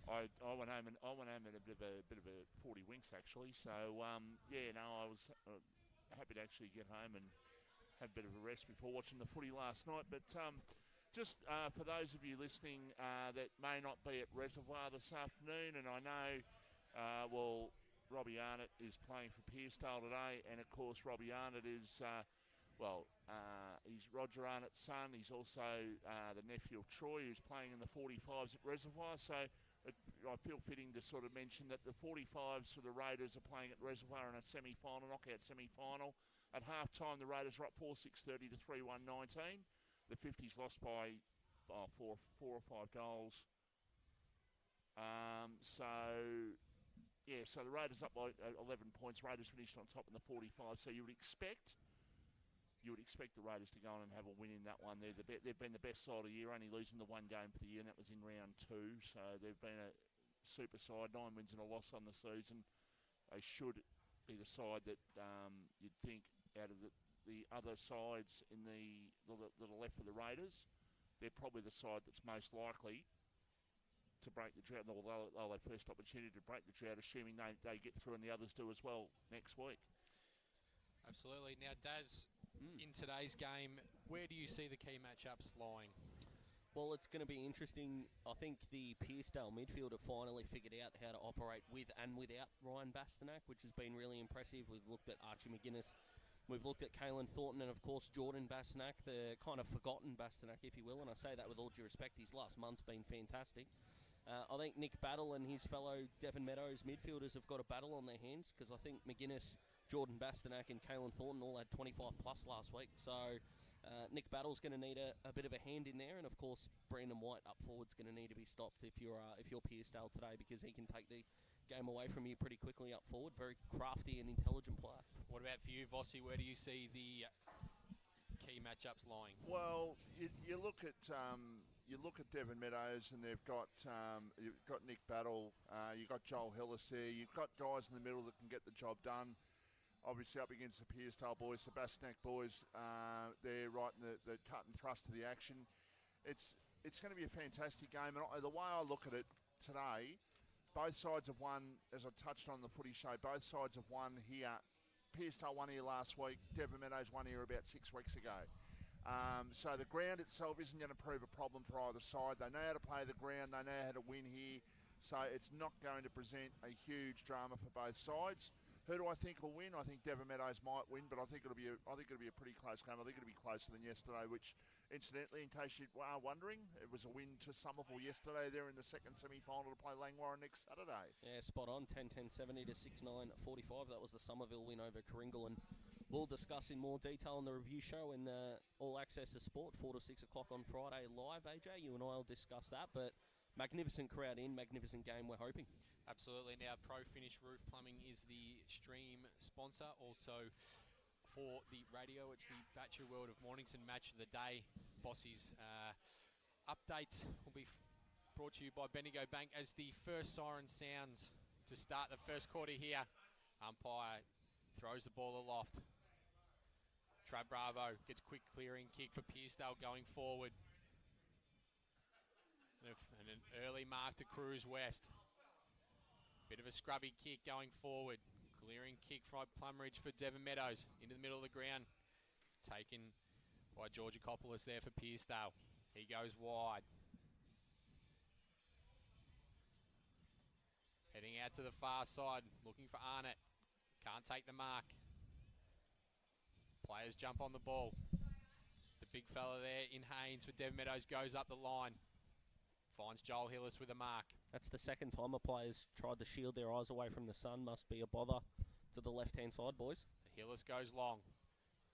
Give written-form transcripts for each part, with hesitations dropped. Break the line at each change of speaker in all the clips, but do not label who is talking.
I went home in a bit of a 40 winks actually. So I was happy to actually get home and have a bit of a rest before watching the footy last night. But just for those of you listening that may not be at Reservoir this afternoon, and I know, Robbie Arnott is playing for Pearcedale today, and of course Robbie Arnott is, he's Roger Arnott's son. He's also the nephew of Troy, who's playing in the 45s at Reservoir. So I feel fitting to sort of mention that the 45s for the Raiders are playing at Reservoir in a semi-final, knockout semi-final. At half-time, the Raiders are up 4-6-30 to 3-1-19. The 50s lost by four or five goals. So the Raiders up by 11 points. Raiders finished on top in the 45. So you would expect the Raiders to go on and have a win in that one. They've been the best side of the year, only losing the one game for the year, and that was in round 2. So they've been a super side, 9 wins and a loss on the season. They should be the side that you'd think out of the other sides in the left of the Raiders, they're probably the side that's most likely to break the drought, although they'll have first opportunity to break the drought, assuming they get through and the others do as well next week.
Absolutely. Now, Daz, in today's game, where do you see the key matchups lying?
Well, it's going to be interesting. I think the Pearcedale midfield have finally figured out how to operate with and without Ryan Bastanak, which has been really impressive. We've looked at Archie McGuinness, we've looked at Caelan Thornton, and of course Jordan Bastanak, the kind of forgotten Bastanak, if you will, and I say that with all due respect. His last month's been fantastic. I think Nick Battle and his fellow Devon Meadows midfielders have got a battle on their hands, because I think McGuinness, Jordan Bastanak and Caelan Thornton all had 25 plus last week. So Nick Battle's going to need a bit of a hand in there, and of course Brandon White up forward's going to need to be stopped if you're Pearcedale today, because he can take the game away from you pretty quickly up forward. Very crafty and intelligent player. What
about for you, Vossi? Where do you see the key matchups lying?
Well, you look at Devon Meadows, and you've got Nick Battle, you've got Joel Hillis there, you've got guys in the middle that can get the job done. Obviously up against the Pearcedale boys, the Bastanak boys, they're right in the cut and thrust of the action. It's going to be a fantastic game, and the way I look at it today, both sides have won, as I touched on the footy show, both sides have won here. Pearcedale won here last week, Devon Meadows won here about 6 weeks ago. So the ground itself isn't going to prove a problem for either side. They know how to play the ground, they know how to win here, so it's not going to present a huge drama for both sides. Who do I think will win? I think Devon Meadows might win, but I think it'll be a pretty close game. I think it'll be closer than yesterday, which, incidentally, in case you are wondering, it was a win to Somerville yesterday. They're in the second semi-final to play Langwarrin next Saturday.
Yeah, spot on. 10-10-70 to 6-9-45. That was the Somerville win over Coringal, and we'll discuss in more detail in the review show and All Access to Sport, 4 to 6 o'clock on Friday live. AJ, you and I will discuss that, but magnificent crowd in, magnificent game, we're hoping.
Absolutely. Now, Pro Finish Roof Plumbing is the stream sponsor. Also, for the radio, it's the Battery World of Mornington Match of the Day. Vossi's updates will be brought to you by Bendigo Bank as the first siren sounds to start the first quarter here. Umpire throws the ball aloft. Trav Bravo gets quick clearing kick for Pearcedale going forward. And an early mark to Cruz West. Bit of a scrubby kick going forward. Clearing kick from Plumridge for Devon Meadows. Into the middle of the ground. Taken by Georgakopoulos there for Pearcedale. He goes wide. Heading out to the far side. Looking for Arnott. Can't take the mark. Players jump on the ball. The big fella there in Haynes for Devon Meadows goes up the line. Finds Joel Hillis with a mark.
That's the second time a player's tried to shield their eyes away from the sun. Must be a bother to the left-hand side, boys.
Hillis goes long.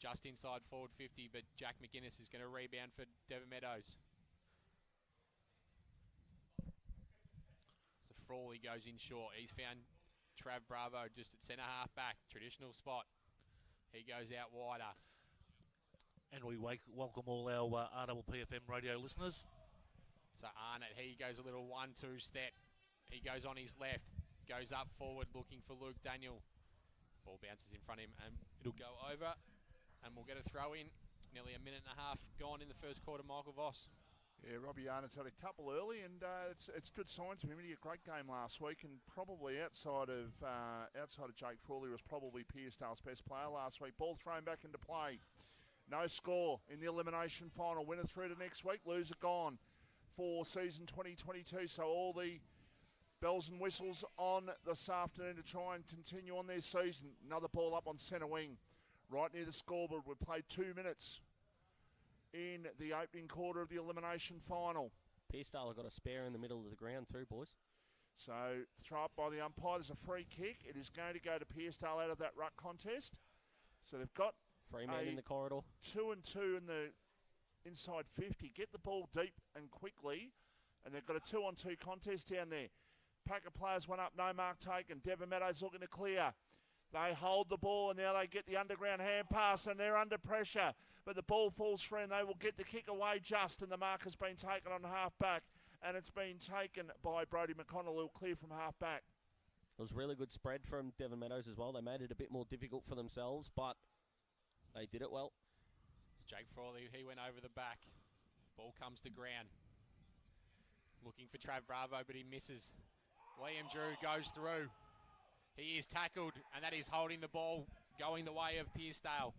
Just inside forward 50, but Jack McGuinness is going to rebound for Devon Meadows. So Frawley goes in short. He's found Trav Bravo just at centre half back. Traditional spot. He goes out wider.
And we welcome all our RPPFM radio listeners.
So Arnott, he goes a little 1-2 step. He goes on his left, goes up forward looking for Luke Daniel. Ball bounces in front of him and it'll go over and we'll get a throw in. Nearly a minute and a half gone in the first quarter, Michael Voss.
Yeah, Robbie Arnott's had a couple early, and it's good signs for him. He had a great game last week, and probably outside of Jake Frawley was probably Pearcedale's best player last week. Ball thrown back into play. No score in the elimination final. Winner through to next week. Loser gone for season 2022. So all the bells and whistles on this afternoon to try and continue on their season. Another ball up on centre wing, right near the scoreboard. We've played 2 minutes in the opening quarter of the elimination final.
Pearcedale have got a spare in the middle of the ground too, boys.
So throw up by the umpire. There's a free kick. It is going to go to Pearcedale out of that ruck contest. So they've got
Free man in the corridor.
2 and 2 in the inside 50. Get the ball deep and quickly. And they've got a 2-on-2 contest down there. Pack of players went up, no mark taken. Devon Meadows looking to clear. They hold the ball and now they get the underground hand pass and they're under pressure. But the ball falls free and they will get the kick away just, and the mark has been taken on half-back, and it's been taken by Brodie McConnell, who'll clear from half-back.
It was really good spread from Devon Meadows as well. They made it a bit more difficult for themselves, but they did it well.
Jake Frawley, he went over the back. Ball comes to ground. Looking for Trav Bravo, but he misses. Liam Drew goes through. He is tackled, and that is holding the ball, going the way of Pearcedale.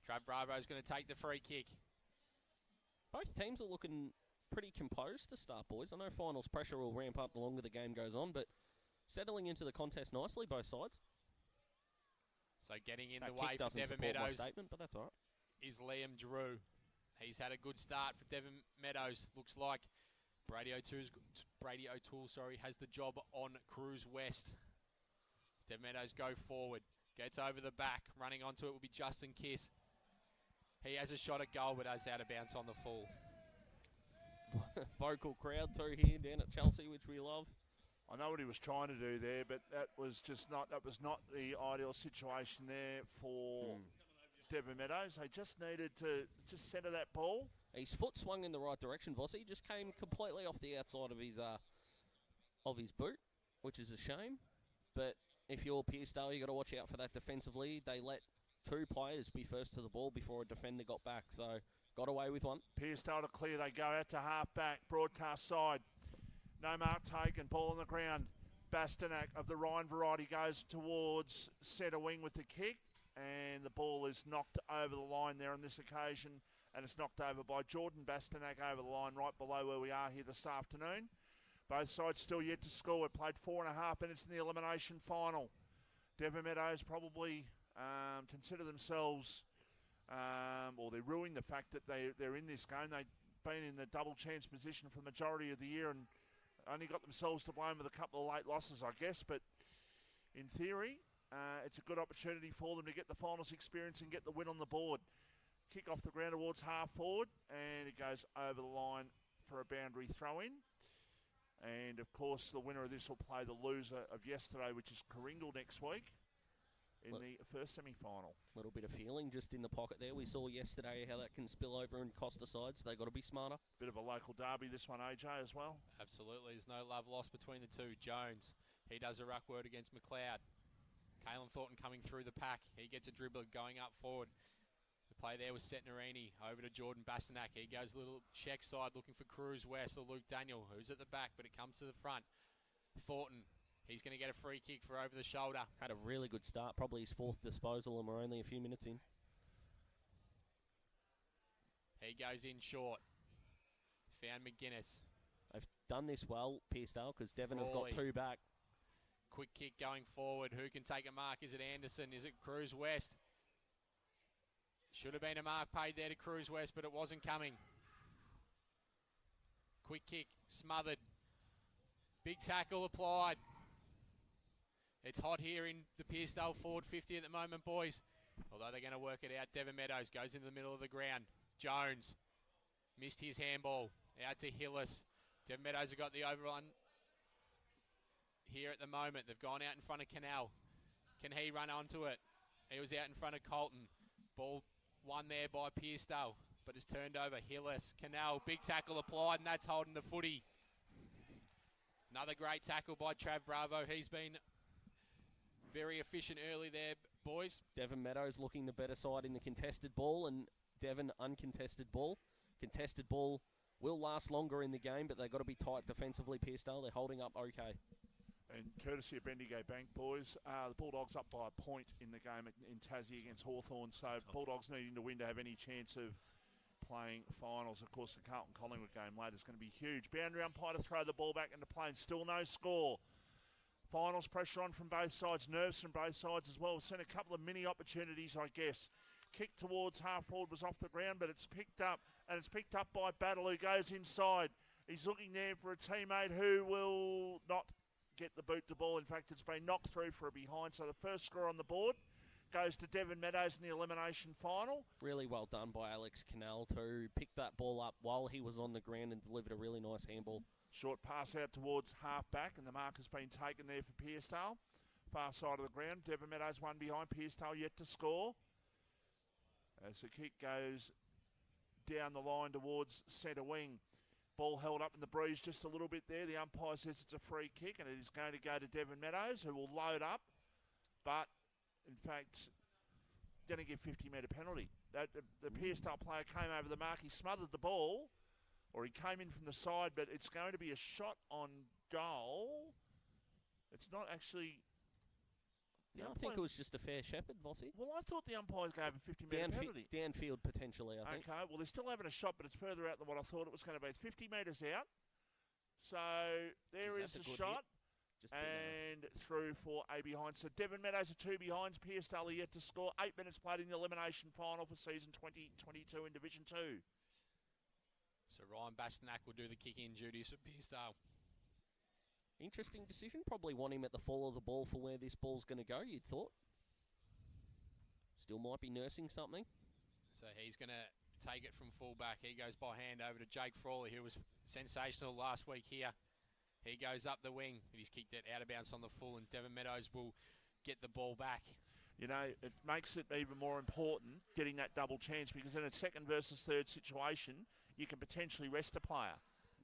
Trav Bravo is going to take the free kick.
Both teams are looking pretty composed to start, boys. I know finals pressure will ramp up the longer the game goes on, but settling into the contest nicely, both sides.
So getting in
that
the way for Devon Meadows
statement, but that's all right.
Is Liam Drew. He's had a good start for Devon Meadows. Looks like Brady O'Toole has the job on Cruise West. Devon Meadows go forward. Gets over the back. Running onto it will be Justin Kiss. He has a shot at goal, but has out of bounds on the full.
Vocal crowd too here down at Chelsea, which we love.
I know what he was trying to do there, but that was not the ideal situation there for Devon Meadows. They just needed to just centre that ball.
His foot swung in the right direction, Vossi. Just came completely off the outside of his boot, which is a shame. But if you're Pearcedale, you got to watch out for that defensively. They let two players be first to the ball before a defender got back, so got away with one.
Pearcedale to clear. They go out to half-back, broadcast side. No mark taken, ball on the ground. Bastanak of the Ryan variety goes towards centre wing with the kick, and the ball is knocked over the line there on this occasion, and it's knocked over by Jordan Bastanak over the line right below where we are here this afternoon. Both sides still yet to score. We've played 4.5 minutes in the elimination final. Devon Meadows probably consider themselves, or they're ruining the fact that they're in this game. They've been in the double chance position for the majority of the year and only got themselves to blame with a couple of late losses, I guess. But in theory, it's a good opportunity for them to get the finals experience and get the win on the board. Kick off the ground towards half forward, and it goes over the line for a boundary throw in. And of course, the winner of this will play the loser of yesterday, which is Coringal next week in the first semi-final.
A little bit of feeling just in the pocket there. We saw yesterday how that can spill over and cost a side, so they've got to be smarter.
Bit of a local derby, this one, AJ, as well.
Absolutely. There's no love lost between the two. Jones, he does a ruck word against McLeod. Kalen Thornton coming through the pack. He gets a dribbler going up forward. The play there was Setnarini over to Jordan Bastanak. He goes a little check side looking for Cruz West or Luke Daniel, who's at the back, but it comes to the front. Thornton. He's going to get a free kick for over the shoulder.
Had a really good start, probably his fourth disposal, and we're only a few minutes in.
He goes in short. He's found McGuinness.
They've done this well, Pearcedale, because Devon have got two back.
Quick kick going forward. Who can take a mark? Is it Anderson? Is it Cruz West? Should have been a mark paid there to Cruz West, but it wasn't coming. Quick kick, smothered. Big tackle applied. It's hot here in the Pearcedale forward 50 at the moment, boys. Although they're going to work it out. Devon Meadows goes into the middle of the ground. Jones missed his handball. Out to Hillis. Devon Meadows have got the overrun here at the moment. They've gone out in front of Canal. Can he run onto it? He was out in front of Colton. Ball won there by Pearcedale, but it's turned over. Hillis, Canal, big tackle applied, and that's holding the footy. Another great tackle by Trav Bravo. He's been very efficient early there, boys.
Devon Meadows looking the better side in the contested ball, and Devon uncontested ball. Contested ball will last longer in the game, but they've got to be tight defensively, Pearcedale. They're holding up okay.
And courtesy of Bendigo Bank, boys, the Bulldogs up by a point in the game in Tassie against Hawthorn. So Bulldogs needing to win to have any chance of playing finals. Of course, the Carlton-Collingwood game later is going to be huge. Boundary umpire to throw the ball back into play and still no score. Finals pressure on from both sides, nerves from both sides as well. We've seen a couple of mini opportunities, I guess. Kick towards half forward was off the ground, but it's picked up, and it's picked up by Battle, who goes inside. He's looking there for a teammate who will not get the boot to ball. In fact, it's been knocked through for a behind. So the first score on the board goes to Devon Meadows in the elimination final.
Really well done by Alex Cannell to pick that ball up while he was on the ground and delivered a really nice handball. Short
pass out towards half back, and the mark has been taken there for Pearcedale. Far side of the ground. Devon Meadows one behind. Pearcedale yet to score. As the kick goes down the line towards centre wing. Ball held up in the breeze just a little bit there. The umpire says it's a free kick, and it is going to go to Devon Meadows, who will load up. But, in fact, going to give 50-metre penalty. The Pearcedale player came over the mark. He smothered the ball, or he came in from the side, but it's going to be a shot on goal. It's not actually...
No, I think it was just a fair shepherd, Vossi.
Well, I thought the umpires gave a 50-metre penalty.
Downfield, potentially, I think.
Okay, well, they're still having a shot, but it's further out than what I thought it was going to be. It's 50 metres out. So there is a shot. And through for a behind. So Devon Meadows are two behinds. Pearcedale are yet to score. 8 minutes played in the elimination final for season 2022 in Division 2.
So Ryan Bastanak will do the kick-in duties for Pearcedale.
Interesting decision. Probably want him at the fall of the ball for where this ball's going to go, you'd thought. Still might be nursing something.
So he's going to take it from fullback. He goes by hand over to Jake Frawley, who was sensational last week here. He goes up the wing, but he's kicked it out of bounds on the full, and Devon Meadows will get the ball back.
You know, it makes it even more important getting that double chance, because in a second versus third situation, you can potentially rest a player.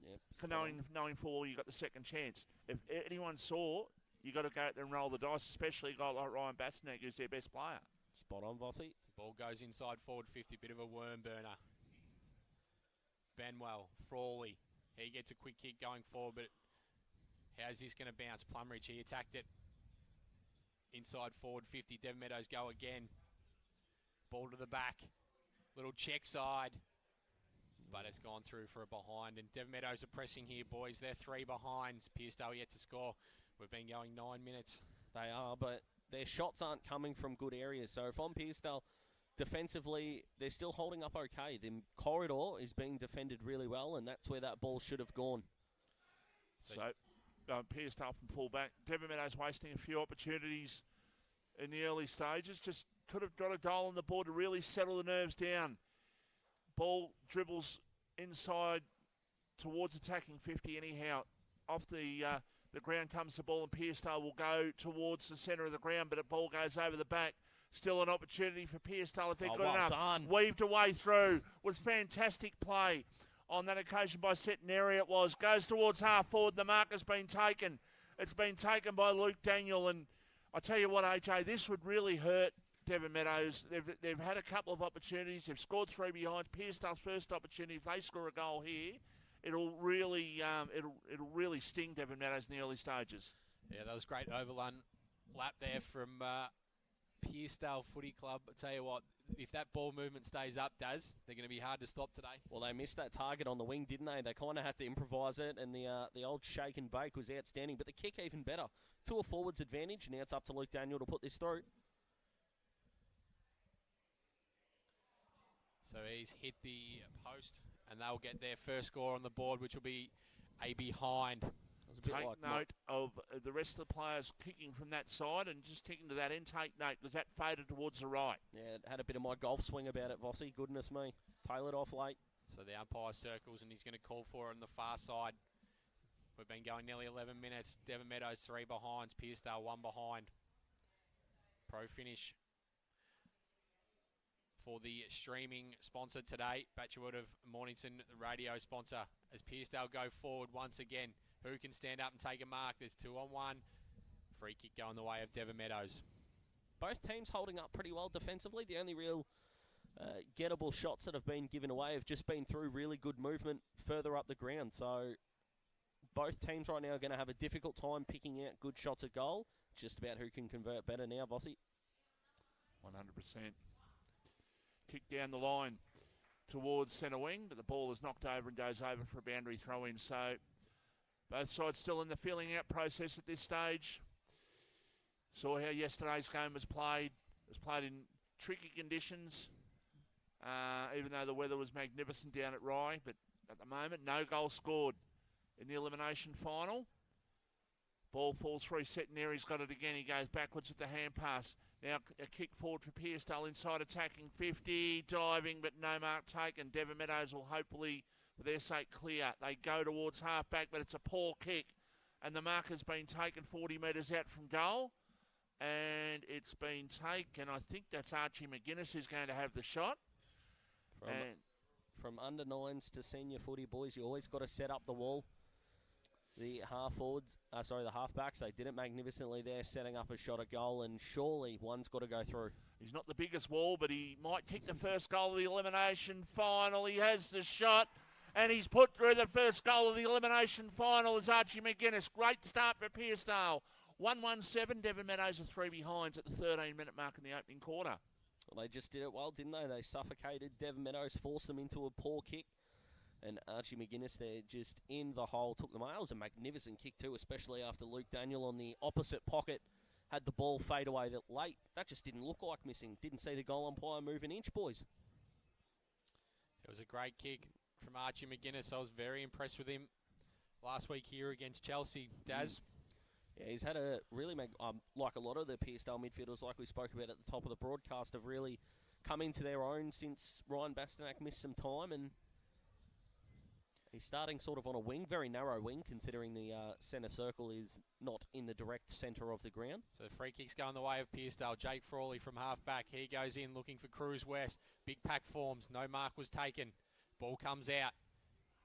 Yep,
knowing full well you got the second chance. If anyone saw, you got to go out there and roll the dice, especially a guy like Ryan Bastanak, who's their best player.
Spot on, Vossi.
The ball goes inside forward 50, bit of a worm burner. Benwell, Frawley, he gets a quick kick going forward, but how's this going to bounce? Plumridge, he attacked it. Inside forward 50, Devon Meadows go again. Ball to the back, little check side. But it's gone through for a behind. And Devon Meadows are pressing here, boys. They're three behinds. Pearcedale yet to score. We've been going 9 minutes.
They are, but their shots aren't coming from good areas. So if I'm Pearcedale, defensively, they're still holding up okay. The corridor is being defended really well, and that's where that ball should have gone.
So Pearcedale from full-back. Devon Meadows wasting a few opportunities in the early stages. Just could have got a goal on the board to really settle the nerves down. Ball dribbles inside towards attacking 50 anyhow. Off the ground comes the ball, and Pearcedale will go towards the centre of the ground, but the ball goes over the back. Still an opportunity for Pearcedale if they're good enough.
Done.
Weaved away through. Was fantastic play on that occasion by Centenary it was. Goes towards half forward. The mark has been taken. It's been taken by Luke Daniel, and I tell you what, AJ, this would really hurt Devon Meadows. They've had a couple of opportunities. They've scored three behinds. Pearcedale's first opportunity, if they score a goal here, it'll really sting Devon Meadows in the early stages.
Yeah, that was great overlap lap there from Pearcedale Footy Club. I tell you what, if that ball movement stays up, Daz, they're going to be hard to stop today.
Well, they missed that target on the wing, didn't they? They kind of had to improvise it, and the old shake and bake was outstanding. But the kick even better. To a forwards advantage. Now it's up to Luke Daniel to put this through.
So he's hit the post, and they'll get their first score on the board, which will be a behind.
Take note of the rest of the players kicking from that side, and just kicking to that end. Take note, because that faded towards the right.
Yeah, it had a bit of my golf swing about it, Vossi. Goodness me. Tailored off late.
So the umpire circles, and he's going to call for it on the far side. We've been going nearly 11 minutes. Devon Meadows 3 behinds. Pearcedale 1 behind. Pro finish for the streaming sponsor today, Batchwood of Mornington, the radio sponsor, as Pearcedale go forward once again. Who can stand up and take a mark? There's 2-on-1. Free kick going the way of Devon Meadows.
Both teams holding up pretty well defensively. The only real gettable shots that have been given away have just been through really good movement further up the ground. So both teams right now are going to have a difficult time picking out good shots at goal. It's just about who can convert better now, Vossi.
100%. Kick down the line towards centre wing, but the ball is knocked over and goes over for a boundary throw-in. So both sides still in the feeling out process at this stage. Saw how yesterday's game was played. It was played in tricky conditions, even though the weather was magnificent down at Rye. But at the moment, no goal scored in the elimination final. Ball falls through, Setner, he's got it again. He goes backwards with the hand pass. Now a kick forward for Pearcedale, inside attacking 50, diving, but no mark taken. Devon Meadows will hopefully, for their sake, clear. They go towards half-back, but it's a poor kick. And the mark has been taken 40 metres out from goal. And it's been taken, I think that's Archie McGuinness who's going to have the shot.
From under nines to senior footy, boys, you always got to set up the wall. The halfbacks, they did it magnificently there, setting up a shot at goal, and surely one's got to go through.
He's not the biggest wall, but he might kick the first goal of the elimination final. He has the shot, and he's put through the first goal of the elimination final as Archie McGuinness. Great start for Pearcedale. 1-1-7, Devon Meadows are 3 behinds at the 13-minute mark in the opening quarter.
Well, they just did it well, didn't they? They suffocated Devon Meadows, forced them into a poor kick. And Archie McGuinness there just in the hole, took them out. It was a magnificent kick too, especially after Luke Daniel on the opposite pocket had the ball fade away that late. That just didn't look like missing. Didn't see the goal umpire move an inch, boys.
It was a great kick from Archie McGuinness. I was very impressed with him last week here against Chelsea. Daz?
Yeah, he's had a really, like a lot of the Pearcedale midfielders, like we spoke about at the top of the broadcast, have really come into their own since Ryan Bastanak missed some time, and he's starting sort of on a wing, very narrow wing, considering the centre circle is not in the direct centre of the ground.
So the free kick's going the way of Pearcedale. Jake Frawley from half-back. He goes in looking for Cruz West. Big pack forms. No mark was taken. Ball comes out.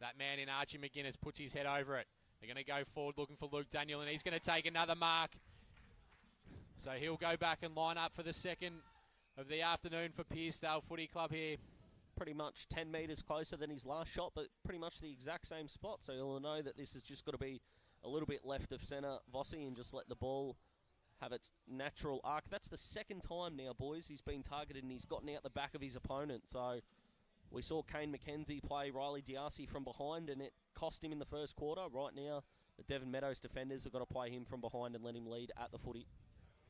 That man in Archie McGuinness puts his head over it. They're going to go forward looking for Luke Daniel, and he's going to take another mark. So he'll go back and line up for the second of the afternoon for Pearcedale Footy Club here.
Pretty much 10 metres closer than his last shot, but pretty much the exact same spot. So you'll know that this has just got to be a little bit left of centre, Vossi, and just let the ball have its natural arc. That's the second time now, boys, he's been targeted and he's gotten out the back of his opponent. So we saw Kane McKenzie play Riley Diassi from behind, and it cost him in the first quarter. Right now, the Devon Meadows defenders have got to play him from behind and let him lead at the footy.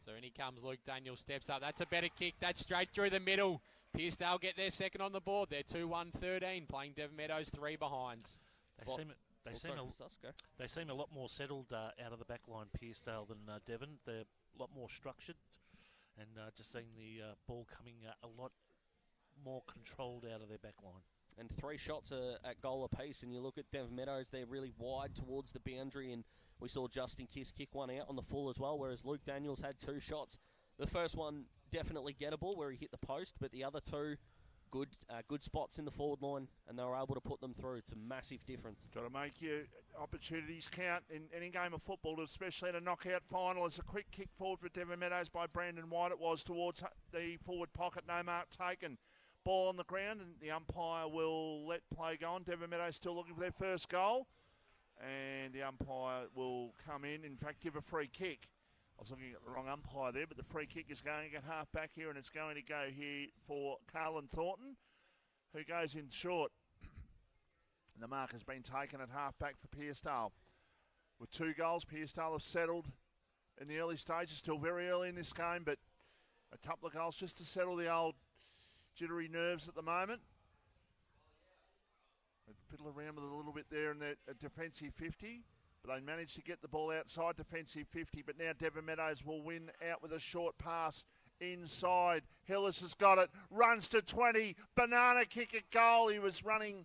So in he comes, Luke Daniel steps up. That's a better kick. That's straight through the middle. Pearcedale get their second on the board. They're 2-1-13, playing Devon Meadows 3 behinds.
They seem a lot more settled out of the back line, Pearcedale, than Devon. They're a lot more structured, and just seeing the ball coming a lot more controlled out of their back line.
And 3 shots at goal apiece, and you look at Devon Meadows, they're really wide towards the boundary, and we saw Justin Kiss kick one out on the full as well, whereas Luke Daniels had 2 shots. The first one definitely gettable, where he hit the post, but the other 2 good spots in the forward line, and they were able to put them through. It's a massive difference.
Got to make your opportunities count in any game of football, especially in a knockout final. It's a quick kick forward for Devon Meadows by Brandon White. It was towards the forward pocket, no mark taken. Ball on the ground, and the umpire will let play go on. Devon Meadows still looking for their first goal, and the umpire will come in fact, give a free kick. I was looking at the wrong umpire there, but the free kick is going at half back here, and it's going to go here for Carlin Thornton, who goes in short. And the mark has been taken at half back for Pearcedale. With 2 goals, Pearcedale have settled in the early stages, still very early in this game, but a couple of goals just to settle the old jittery nerves at the moment. They fiddle around with it a little bit there in that defensive 50. But they managed to get the ball outside defensive 50. But now Devon Meadows will win out with a short pass inside. Hillis has got it. Runs to 20. Banana kick at goal. He was running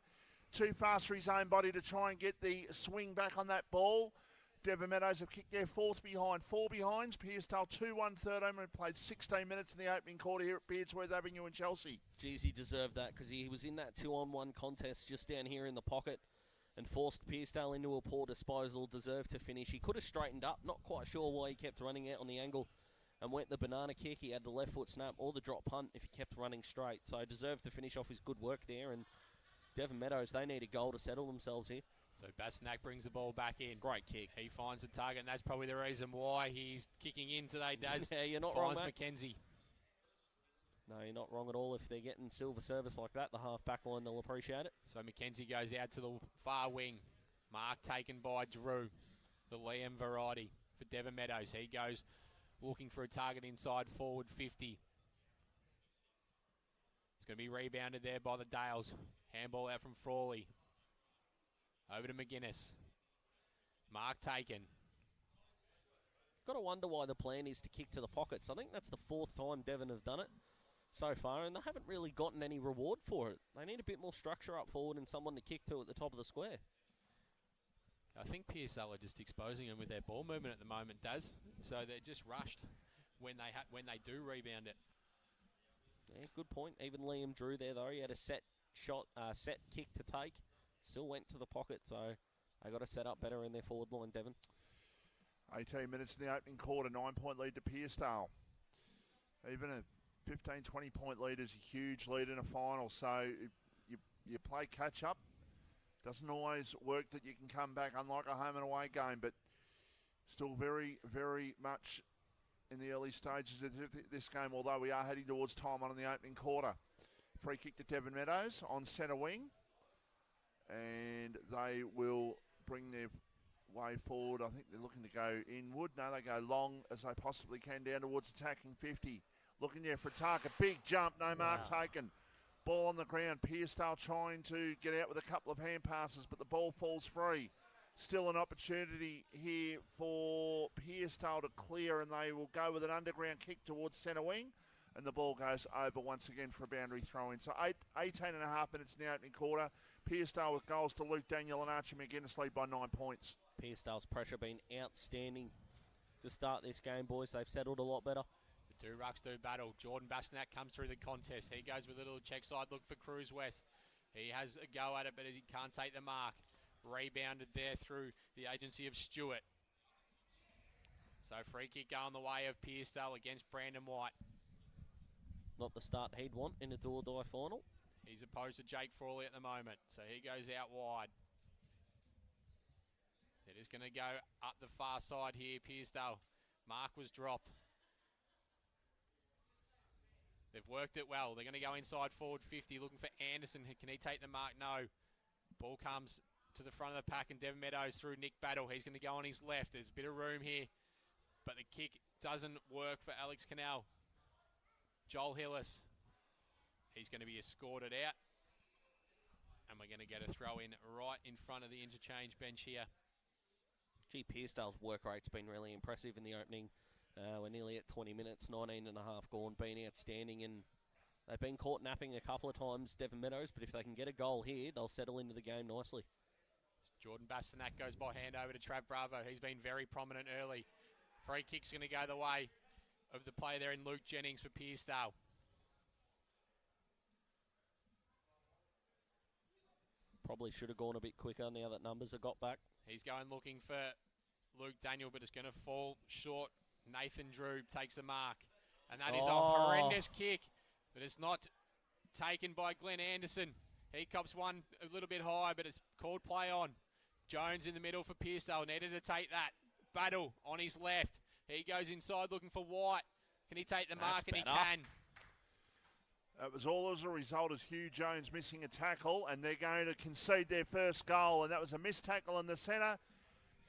too fast for his own body to try and get the swing back on that ball. Devon Meadows have kicked their 4th behind. 4 behinds. Pearcedale 2-1-13 and played 16 minutes in the opening quarter here at Beardsworth Avenue in Chelsea.
Geez, he deserved that because he was in that 2-on-1 contest just down here in the pocket and forced Pearcedale into a poor disposal, deserved to finish. He could have straightened up, not quite sure why he kept running out on the angle and went the banana kick. He had the left foot snap or the drop punt if he kept running straight. So deserved to finish off his good work there. And Devon Meadows, they need a goal to settle themselves here.
So Bastanak brings the ball back in.
Great kick.
He finds the target, and that's probably the reason why he's kicking in today, Daz.
Yeah, you're not wrong, mate.
McKenzie.
No, you're not wrong at all. If they're getting silver service like that, the half-back line, they'll appreciate it.
So McKenzie goes out to the far wing. Mark taken by Drew, the Liam variety for Devon Meadows. He goes looking for a target inside forward 50. It's going to be rebounded there by the Dales. Handball out from Frawley. Over to McGuinness. Mark taken.
Got to wonder why the plan is to kick to the pockets. I think that's the 4th time Devon have done it so far, and they haven't really gotten any reward for it. They need a bit more structure up forward and someone to kick to at the top of the square.
I think Pearcedale are just exposing them with their ball movement at the moment, Daz. So they're just rushed when they do rebound it.
Yeah, good point. Even Liam Drew there, though. He had a set kick to take. Still went to the pocket, so they got to set up better in their forward line, Devon.
18 minutes in the opening quarter, 9-point lead to Pearcedale. Even a 15, 20-point lead is a huge lead in a final, so you play catch-up. Doesn't always work that you can come back, unlike a home and away game, but still very, very much in the early stages of this game, although we are heading towards time on in the opening quarter. Free kick to Devon Meadows on centre wing, and they will bring their way forward. I think they're looking to go inward. No, they go long as they possibly can down towards attacking 50. Looking there for a target. Big jump, no mark taken. Ball on the ground. Pearcedale trying to get out with a couple of hand passes, but the ball falls free. Still an opportunity here for Pearcedale to clear, and they will go with an underground kick towards centre wing, and the ball goes over once again for a boundary throw-in. So 18 and a half minutes in the opening quarter. Pearcedale with goals to Luke Daniel and Archie McGuinness lead by 9 points.
Pearcedale's pressure been outstanding to start this game, boys. They've settled a lot better.
The two rucks do battle. Jordan Bastanak comes through the contest. He goes with a little check side look for Cruz West. He has a go at it, but he can't take the mark. Rebounded there through the agency of Stewart. So free kick going the way of Pearcedale against Brandon White.
Not the start he'd want in a do-or-die final.
He's opposed to Jake Frawley at the moment, so he goes out wide. It is going to go up the far side here, Pearcedale. Mark was dropped. They've worked it well. They're going to go inside forward 50, looking for Anderson. Can he take the mark? No. Ball comes to the front of the pack, and Devon Meadows through Nick Battle. He's going to go on his left. There's a bit of room here, but the kick doesn't work for Alex Canal. Joel Hillis. He's going to be escorted out, and we're going to get a throw in right in front of the interchange bench here.
Gee, Pearcedale's work rate's been really impressive in the opening. We're nearly at 20 minutes, 19 and a half gone, been outstanding, and they've been caught napping a couple of times, Devon Meadows, but if they can get a goal here, they'll settle into the game nicely.
Jordan Bastanak goes by hand over to Trav Bravo. He's been very prominent early. Free kick's going to go the way of the play there in Luke Jennings for Pearcedale.
Probably should have gone a bit quicker now that numbers have got back.
He's going looking for Luke Daniel, but it's going to fall short. Nathan Drew takes the mark. And that is a horrendous kick, but it's not taken by Glenn Anderson. He cops one a little bit high, but it's called play on. Jones in the middle for Pearcedale. Needed to take that. Battle on his left. He goes inside looking for White. Can he take the mark? And he can.
It was all as a result of Hugh Jones missing a tackle, and they're going to concede their first goal, and that was a missed tackle in the centre.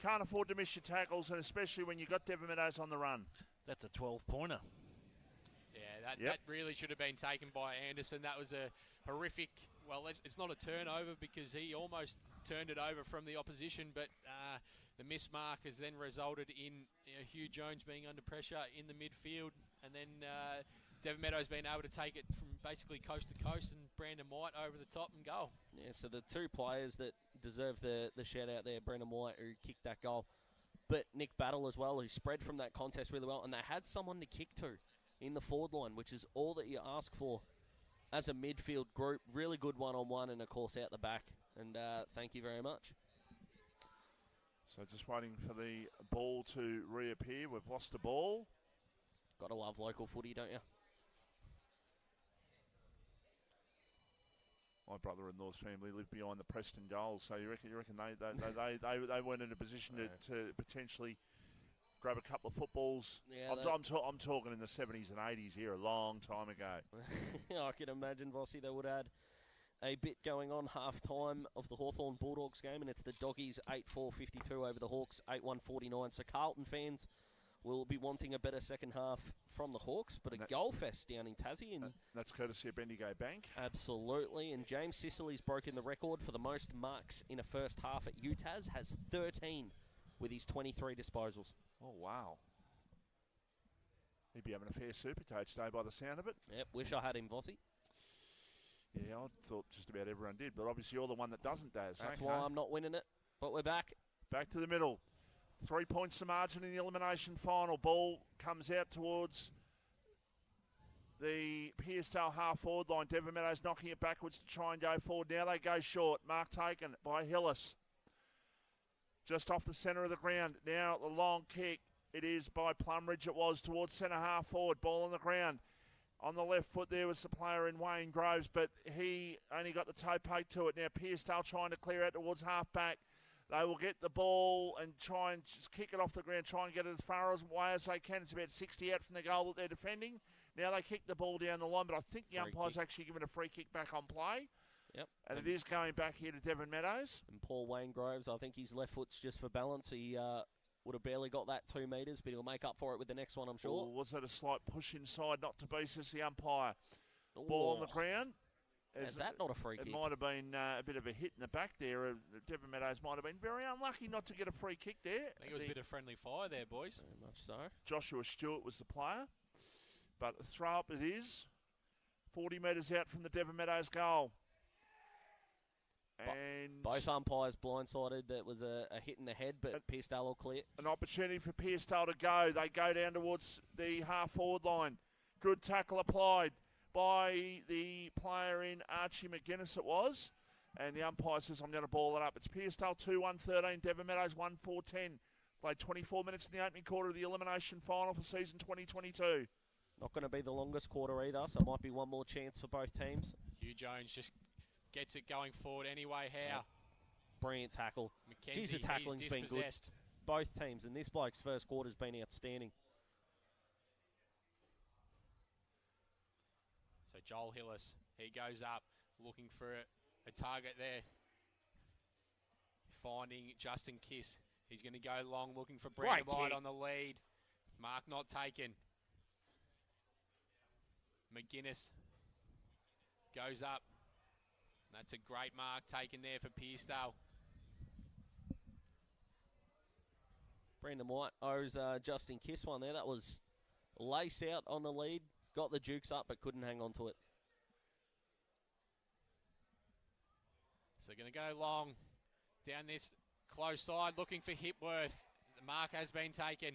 Can't afford to miss your tackles, and especially when you've got Devon Meadows on the run.
That's a 12-pointer.
Yeah, that really should have been taken by Anderson. That was a horrific, well, it's not a turnover because he almost turned it over from the opposition, but the miss mark has then resulted in Hugh Jones being under pressure in the midfield, and then Devon Meadows being able to take it from basically coast to coast, and Brandon White over the top and goal.
Yeah, so the two players that deserve the shout out there, Brandon White, who kicked that goal, but Nick Battle as well, who spread from that contest really well, and they had someone to kick to in the forward line, which is all that you ask for as a midfield group. Really good one-on-one, and of course out the back, and thank you very much. So
just waiting for the ball to reappear. We've lost the ball.
Gotta love local footy, don't you?
My brother-in-law's family lived behind the Preston goals, so you reckon they weren't in a position to potentially grab a couple of footballs.
Yeah,
I'm talking in the 70s and 80s here, a long time ago.
I can imagine, Vossi, they would add a bit going on half-time of the Hawthorn Bulldogs game, and it's the Doggies 8-4-52 over the Hawks 8-1-49. So Carlton fans will be wanting a better second half from the Hawks, but a goal fest down in Tassie. And
that's courtesy of Bendigo Bank.
Absolutely, and James Sicily's broken the record for the most marks in a first half at UTAS, has 13 with his 23 disposals.
Oh, wow. He'd be having a fair super coach day by the sound of it.
Yep, wish I had him, Vossi.
Yeah, I thought just about everyone did, but obviously you're the one that doesn't, Daz.
That's why I'm not winning it, but we're back.
Back to the middle. 3 points to margin in the elimination final. Ball comes out towards the Pearcedale half-forward line. Devon Meadows knocking it backwards to try and go forward. Now they go short. Mark taken by Hillis. Just off the centre of the ground. Now the long kick. It is by Plumridge. It was towards centre half forward. Ball on the ground. On the left foot there was the player in Wayne Groves, but he only got the toe poke to it. Now Pearcedale trying to clear out towards half-back. They will get the ball and try and just kick it off the ground, try and get it as far away as they can. It's about 60 out from the goal that they're defending. Now they kick the ball down the line, but I think the umpire's actually given a free kick back on play.
Yep.
And it is going back here to Devon Meadows.
And Paul Wayne Groves, I think his left foot's just for balance. He would have barely got that 2 metres, but he'll make up for it with the next one, I'm sure.
Was that a slight push inside, not to be, says the umpire. Ball on the ground.
Is that not a free kick?
It might have been a bit of a hit in the back there. Devon Meadows might have been very unlucky not to get a free kick there.
I think it was a bit of friendly fire there, boys.
Very much so.
Joshua Stewart was the player. But a throw up it is. 40 metres out from the Devon Meadows goal. And
both umpires blindsided. That was a hit in the head, but Pearcedale will clear.
An opportunity for Pearcedale to go. They go down towards the half-forward line. Good tackle applied by the player in Archie McGuinness it was. And the umpire says, I'm going to ball it up. It's Pearcedale 2-1-13, Devon Meadows 1-4-10. Played 24 minutes in the opening quarter of the elimination final for season 2022.
Not going to be the longest quarter either, so it might be one more chance for both teams.
Hugh Jones just gets it going forward anyway. How?
Brilliant tackle. Jeez, the tackling's been good. Both teams, and this bloke's first quarter's been outstanding.
So Joel Hillis, he goes up looking for a target there. Finding Justin Kiss. He's going to go long looking for Brandon White on the lead. Mark not taken. McGuinness goes up. That's a great mark taken there for Pearcedale.
Brandon White owes Justin Kiss one there. That was lace out on the lead. Got the jukes up but couldn't hang on to it.
So going to go long down this close side looking for Hipworth. The mark has been taken.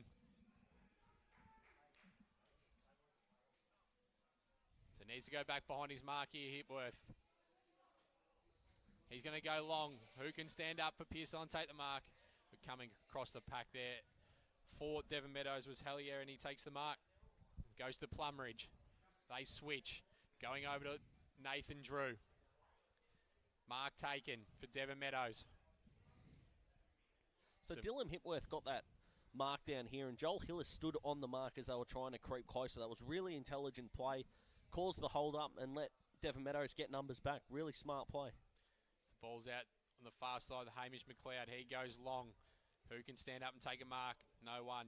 So needs to go back behind his mark here, Hipworth. He's going to go long. Who can stand up for Pearcedale and take the mark? But coming across the pack there for Devon Meadows was Hellier, and he takes the mark. Goes to Plumridge. They switch. Going over to Nathan Drew. Mark taken for Devon Meadows.
So Dylan Hipworth got that mark down here, and Joel Hillis stood on the mark as they were trying to creep closer. That was really intelligent play. Caused the hold up and let Devon Meadows get numbers back. Really smart play.
The ball's out on the far side of Hamish McLeod. He goes long. Who can stand up and take a mark? No one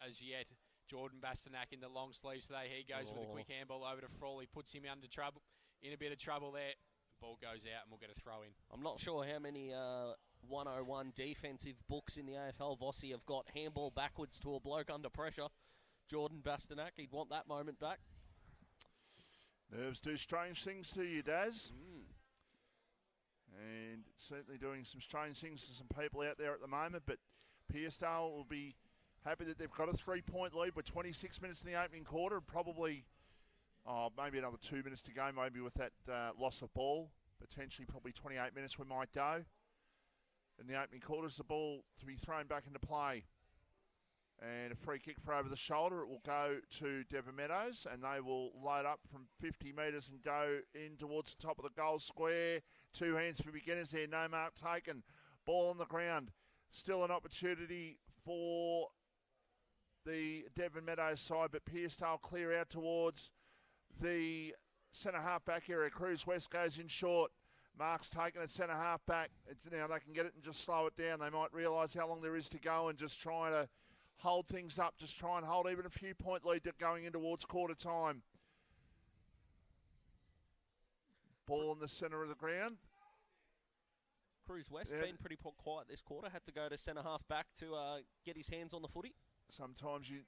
as yet. Jordan Bastanak in the long sleeves today. He goes with a quick handball over to Frawley. Puts him under trouble, in a bit of trouble there. The ball goes out and we'll get a throw in.
I'm not sure how many 101 defensive books in the AFL Vossi have got handball backwards to a bloke under pressure. Jordan Bastanak, he'd want that moment back.
Nerves do strange things to you, Daz. And it's certainly doing some strange things to some people out there at the moment, but Pearcedale will be happy that they've got a 3-point lead with 26 minutes in the opening quarter. Probably maybe another 2 minutes to go, maybe with that loss of ball. Potentially probably 28 minutes we might go. In the opening quarters, the ball to be thrown back into play. And a free kick for over the shoulder. It will go to Devon Meadows, and they will load up from 50 metres and go in towards the top of the goal square. 2 hands for beginners there. No mark taken. Ball on the ground. Still an opportunity for the Devon Meadows side, but Pearcedale clear out towards the centre half back area. Cruz West goes in short. Mark's taken at centre half back. Now they can get it and just slow it down. They might realise how long there is to go and just try to hold things up, just try and hold even a few point lead going in towards quarter time. Ball in the centre of the ground.
Cruz West been pretty quiet this quarter. Had to go to centre half back to get his hands on the footy.
Sometimes you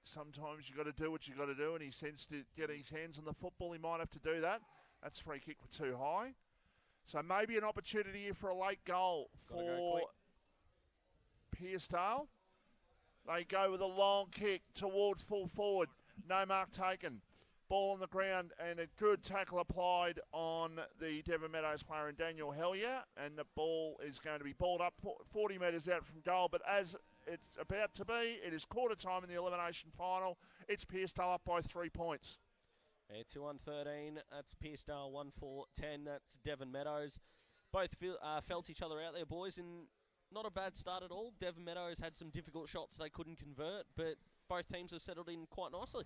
got to do what you got to do, and he sensed to get his hands on the football. He might have to do that. That's free kick too high. So maybe an opportunity here for a late goal for Pearcedale. They go with a long kick towards full forward. No mark taken. Ball on the ground and a good tackle applied on the Devon Meadows player in Daniel Hellier. And the ball is going to be balled up 40 metres out from goal. But as it's about to be, it is quarter time in the elimination final. It's Pearcedale up by 3 points.
Yeah, 2-1-13. That's Pearcedale. 1-4-10. That's Devon Meadows. Both felt each other out there, boys, and not a bad start at all. Devon Meadows had some difficult shots they couldn't convert, but both teams have settled in quite nicely.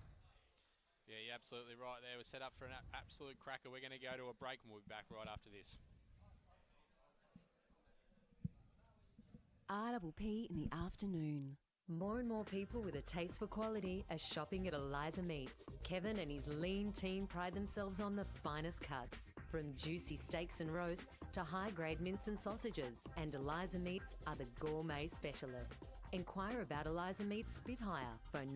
Yeah, you're absolutely right there. We're set up for an absolute cracker. We're going to go to a break and we'll be back right after this.
RPP in the afternoon. More and more people with a taste for quality are shopping at Eliza Meats. Kevin and his lean team pride themselves on the finest cuts, from juicy steaks and roasts to high-grade mince and sausages. And Eliza Meats are the gourmet specialists. Inquire about Eliza Meats Spitfire. Phone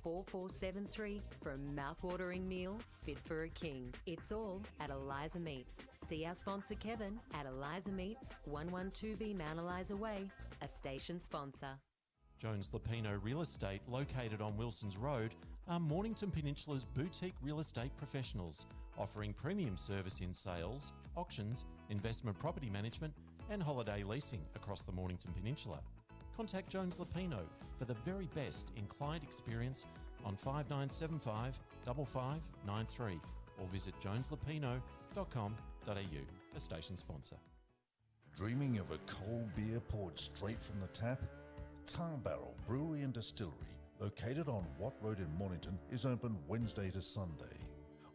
9787-4473 for a mouth-watering meal fit for a king. It's all at Eliza Meats. See our sponsor Kevin at Eliza Meats, 112B Mount Eliza Way, a station sponsor.
Jones Lapino Real Estate, located on Wilson's Road, are Mornington Peninsula's boutique real estate professionals, offering premium service in sales, auctions, investment property management and holiday leasing across the Mornington Peninsula. Contact Jones Lapino for the very best in client experience on 5975 5593 or visit joneslapino.com.au, a station sponsor.
Dreaming of a cold beer poured straight from the tap? Tar Barrel Brewery and Distillery, located on Watt Road in Mornington, is open Wednesday to Sunday,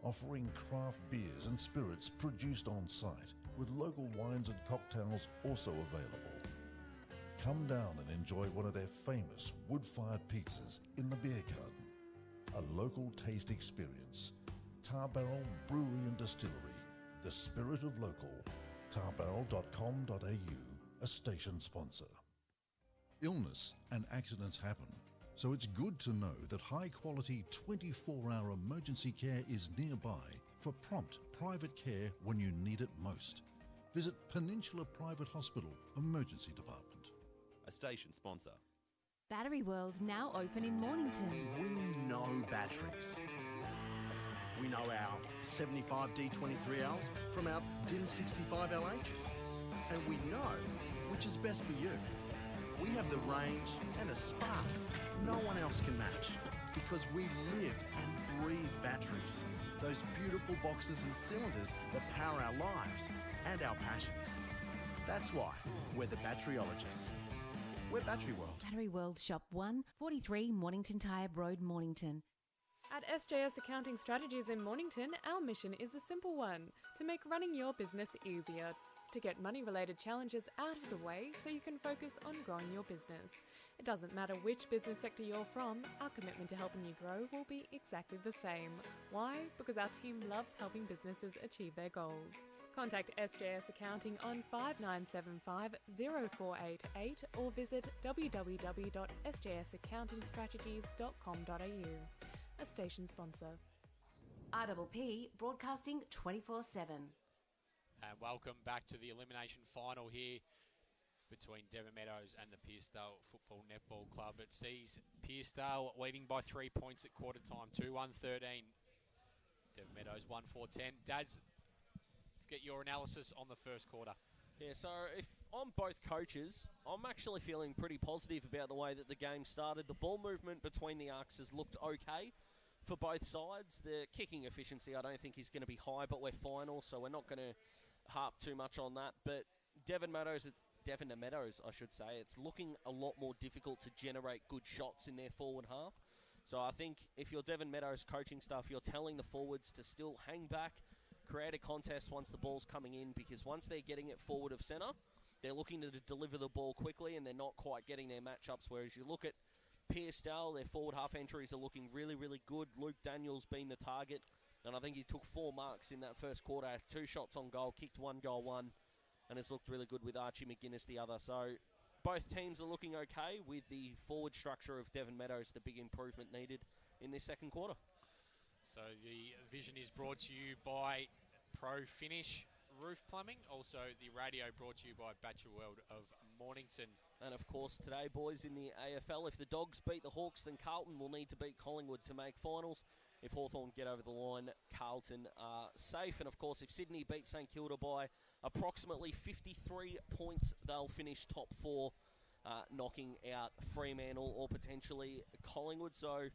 offering craft beers and spirits produced on site, with local wines and cocktails also available. Come down and enjoy one of their famous wood-fired pizzas in the beer garden. A local taste experience. Tar Barrel Brewery and Distillery, the spirit of local. tarbarrel.com.au, a station sponsor. Illness and accidents happen, so it's good to know that high-quality 24-hour emergency care is nearby for prompt private care when you need it most. Visit Peninsula Private Hospital Emergency Department.
A station sponsor.
Battery World now open in Mornington.
We know batteries. We know our 75D23Ls from our DIN 65LHs. And we know which is best for you. We have the range and a spark no one else can match, because we live and breathe batteries. Those beautiful boxes and cylinders that power our lives and our passions. That's why we're the batteryologists. We're Battery World.
Battery World Shop 1, 43 Mornington Tyre Road, Mornington.
At SJS Accounting Strategies in Mornington, our mission is a simple one: to make running your business easier. To get money-related challenges out of the way so you can focus on growing your business. It doesn't matter which business sector you're from, our commitment to helping you grow will be exactly the same. Why? Because our team loves helping businesses achieve their goals. Contact SJS Accounting on 5975 0488 or visit www.sjsaccountingstrategies.com.au. A station sponsor.
RPP broadcasting 24/7.
And welcome back to the elimination final here between Devon Meadows and the Pearcedale Football Netball Club. It sees Pearcedale leading by 3 points at quarter time, 2-1-13. Devon Meadows 1-4-10. Dads, let's get your analysis on the first quarter.
Yeah, so if on both coaches, I'm actually feeling pretty positive about the way that the game started. The ball movement between the arcs has looked okay for both sides. The kicking efficiency, I don't think is going to be high, but we're final, so we're not going to harp too much on that. But Devon and Meadows, I should say, it's looking a lot more difficult to generate good shots in their forward half. So I think if you're Devon Meadows coaching staff, you're telling the forwards to still hang back, create a contest once the ball's coming in, because once they're getting it forward of centre, they're looking to deliver the ball quickly and they're not quite getting their matchups. Whereas you look at Pearcedale, their forward half entries are looking really, really good. Luke Daniels being the target, and I think he took 4 marks in that first quarter, 2 shots on goal, kicked 1 goal, 1, and has looked really good with Archie McGuinness the other. So both teams are looking okay, with the forward structure of Devon Meadows the big improvement needed in this second quarter.
So the vision is brought to you by Pro Finish Roof Plumbing. Also the radio brought to you by Bachelor World of Mornington.
And of course today, boys, in the AFL, if the Dogs beat the Hawks, then Carlton will need to beat Collingwood to make finals. If Hawthorn get over the line, Carlton are safe. And of course, if Sydney beat St Kilda by approximately 53 points, they'll finish top 4, knocking out Fremantle or potentially Collingwood. So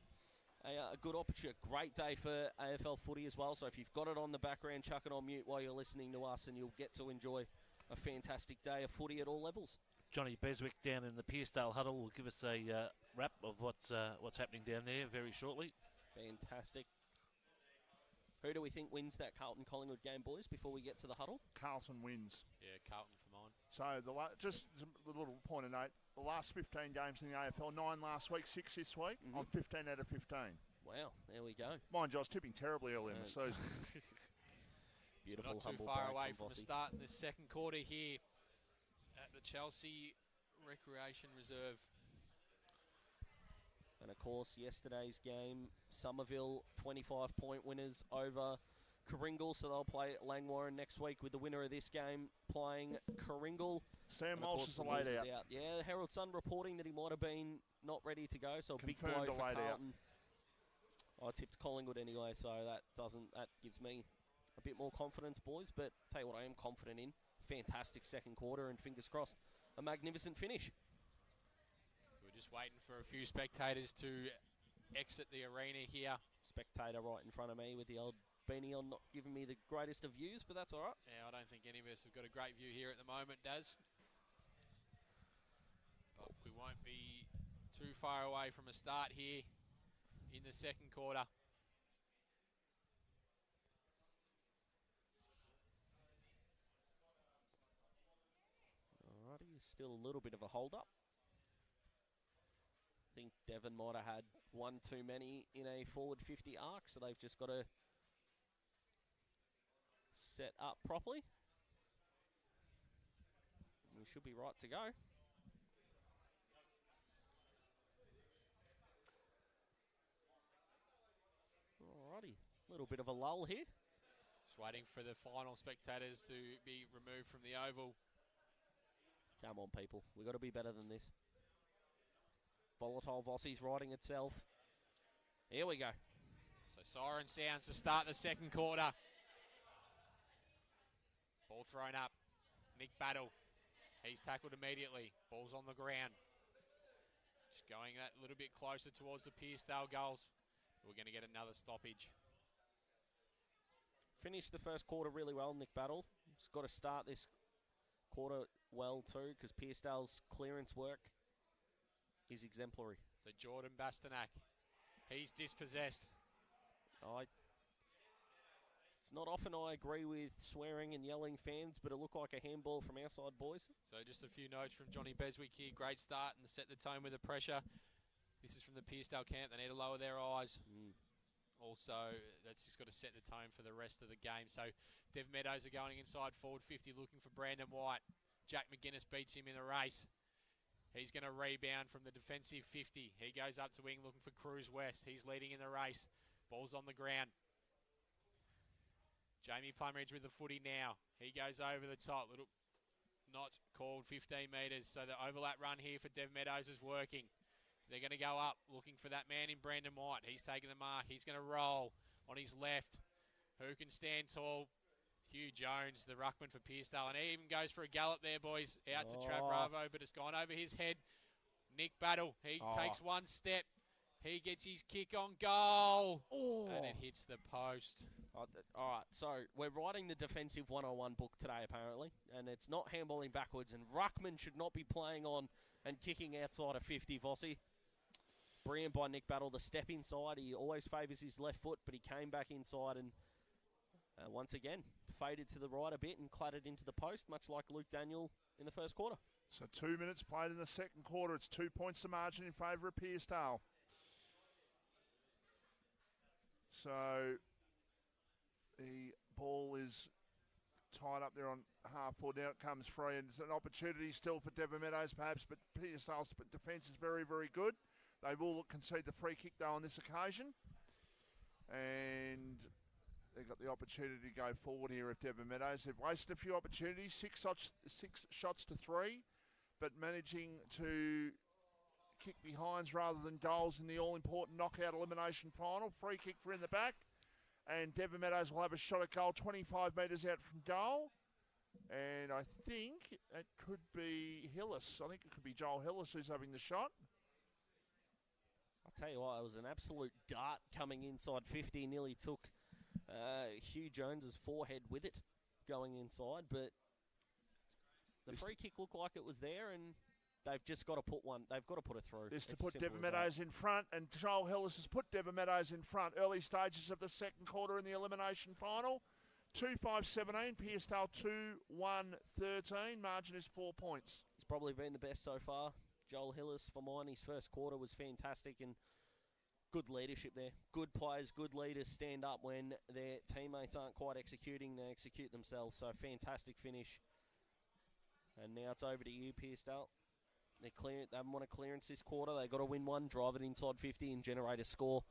a good opportunity, a great day for AFL footy as well. So if you've got it on the background, chuck it on mute while you're listening to us, and you'll get to enjoy a fantastic day of footy at all levels.
Johnny Beswick down in the Pearcedale huddle will give us a wrap of what's happening down there very shortly.
Fantastic. Who do we think wins that Carlton-Collingwood game, boys, before we get to the huddle?
Carlton wins.
Yeah, Carlton for mine.
So just a little point of note, the last 15 games in the AFL, 9 last week, 6 this week, I'm 15 out of 15.
Wow, there we go.
Mind you, I was tipping terribly early in the season.
Beautiful,
so not too far away from the start in the second quarter here at the Chelsea Recreation Reserve.
And of course, yesterday's game, Somerville 25-point winners over Coringal, so they'll play Langwarrin next week, with the winner of this game playing Coringal.
Sam Walsh is laid out.
Yeah, Herald Sun reporting that he might have been not ready to go, so a big blow for Carlton. I tipped Collingwood anyway, so that gives me a bit more confidence, boys. But tell you what, I am confident in. Fantastic second quarter, and fingers crossed, a magnificent finish.
So we're just waiting for a few spectators to exit the arena here.
Spectator right in front of me with the old beanie on, not giving me the greatest of views, but that's all right.
Yeah, I don't think any of us have got a great view here at the moment, Daz. But we won't be too far away from a start here in the second quarter.
Alrighty, still a little bit of a hold-up. I think Devon might have had one too many in a forward 50 arc, so they've just got to set up properly. We should be right to go. Alrighty, a little bit of a lull here.
Just waiting for the final spectators to be removed from the oval.
Come on, people. We've got to be better than this. Volatile Vossi's riding itself. Here we go.
So siren sounds to start the second quarter. Ball thrown up. Nick Battle. He's tackled immediately. Ball's on the ground. Just going that little bit closer towards the Pearcedale goals. We're going to get another stoppage.
Finished the first quarter really well, Nick Battle. He's got to start this quarter well too, because Pearcedale's clearance work is exemplary.
So Jordan Bastanak, he's dispossessed.
It's not often I agree with swearing and yelling fans, but it looked like a handball from our side, boys.
So just a few notes from Johnny Beswick here. Great start and set the tone with the pressure. This is from the Pearcedale camp. They need to lower their eyes. Also, that's just got to set the tone for the rest of the game. So Dev Meadows are going inside forward 50, looking for Brandon White. Jack McGuinness beats him in the race. He's going to rebound from the defensive 50. He goes up to wing looking for Cruz West. He's leading in the race. Ball's on the ground. Jamie Plumridge with the footy now. He goes over the top. Little not called 15 metres. So the overlap run here for Dev Meadows is working. They're going to go up looking for that man in Brandon White. He's taking the mark. He's going to roll on his left. Who can stand tall Hugh Jones, the ruckman for Pearcedale, and he even goes for a gallop there, boys. Out to Trav Bravo, but it's gone over his head. Nick Battle, he takes one step. He gets his kick on goal, and it hits the post.
All right, so we're writing the defensive 101 book today, apparently, and it's not handballing backwards, and ruckman should not be playing on and kicking outside of 50, Vossi. Brilliant by Nick Battle. The step inside, he always favours his left foot, but he came back inside and once again faded to the right a bit and clattered into the post, much like Luke Daniel in the first quarter.
So 2 minutes played in the second quarter. It's 2 points to margin in favour of Pearcedale. So the ball is tied up there on half forward. Now it comes free, and it's an opportunity still for Devon Meadows perhaps, but Pearcedale's defence is very, very good. They will concede the free kick though on this occasion. And they've got the opportunity to go forward here at Devon Meadows. They've wasted a few opportunities, six shots to 3, but managing to kick behinds rather than goals in the all-important knockout elimination final. Free kick for in the back, and Devon Meadows will have a shot at goal 25 metres out from goal. And I think it could be Hillis. I think it could be Joel Hillis who's having the shot.
I'll tell you what, it was an absolute dart coming inside 50. Nearly took Hugh Jones's forehead with it going inside, but the free kick looked like it was there, and they've just got to put one. They've got to put it through.
This to put Devon Meadows in front, and Joel Hillis has put Devon Meadows in front. Early stages of the second quarter in the elimination final. 2-5-17, Pearcedale 2-1-13. Margin is 4 points.
He's probably been the best so far. Joel Hillis for mine. His first quarter was fantastic, and good leadership there. Good players, good leaders stand up when their teammates aren't quite executing. They execute themselves. So fantastic finish. And now it's over to you, Pearcedale. They haven't won a clearance this quarter. They've got to win one, drive it inside 50 and generate a score.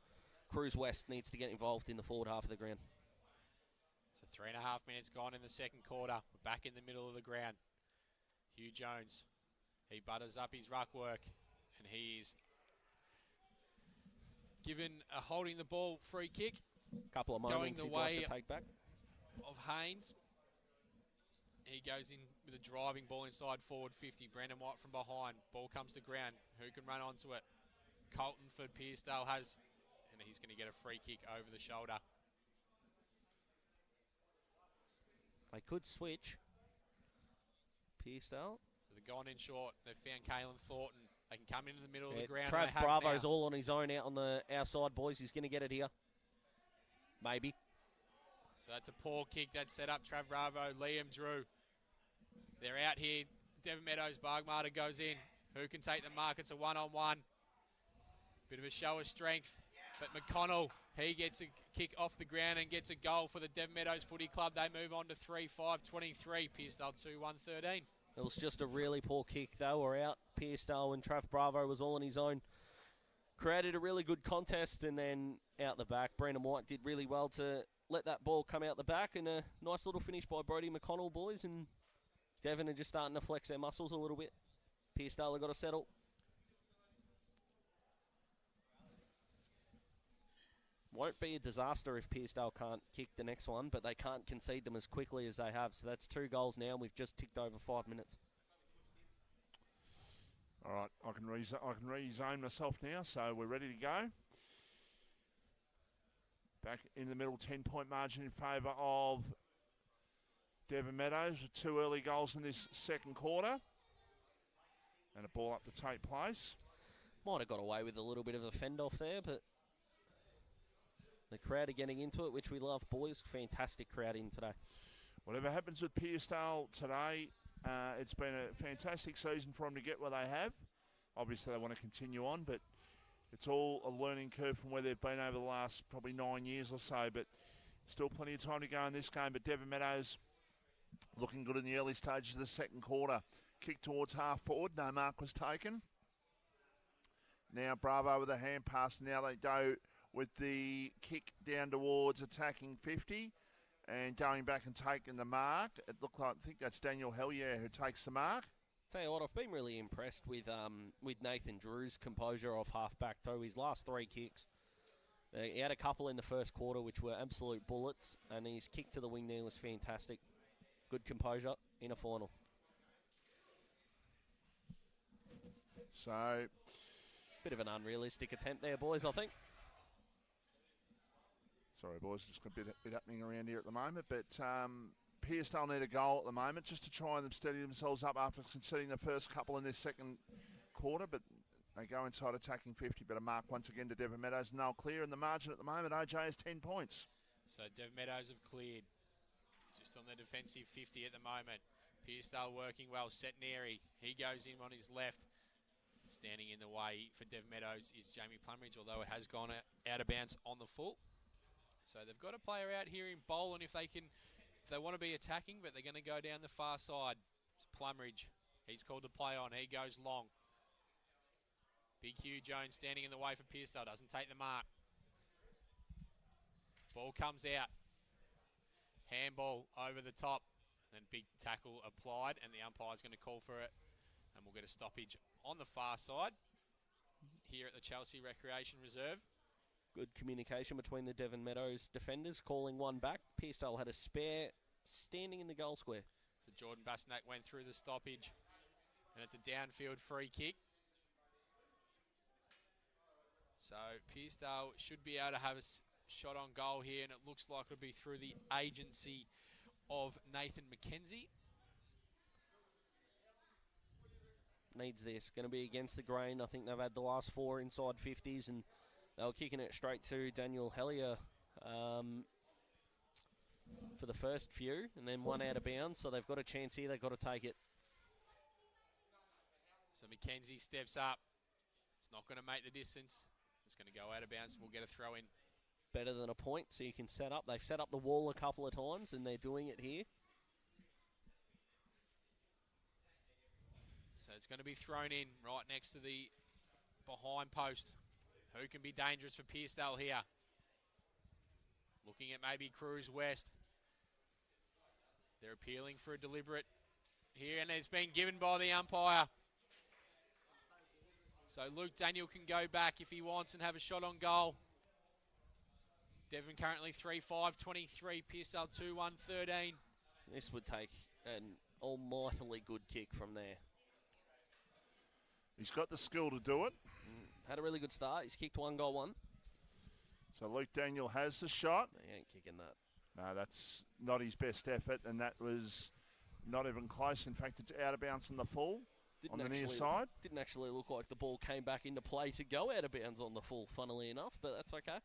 Cruise West needs to get involved in the forward half of the ground.
So 3.5 minutes gone in the second quarter. We're back in the middle of the ground. Hugh Jones, he butters up his ruck work, and he's given a holding the ball free kick.
Couple of moments
going the
he'd
way
like to take back.
Of Haynes. He goes in with a driving ball inside forward 50. Brandon White from behind. Ball comes to ground. Who can run onto it? Colton for Pearcedale has, and he's going to get a free kick over the shoulder.
They could switch. Pearcedale.
So they're gone in short. They've found Caelan Thornton. They can come into the middle of the ground.
Trav Bravo's all on his own out on the outside, boys. He's going to get it here. Maybe.
So that's a poor kick. That's set up Trav Bravo. Liam Drew. They're out here. Devon Meadows, Bargmata goes in. Who can take the mark? It's a one-on-one. Bit of a show of strength. But McConnell, he gets a kick off the ground and gets a goal for the Devon Meadows Footy Club. They move on to 3-5-23. Pearcedale 2-1-13.
It was just a really poor kick. They were out. Pearcedale and Trav Bravo was all on his own. Created a really good contest, and then out the back, Brandon White did really well to let that ball come out the back, and a nice little finish by Brodie McConnell, boys, and Devon are just starting to flex their muscles a little bit. Pearcedale have got to settle. Won't be a disaster if Pearcedale can't kick the next one, but they can't concede them as quickly as they have. So that's 2 goals now, and we've just ticked over 5 minutes.
All right, I can rezone myself now, so we're ready to go. Back in the middle, 10-point margin in favour of Devon Meadows with 2 early goals in this second quarter. And a ball up to take place.
Might have got away with a little bit of a fend-off there, but the crowd are getting into it, which we love, boys. Fantastic crowd in today.
Whatever happens with Pearcedale today, it's been a fantastic season for them to get where they have. Obviously, they want to continue on, but it's all a learning curve from where they've been over the last probably 9 years or so. But still plenty of time to go in this game. But Devon Meadows looking good in the early stages of the second quarter. Kick towards half forward. No mark was taken. Now Bravo with a hand pass. Now they go with the kick down towards attacking 50 and going back and taking the mark. It looked like, I think that's Daniel Hellier who takes the mark.
Tell you what, I've been really impressed with Nathan Drew's composure off half-back too. His last 3 kicks, He had a couple in the first quarter which were absolute bullets, and his kick to the wing there was fantastic. Good composure in a final.
So,
bit of an unrealistic attempt there, boys, I think.
Sorry, boys, just a bit happening around here at the moment, but Pearcedale need a goal at the moment just to try and steady themselves up after conceding the first couple in this second quarter, but they go inside attacking 50, but a mark once again to Devon Meadows. No clear in the margin at the moment. OJ is 10 points.
So Devon Meadows have cleared. Just on the defensive 50 at the moment. Pearcedale working well. Setneri, he goes in on his left. Standing in the way for Devon Meadows is Jamie Plumridge, although it has gone out of bounds on the full. So they've got a player out here in Boland if they want to be attacking, but they're going to go down the far side. It's Plumridge. He's called to play on. He goes long. Big Hugh Jones standing in the way for Pearcedale. Doesn't take the mark. Ball comes out. Handball over the top. And then big tackle applied, and the umpire's going to call for it. And we'll get a stoppage on the far side here at the Chelsea Recreation Reserve.
Good communication between the Devon Meadows defenders, calling one back. Pearcedale had a spare standing in the goal square.
So Jordan Basnak went through the stoppage, and it's a downfield free kick. So Pearcedale should be able to have a shot on goal here, and it looks like it'll be through the agency of Nathan McKenzie.
Needs this. Going to be against the grain. I think they've had the last 4 inside 50s, and they were kicking it straight to Daniel Hellier for the first few, and then one out of bounds. So they've got a chance here. They've got to take it.
So McKenzie steps up. It's not going to make the distance. It's going to go out of bounds. We'll get a throw in.
Better than a point, so you can set up. They've set up the wall a couple of times, and they're doing it here.
So it's going to be thrown in right next to the behind post. Who can be dangerous for Pearcedale here? Looking at maybe Cruz West. They're appealing for a deliberate here, and it's been given by the umpire. So Luke Daniel can go back if he wants and have a shot on goal. Devon currently 3-5-23, Pearcedale 2-1-13.
This would take an almightily good kick from there.
He's got the skill to do it.
Had a really good start. He's kicked 1 goal 1.
So Luke Daniel has the shot.
No, he ain't kicking that.
No, that's not his best effort, and that was not even close. In fact, it's out of bounds on the full on the near side.
Didn't actually look like the ball came back into play to go out of bounds on the full, funnily enough, but that's okay.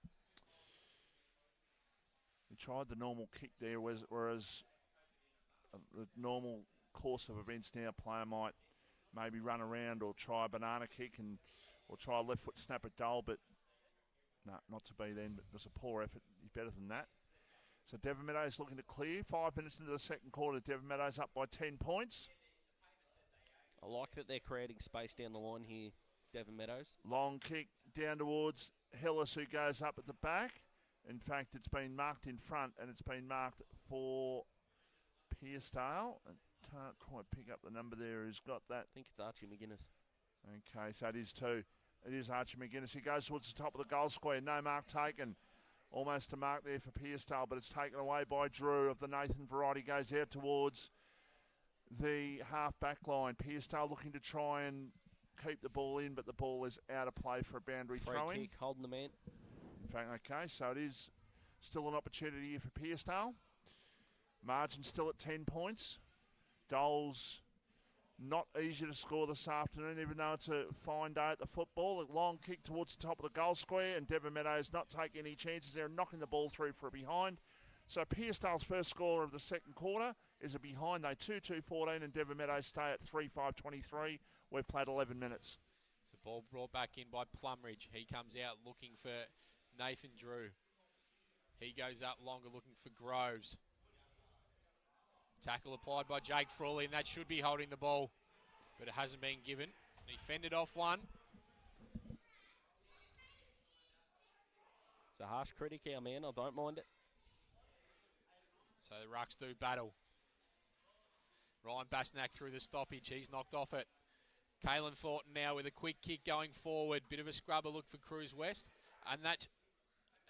He tried the normal kick there, whereas the normal course of events now, a player might maybe run around or try a banana kick or try a left foot snap at goal, but no, not to be then. But it was a poor effort. He's better than that. So Devon Meadows looking to clear. 5 minutes into the second quarter, Devon Meadows up by 10 points.
I like that they're creating space down the line here, Devon Meadows.
Long kick down towards Hillis, who goes up at the back. In fact, it's been marked in front, and it's been marked for Pearcedale. I can't quite pick up the number there who's got that.
I think it's Archie McGuinness.
Okay, so it is too. It is Archie McGuinness. He goes towards the top of the goal square. No mark taken. Almost a mark there for Pearcedale, but it's taken away by Drew of the Nathan variety. Goes out towards the half-back line. Pearcedale looking to try and keep the ball in, but the ball is out of play for a boundary throw-in.
Free kick, holding the man.
In fact, okay, so it is still an opportunity here for Pearcedale. Margin still at 10 points. Goals not easy to score this afternoon, even though it's a fine day at the football. A long kick towards the top of the goal square, and Devon Meadows not taking any chances there, knocking the ball through for a behind. So Pearcedale's first score of the second quarter is a behind. They 2-2-14, and Devon Meadows stay at 3-5-23. We've played 11 minutes.
So ball brought back in by Plumridge. He comes out looking for Nathan Drew. He goes up longer looking for Groves. Tackle applied by Jake Frawley, and that should be holding the ball, but it hasn't been given. He fended off one.
It's a harsh critic, our man. I don't mind it.
So the Rucks do battle. Ryan Basnak through the stoppage. He's knocked off it. Caelan Thornton now with a quick kick going forward. Bit of a scrubber look for Cruz West. And that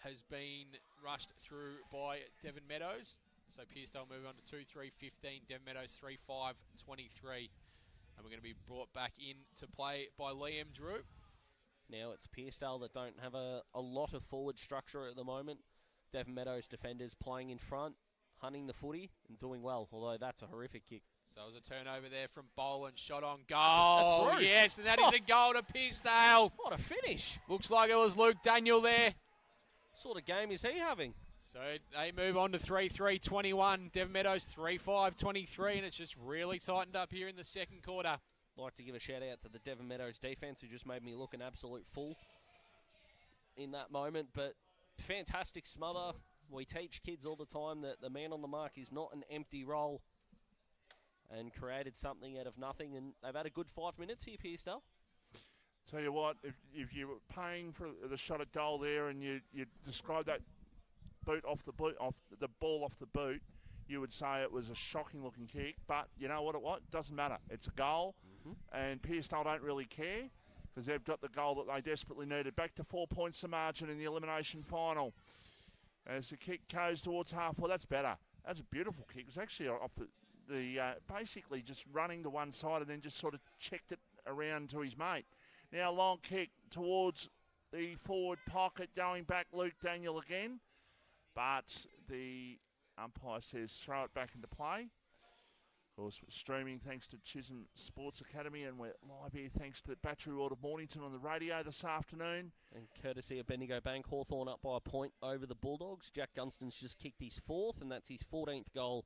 has been rushed through by Devon Meadows. So Pearcedale move on to 2-3-15. Devon Meadows 3-5-23. And we're going to be brought back in to play by Liam Drew.
Now it's Pearcedale that don't have a lot of forward structure at the moment. Devon Meadows defenders playing in front, hunting the footy and doing well, although that's a horrific kick.
So it was a turnover there from Boland, shot on goal.
That's
yes, and that is a goal to Pearcedale.
What a finish.
Looks like it was Luke Daniel there.
What sort of game is he having?
So they move on to 3-3-21. Devon Meadows 3-5-23, and it's just really tightened up here in the second quarter.
Like to give a shout out to the Devon Meadows defence, who just made me look an absolute fool in that moment. But fantastic smother. We teach kids all the time that the man on the mark is not an empty role, and created something out of nothing. And they've had a good 5 minutes here, Pearcedale.
Tell you what, if you were paying for the shot at goal there, and you describe that off the ball off the boot, you would say it was a shocking looking kick. But you know what it was? It doesn't matter. It's a goal, and Pearcedale don't really care because they've got the goal that they desperately needed. Back to 4 points the margin in the elimination final. As the kick goes towards half, well, that's better. That's a beautiful kick. It was actually off the basically just running to one side and then just sort of checked it around to his mate. Now long kick towards the forward pocket, going back Luke Daniel again. But the umpire says throw it back into play. Of course, we're streaming thanks to Chisholm Sports Academy, and we're live here thanks to Battery World of Mornington on the radio this afternoon.
And courtesy of Bendigo Bank, Hawthorn up by a point over the Bulldogs. Jack Gunston's just kicked his fourth, and that's his 14th goal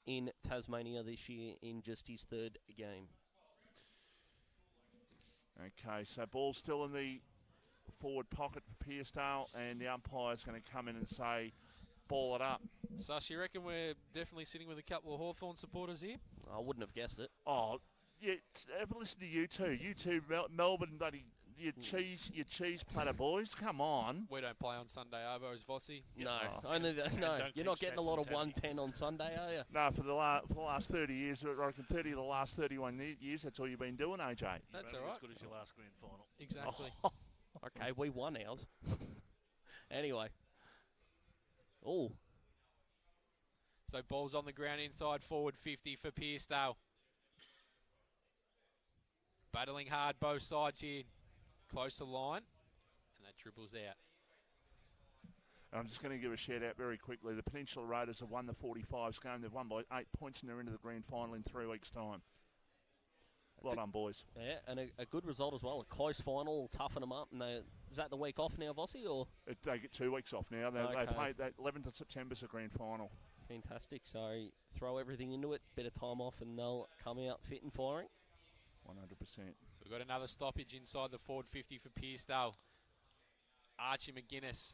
in Tasmania this year in just his third game.
Okay, so ball still in the forward pocket for Pearcedale, and the umpire's going to come in and say, ball it up.
Sus, you reckon we're definitely sitting with a couple of Hawthorn supporters here?
I wouldn't have guessed it.
Oh, yeah, have a listen to you two. You two, Melbourne, bloody, your cheese platter boys. Come on.
We don't play on Sunday, Arvo, Vossi.
No, you're not getting a lot of 110 on Sunday, are you?
No, for the last 30 years, I reckon 30 of the last 31 years, that's all you've been doing, AJ.
That's all right.
As good as your last grand final.
Exactly.
Oh.
Okay, we won ours. Anyway. Oh.
So ball's on the ground inside forward 50 for Pearcedale. Battling hard both sides here. Close to line. And that dribbles out.
I'm just going to give a shout out very quickly. The Peninsula Raiders have won the 45s game. They've won by 8 points and they're into the grand final in 3 weeks' time. Well done, boys.
Yeah, and a good result as well. A close final, toughen them up. And is that the week off now, Vossi? Or?
They get 2 weeks off now. They play that 11th of September's a grand final.
Fantastic. So throw everything into it, bit of time off, and they'll come out fit and firing.
100%.
So we've got another stoppage inside the forward 50 for Pearcedale. Archie McGuinness.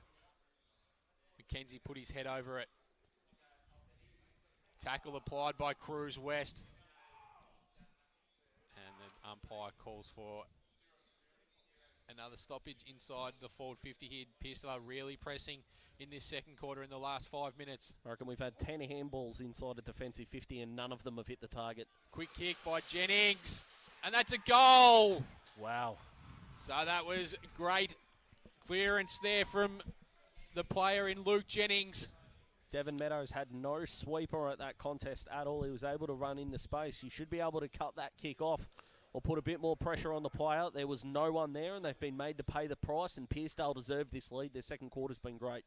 McKenzie put his head over it. Tackle applied by Cruz West. And the umpire calls for another stoppage inside the forward 50 here. Pearcedale really pressing in this second quarter in the last 5 minutes.
I reckon we've had 10 handballs inside a defensive 50 and none of them have hit the target.
Quick kick by Jennings. And that's a goal.
Wow.
So that was great clearance there from the player in Luke Jennings.
Devon Meadows had no sweeper at that contest at all. He was able to run in the space. You should be able to cut that kick off or put a bit more pressure on the player. There was no one there, and they've been made to pay the price, and Pearcedale deserved this lead. Their second quarter's been great.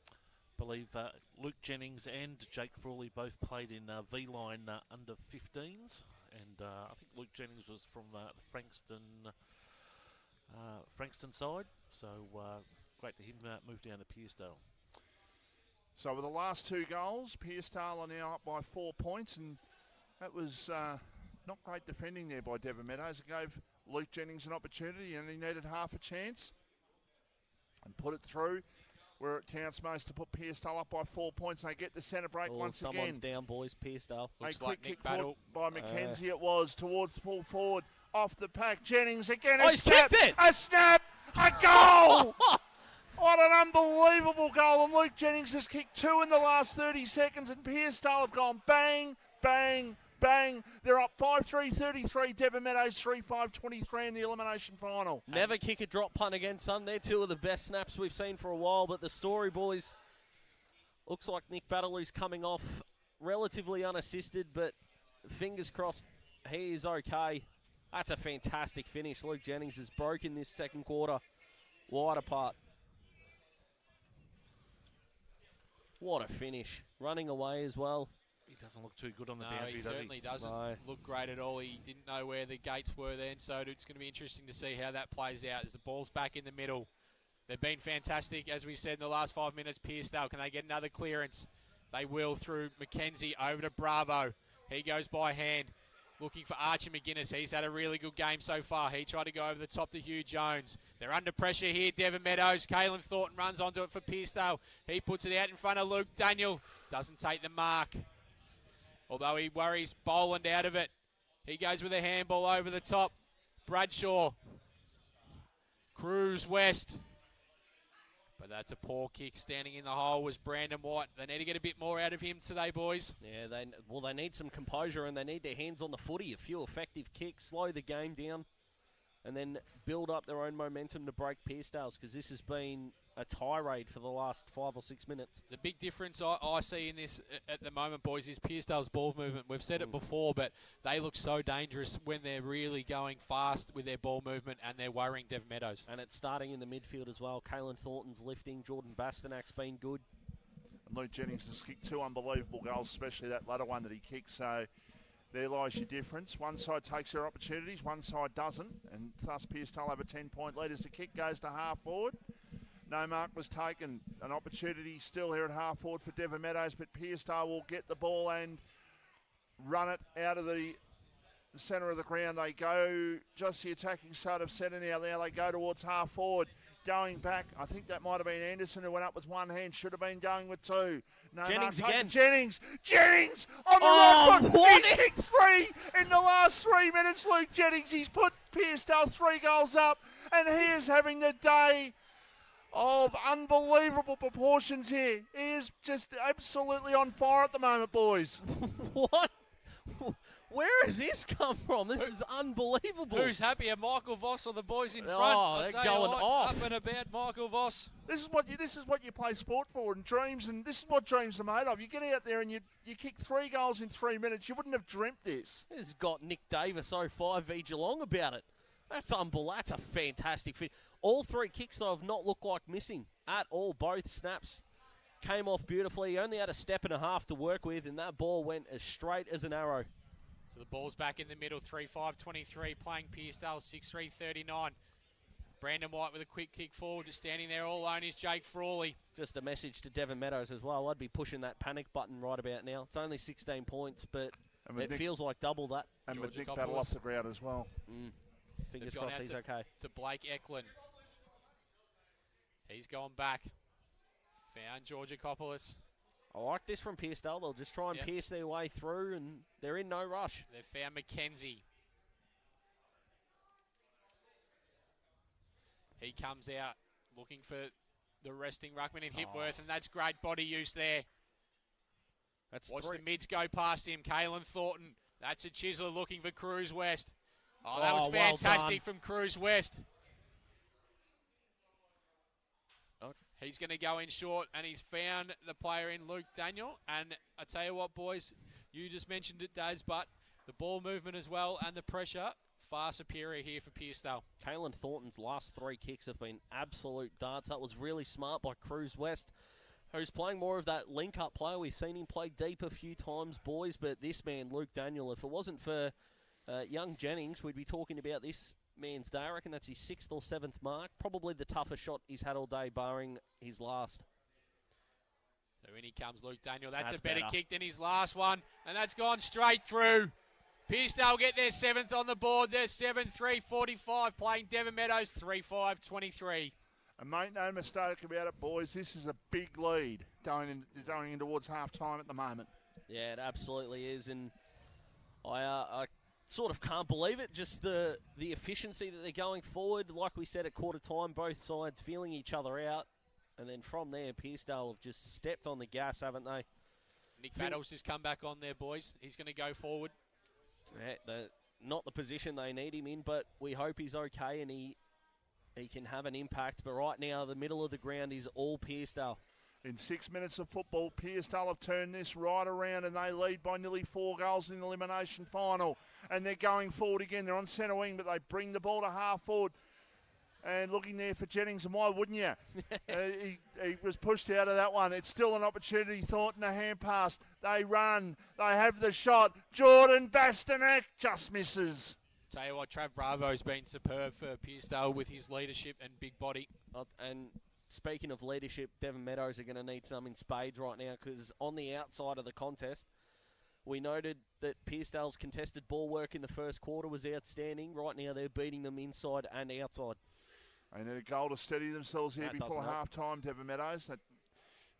I believe Luke Jennings and Jake Frawley both played in V-Line under 15s, and I think Luke Jennings was from the Frankston side, so great to him move down to Pearcedale.
So with the last 2 goals, Pearcedale are now up by 4 points, and that was not great defending there by Devon Meadows. It gave Luke Jennings an opportunity, and he needed half a chance and put it through where it counts most to put Pearcedale up by 4 points. They get the centre break once again.
Someone's down, boys. Pearcedale.
A quick kick by McKenzie it was towards full forward. Off the pack, Jennings again.
He's kicked it!
A snap! A goal! What an unbelievable goal. And Luke Jennings has kicked 2 in the last 30 seconds, and Pearcedale have gone bang, bang, Bang! They're up 5-3, 33. Devon Meadows 3-5, 23 in the elimination final.
Never kick a drop punt again, son. They're two of the best snaps we've seen for a while. But the story, boys, looks like Nick Battler's coming off relatively unassisted, but fingers crossed he is okay. That's a fantastic finish. Luke Jennings has broken this second quarter wide apart. What a finish. Running away as well.
He doesn't look too good on the
No,
boundary,
he
does he?
certainly doesn't look great at all. He didn't know where the gates were then, so it's going to be interesting to see how that plays out as the ball's back in the middle. They've been fantastic, as we said, in the last 5 minutes. Pearcedale, can they get another clearance? They will through McKenzie over to Bravo. He goes by hand, looking for Archie McGuinness. He's had a really good game so far. He tried to go over the top to Hugh Jones. They're under pressure here, Devon Meadows. Caelan Thornton runs onto it for Pearcedale. He puts it out in front of Luke Daniel. Doesn't take the mark, although he worries Boland out of it. He goes with a handball over the top. Bradshaw. Cruz West. But that's a poor kick. Standing in the hole was Brandon White. They need to get a bit more out of him today, boys.
Yeah, they need some composure and they need their hands on the footy. A few effective kicks, slow the game down, and then build up their own momentum to break Pearcedale's, because this has been a tirade for the last 5 or 6 minutes.
The big difference I see in this at the moment, boys, is Pearcedale's ball movement. We've said it before, but they look so dangerous when they're really going fast with their ball movement and they're worrying Devon Meadows.
And it's starting in the midfield as well. Caelan Thornton's lifting. Jordan Basternak's been good.
And Luke Jennings has kicked 2 unbelievable goals, especially that latter one that he kicked. So there lies your difference. One side takes their opportunities, one side doesn't. And thus Pearcedale have a 10-point lead as the kick goes to half forward. No mark was taken. An opportunity still here at half forward for Devon Meadows, but Pearcedale will get the ball and run it out of the centre of the ground. They go just the attacking side of centre now. Now they go towards half forward. Going back, I think that might have been Anderson who went up with one hand. Should have been going with two. No,
Jennings again.
Jennings on the right foot. He's kicked 3 in the last 3 minutes. Luke Jennings, he's put Pearcedale 3 goals up, and he is having the day of unbelievable proportions here. He is just absolutely on fire at the moment, boys.
What? Where has this come from? This is unbelievable.
Who's happier, Michael Voss or the boys in front?
Oh, they're going off.
Up and about Michael Voss.
This is what you play sport for, and dreams, and this is what dreams are made of. You get out there and you kick 3 goals in 3 minutes. You wouldn't have dreamt this.
This has got Nick Davis 05 v Geelong about it. That's unbelievable. That's a fantastic fit. All 3 kicks, though, have not looked like missing at all. Both snaps came off beautifully. He only had a step and a half to work with, and that ball went as straight as an arrow.
So the ball's back in the middle, 3-5-23, playing Pearcedale, 6-3-39. Brandon White with a quick kick forward, just standing there all alone is Jake Frawley.
Just a message to Devon Meadows as well. I'd be pushing that panic button right about now. It's only 16 points, but it feels like double that.
And with Nick Battle off the ground as well.
Fingers crossed he's okay.
To Blake Eklund. He's gone back. Found Georgakopoulos.
I like this from Pearcedale. They'll just try and pierce their way through, and they're in no rush.
They've found McKenzie. He comes out looking for the resting ruckman in Hipworth, and that's great body use there. Watch the mids go past him. Caelan Thornton. That's a chiseler looking for Cruz West. Oh, that was fantastic from Cruz West. He's going to go in short, and he's found the player in Luke Daniel. And I tell you what, boys, you just mentioned it, Daz, but the ball movement as well and the pressure, far superior here for Pearcedale.
Caelan Thornton's last 3 kicks have been absolute darts. That was really smart by Cruz West, who's playing more of that link-up play. We've seen him play deep a few times, boys, but this man, Luke Daniel, if it wasn't for young Jennings, we'd be talking about this man's day. I reckon that's his 6th or 7th mark. Probably the toughest shot he's had all day, barring his last.
So in he comes, Luke Daniel. That's a better kick than his last one, and that's gone straight through. Pearcedale get their 7th on the board. They're 7-3-45, playing Devon Meadows 3-5-23.
And make no mistake about it, boys, this is a big lead going in towards half-time at the moment.
Yeah, it absolutely is, and I sort of can't believe it, just the efficiency that they're going forward. Like we said at quarter time, both sides feeling each other out. And then from there, Pearcedale have just stepped on the gas, haven't they?
Nick Meadows has come back on there, boys. He's going to go forward.
Not the position they need him in, but we hope he's okay and he can have an impact. But right now, the middle of the ground is all Pearcedale.
In 6 minutes of football, Pearcedale have turned this right around and they lead by nearly 4 goals in the elimination final. And they're going forward again. They're on centre wing, but they bring the ball to half forward. And looking there for Jennings, and why wouldn't you? He was pushed out of that one. It's still an opportunity. Thornton a hand pass. They run. They have the shot. Jordan Bastanek just misses.
Tell you what, Trav Bravo's been superb for Pearcedale with his leadership and big body.
And speaking of leadership, Devon Meadows are going to need some in spades right now, because on the outside of the contest, we noted that Pearcedale's contested ball work in the first quarter was outstanding. Right now they're beating them inside and outside.
They need a goal to steady themselves here
That
before
doesn't help.
half-time, Devon Meadows. That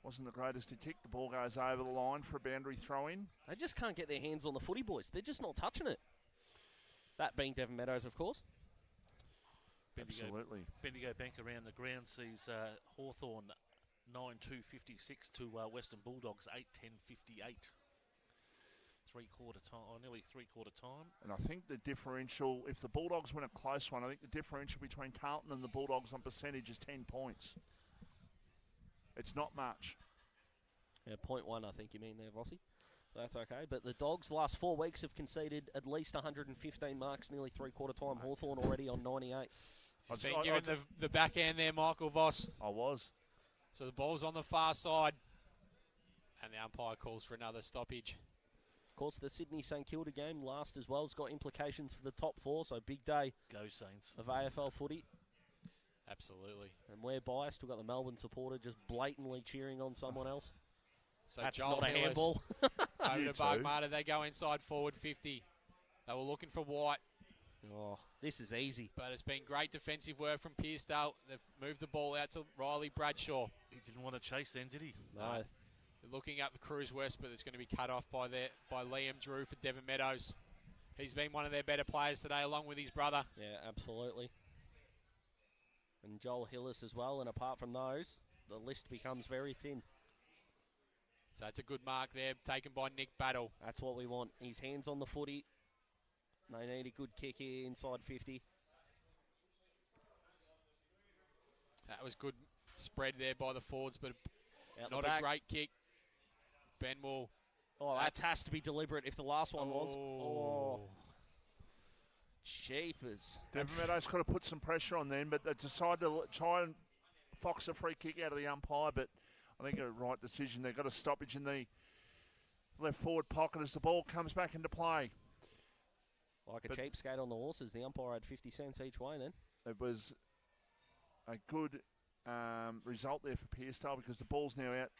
wasn't the greatest to kick. The ball goes over the line for a boundary throw-in.
They just can't get their hands on the footy, boys. They're just not touching it. That being Devon Meadows, of course.
Absolutely.
Bendigo Bank around the ground sees Hawthorn 9-2-56 to Western Bulldogs 8-10-58. Nearly three-quarter time.
And I think the differential, if the Bulldogs win a close one, I think the differential between Carlton and the Bulldogs on percentage is 10 points. It's not much.
Yeah, 0.1, I think you mean there, Vossi. That's okay. But the Dogs last 4 weeks have conceded at least 115 marks, nearly three-quarter time. Hawthorn already on 98.
He's been given the backhand there, Michael Voss.
I was.
So the ball's on the far side. And the umpire calls for another stoppage.
Of course, the Sydney St Kilda game last as well has got implications for the top 4, so big day.
Go Saints.
Of AFL footy.
Absolutely.
And we're biased. We've got the Melbourne supporter just blatantly cheering on someone else.
So
that's
Joel
not a
Hillis
handball.
over to Barkmata. They go inside forward 50. They were looking for White.
Oh, this is easy.
But it's been great defensive work from Pearcedale. They've moved the ball out to Riley Bradshaw.
He didn't want to chase then, did he?
No.
They're looking up the Cruise West, but it's going to be cut off by Liam Drew for Devon Meadows. He's been one of their better players today, along with his brother.
Yeah, absolutely. And Joel Hillis as well. And apart from those, the list becomes very thin.
So it's a good mark there, taken by Nick Battle.
That's what we want. His hands on the footy. They need a good kick here inside 50.
That was good spread there by the forwards, but
Out
not
the back.
a great kick. Ben will.
Oh, that has to be deliberate if the last one was. Oh. Jeepers.
Devon Meadows could have put some pressure on them, but they decided to try and fox a free kick out of the umpire, but I think a right decision. They've got a stoppage in the left forward pocket as the ball comes back into play.
Like a cheapskate on the horses, the umpire had 50 cents each way then.
It was a good result there for Pearcedale because the ball's now out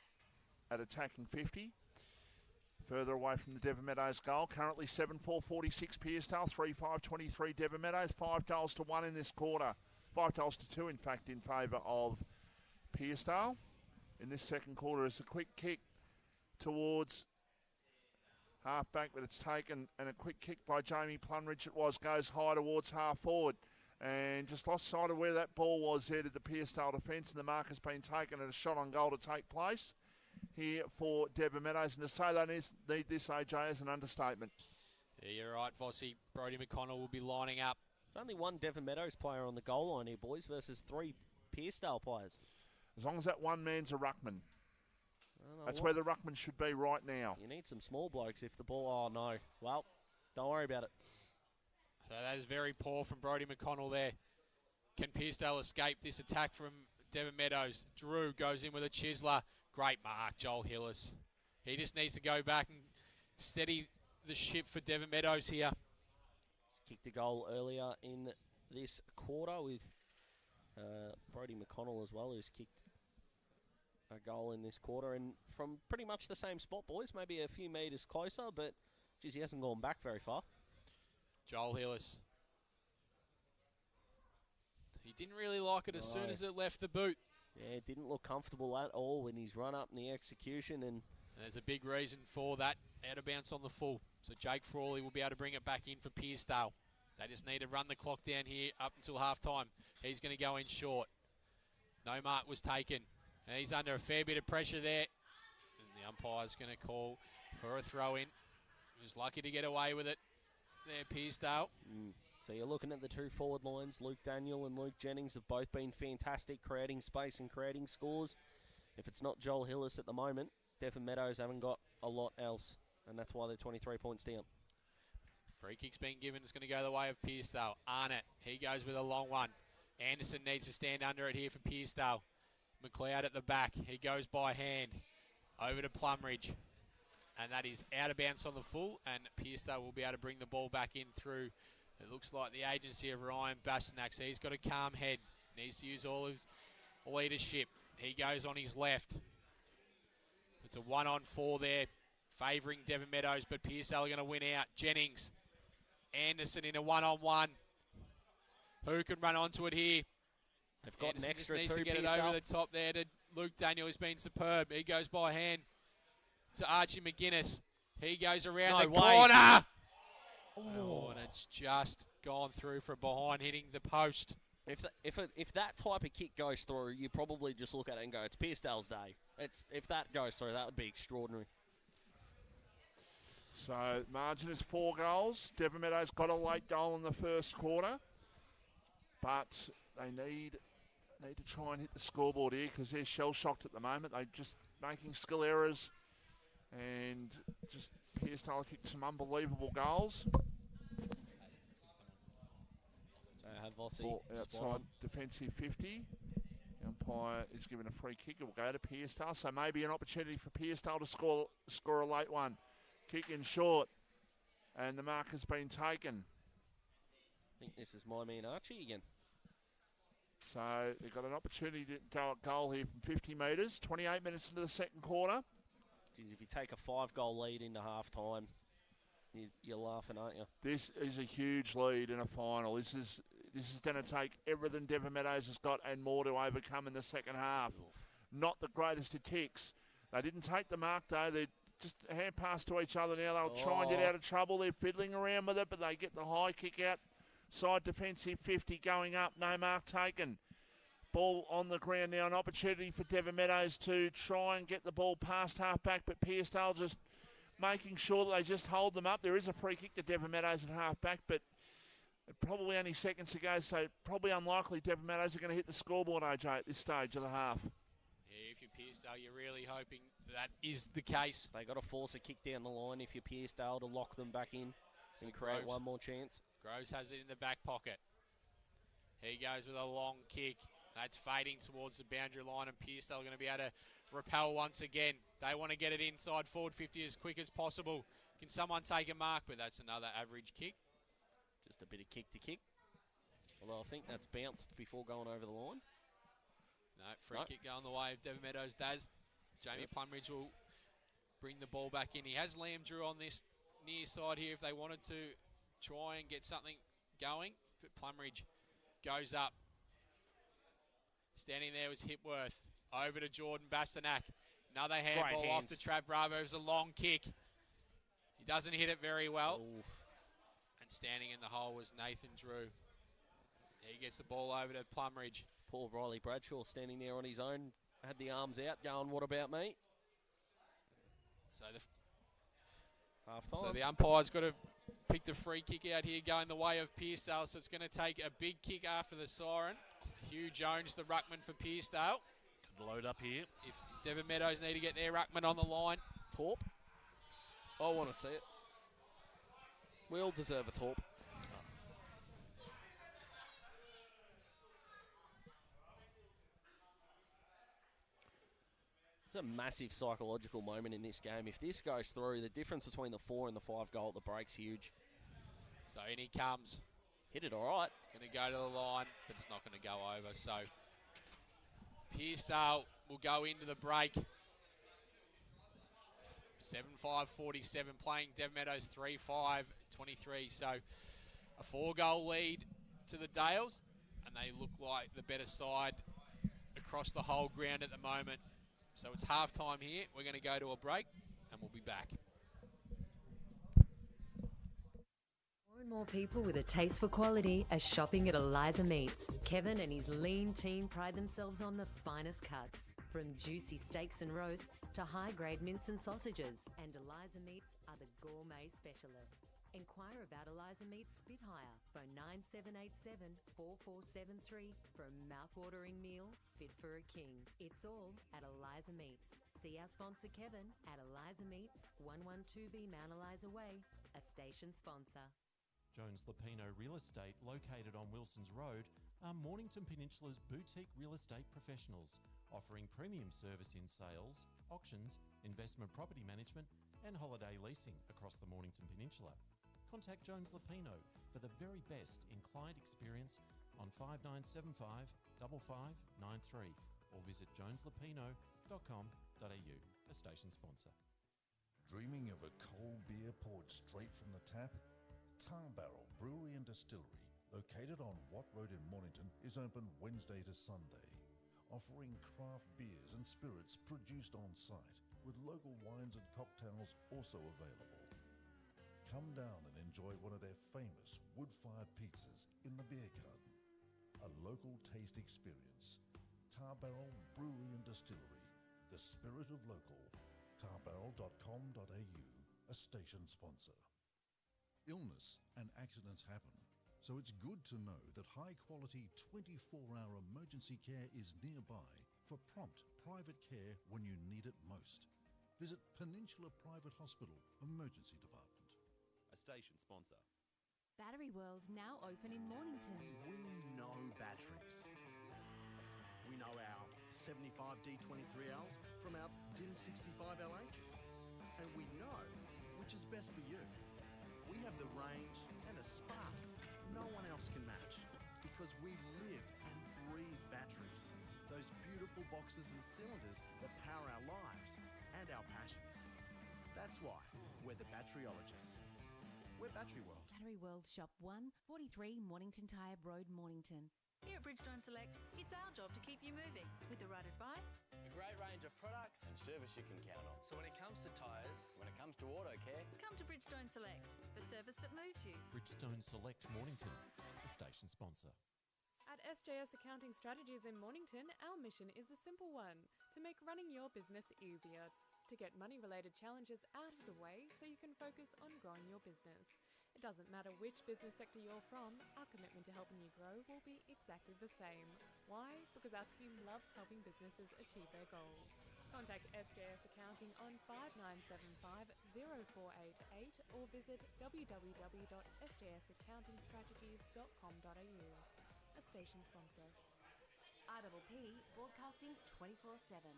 at attacking 50. Further away from the Devon Meadows goal. Currently 7-4-46 Pearcedale, 3-5-23 Devon Meadows. 5 goals to 1 in this quarter. 5 goals to 2, in fact, in favour of Pearcedale. In this second quarter is a quick kick towards half-back, but it's taken, and a quick kick by Jamie Plunridge goes high towards half-forward. And just lost sight of where that ball was there to the Pearcedale defence, and the mark has been taken and a shot on goal to take place here for Devon Meadows. And to say they need this, AJ, is an understatement.
Yeah, you're right, Vossi. Brodie McConnell will be lining up.
There's only one Devon Meadows player on the goal line here, boys, versus 3 Pearcedale players.
As long as that one man's a ruckman. That's where the ruckman should be right now.
You need some small blokes if the ball... Oh, no. Well, don't worry about it.
So that is very poor from Brodie McConnell there. Can Pearcedale escape this attack from Devon Meadows? Drew goes in with a chiseler. Great mark, Joel Hillis. He just needs to go back and steady the ship for Devon Meadows here.
Kicked a goal earlier in this quarter with Brodie McConnell as well, who's kicked a goal in this quarter. And from pretty much the same spot, boys. Maybe a few metres closer, but geez, he hasn't gone back very far.
Joel Hillis. He didn't really like it as soon as it left the boot.
Yeah, it didn't look comfortable at all when he's run up in the execution. And
there's a big reason for that. Out of bounce on the full. So Jake Frawley will be able to bring it back in for Pearcedale. They just need to run the clock down here up until half-time. He's going to go in short. No mark was taken. And he's under a fair bit of pressure there. And the umpire's going to call for a throw-in. He was lucky to get away with it. there, Pearcedale.
So you're looking at the two forward lines. Luke Daniel and Luke Jennings have both been fantastic, creating space and creating scores. If it's not Joel Hillis at the moment, Devon Meadows haven't got a lot else, and that's why they're 23 points down.
Free kick's been given. It's going to go the way of Pearcedale. Arnott, he goes with a long one. Anderson needs to stand under it here for Pearcedale. McLeod at the back. He goes by hand. Over to Plumridge. And that is out of bounds on the full, and Pearcedale will be able to bring the ball back in through, it looks like, the agency of Ryan Bastanak. So he's got a calm head. Needs to use all his leadership. He goes on his left. It's a 1-on-4 there, favouring Devon Meadows, but Pearcedale are going to win out. Jennings. Anderson in a 1-on-1. Who can run onto it here?
They've got
Anderson
an extra
just needs
two,
to get it over the top there to Luke Daniel, who's been superb. He goes by hand to Archie McGuinness. He goes around the corner. Oh, and it's just gone through from behind, hitting the post.
If that type of kick goes through, you probably just look at it and go, it's Pearcedale's day. If that goes through, that would be extraordinary.
So margin is 4 goals. Devon Meadows got a late goal in the first quarter, but they need to try and hit the scoreboard here because they're shell-shocked at the moment. They're just making skill errors, and just Pearcedale kicked some unbelievable goals. Ball outside defensive 50. The umpire is given a free kick. It will go to Pearcedale, so maybe an opportunity for Pearcedale to score a late one. Kick in short, and the mark has been taken.
I think this is my man Archie again.
So they've got an opportunity to go at goal here from 50 metres. 28 minutes into the second quarter.
Geez, if you take a 5-goal lead into half-time, you're laughing, aren't you?
This is a huge lead in a final. This is going to take everything Devon Meadows has got and more to overcome in the second half. Not the greatest of kicks. They didn't take the mark, though. They're just a hand pass to each other now. They'll try and get out of trouble. They're fiddling around with it, but they get the high kick out. Side defensive 50 going up. No mark taken. Ball on the ground now. An opportunity for Devon Meadows to try and get the ball past half-back, but Pearcedale just making sure that they just hold them up. There is a free kick to Devon Meadows at half-back, but probably only seconds to go, so probably unlikely Devon Meadows are going to hit the scoreboard, AJ, at this stage of the half.
Yeah, if you're Pearcedale, you're really hoping that is the case.
They got to force a kick down the line if you're Pearcedale to lock them back in and create one more chance.
Groves has it in the back pocket. He goes with a long kick. That's fading towards the boundary line, and Pearcedale are going to be able to repel once again. They want to get it inside forward 50 as quick as possible. Can someone take a mark? But that's another average kick.
Just a bit of kick to kick. Although I think that's bounced before going over the line.
No, free kick going the way of Devon Meadows does. Jamie Plumridge will bring the ball back in. He has Liam Drew on this near side here if they wanted to try and get something going. But Plumridge goes up. Standing there was Hipworth. Over to Jordan Bastanak. Another handball off to Trav Bravo. It was a long kick. He doesn't hit it very well.
Oof.
And standing in the hole was Nathan Drew. He gets the ball over to Plumridge.
Poor Riley Bradshaw standing there on his own. Had the arms out going, what about me?
So the umpire's got to pick the free kick out here going the way of Pearcedale. So it's going to take a big kick after the siren. Hugh Jones, the ruckman for Pearcedale.
Could load up here.
If Devon Meadows need to get their ruckman on the line.
Torp. I want to see it. We all deserve a torp. It's a massive psychological moment in this game. If this goes through, the difference between the 4 and the 5 goal at the break's huge.
So in he comes.
Hit it all right.
It's going to go to the line, but it's not going to go over. So Pearcedale will go into the break. 7-5-47 playing Devon Meadows 3-5-23. So a 4-goal lead to the Dales, and they look like the better side across the whole ground at the moment. So it's half-time here. We're going to go to a break, and we'll be back.
More and more people with a taste for quality are shopping at Eliza Meats. Kevin and his lean team pride themselves on the finest cuts, from juicy steaks and roasts to high-grade mince and sausages. And Eliza Meats are the gourmet specialists. Inquire about Eliza Meats Spitfire. Phone 9787 4473 for a mouth-watering meal fit for a king. It's all at Eliza Meats. See our sponsor Kevin at Eliza Meats, 112B Mount Eliza Way, a station sponsor.
Jones Lapino Real Estate, located on Wilson's Road, are Mornington Peninsula's boutique real estate professionals, offering premium service in sales, auctions, investment property management and holiday leasing across the Mornington Peninsula. Contact Jones Lapino for the very best in client experience on 5975 5593 or visit joneslapino.com.au, a station sponsor.
Dreaming of a cold beer poured straight from the tap? Tar Barrel Brewery and Distillery, located on Watt Road in Mornington, is open Wednesday to Sunday, offering craft beers and spirits produced on site, with local wines and cocktails also available. Come down and enjoy one of their famous wood-fired pizzas in the beer garden. A local taste experience. Tar Barrel Brewery and Distillery, the spirit of local. tarbarrel.com.au, a station sponsor. Illness and accidents happen, so it's good to know that high-quality 24-hour emergency care is nearby for prompt private care when you need it most. Visit Peninsula Private Hospital Emergency Department.
A station sponsor.
Battery World now open in Mornington.
We know batteries. We know our 75 D23Ls from our DIN 65 LHs. And we know which is best for you. We have the range and a spark no one else can match, because we live and breathe batteries. Those beautiful boxes and cylinders that power our lives and our passions. That's why we're the batteryologists. We're Battery World.
Battery World Shop 1, 43 Mornington Tyre Road, Mornington.
Here at Bridgestone Select, it's our job to keep you moving with the right advice,
a great range of products and service you can count on. So when it comes to tyres, when it comes to auto care,
come to Bridgestone Select for service that moves you.
Bridgestone Select Mornington, a station sponsor.
At SJS Accounting Strategies in Mornington, our mission is a simple one: to make running your business easier, to get money-related challenges out of the way so you can focus on growing your business. It doesn't matter which business sector you're from, our commitment to helping you grow will be exactly the same. Why? Because our team loves helping businesses achieve their goals. Contact SJS Accounting on 5975 0488 or visit www.sjsaccountingstrategies.com.au. A station sponsor.
RPP broadcasting 24/7.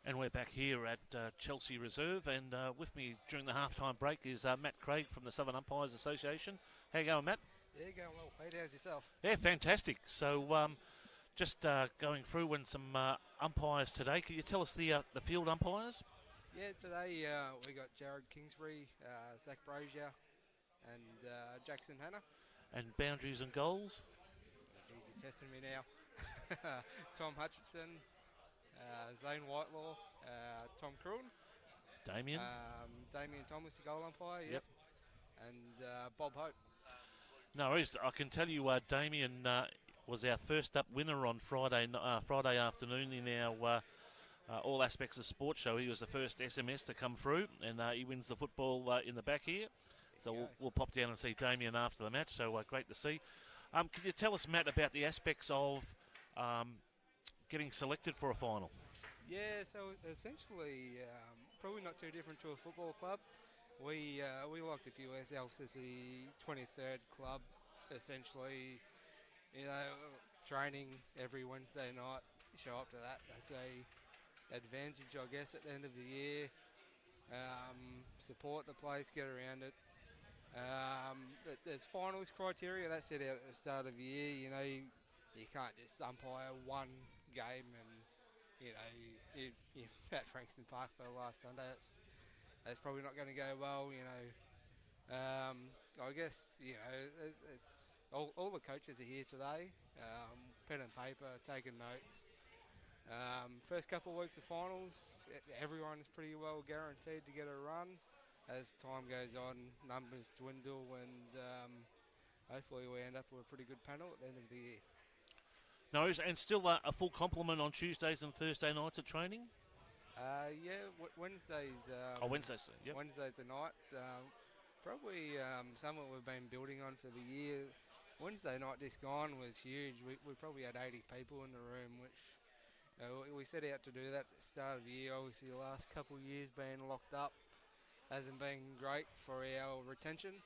And we're back here at Chelsea Reserve, and with me during the halftime break is Matt Craig from the Southern Umpires Association. How you going, Matt?
Yeah, going well, Pete. How's yourself?
Yeah, fantastic. So just going through when some umpires today. Can you tell us the field umpires?
Yeah, today we got Jared Kingsbury, Zach Brazier, and Jackson Hanna.
And boundaries and goals?
Geez, you're testing me now. Tom Hutchinson, Zane Whitelaw, Tom Cruin.
Damien
Thomas, the goal umpire, yep. And Bob Hope.
No worries. I can tell you Damien was our first up winner on Friday afternoon in our all aspects of sports show. He was the first SMS to come through, and he wins the football in the back here. So we'll pop down and see Damien after the match, so great to see. Can you tell us, Matt, about the aspects of getting selected for a final?
Yeah, so essentially, probably not too different to a football club. We like to view ourselves as the 23rd club, essentially. You know, training every Wednesday night, show up to that. That's a advantage, I guess, at the end of the year. Support the place, get around it. There's finals criteria that's set out at the start of the year. You know, you can't just umpire one game and you at Frankston Park for last Sunday. That's probably not going to go well. You know, I guess it's all the coaches are here today, pen and paper, taking notes. First couple of weeks of finals, everyone's pretty well guaranteed to get a run. As time goes on, numbers dwindle, and hopefully we end up with a pretty good panel at the end of the year.
No, and still a full complement on Tuesdays and Thursday nights at training?
Yeah, Wednesdays.
Wednesdays, yep.
Wednesdays the night. probably something we've been building on for the year. Wednesday night just gone was huge. We probably had 80 people in the room, which we set out to do that at the start of the year. Obviously, the last couple of years being locked up hasn't been great for our retention.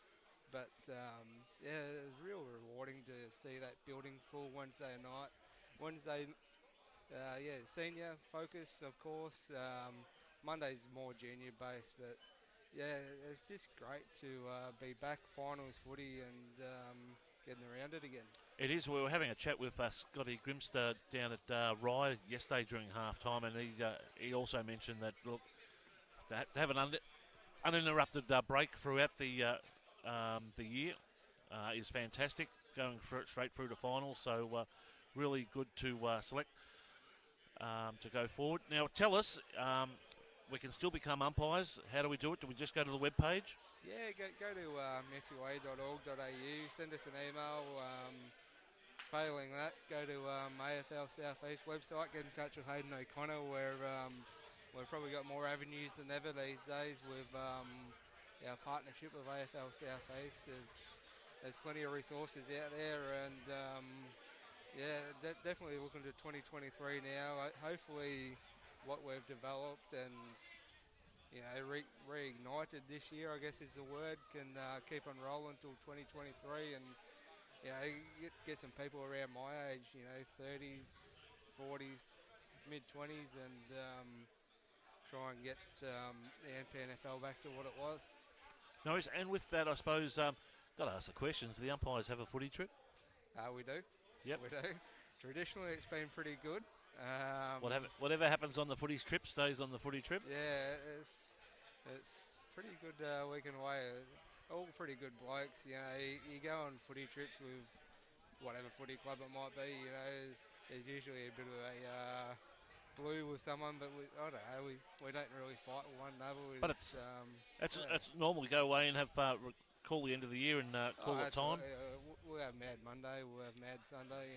But, yeah, it was real rewarding to see that building full Wednesday night. Wednesday, senior focus, of course. Monday's more junior based, but, yeah, it's just great to be back finals footy and getting around it again.
It is. We were having a chat with Scotty Grimster down at Rye yesterday during half-time, and he also mentioned that, look, to have an uninterrupted break throughout the year is fantastic, going straight through to finals, so really good to select to go forward. Now, tell us, we can still become umpires. How do we do it? Do we just go to the webpage?
Yeah, go to sua.org.au, send us an email. Failing that, go to AFL South East website, get in touch with Hayden O'Connor, where we've probably got more avenues than ever these days with our partnership with AFL South East. There's plenty of resources out there, and definitely looking to 2023 now. Hopefully what we've developed and reignited this year, I guess is the word, can keep on rolling until 2023, and get some people around my age, 30s, 40s, mid-20s, and try and get the NPNFL back to what it was.
No, and with that, I suppose, got to ask the questions. Do the umpires have a footy trip?
We do.
Yep.
We do. Traditionally, it's been pretty good.
Whatever happens on the footy trip stays on the footy trip?
Yeah, it's pretty good weekend away. All pretty good blokes. You go on footy trips with whatever footy club it might be. There's usually a bit of a blue with someone, but I don't know. We don't really fight with one another.
But it's normal. We go away and have call the end of the year and call it time.
We'll have Mad Monday. We'll have Mad Sunday.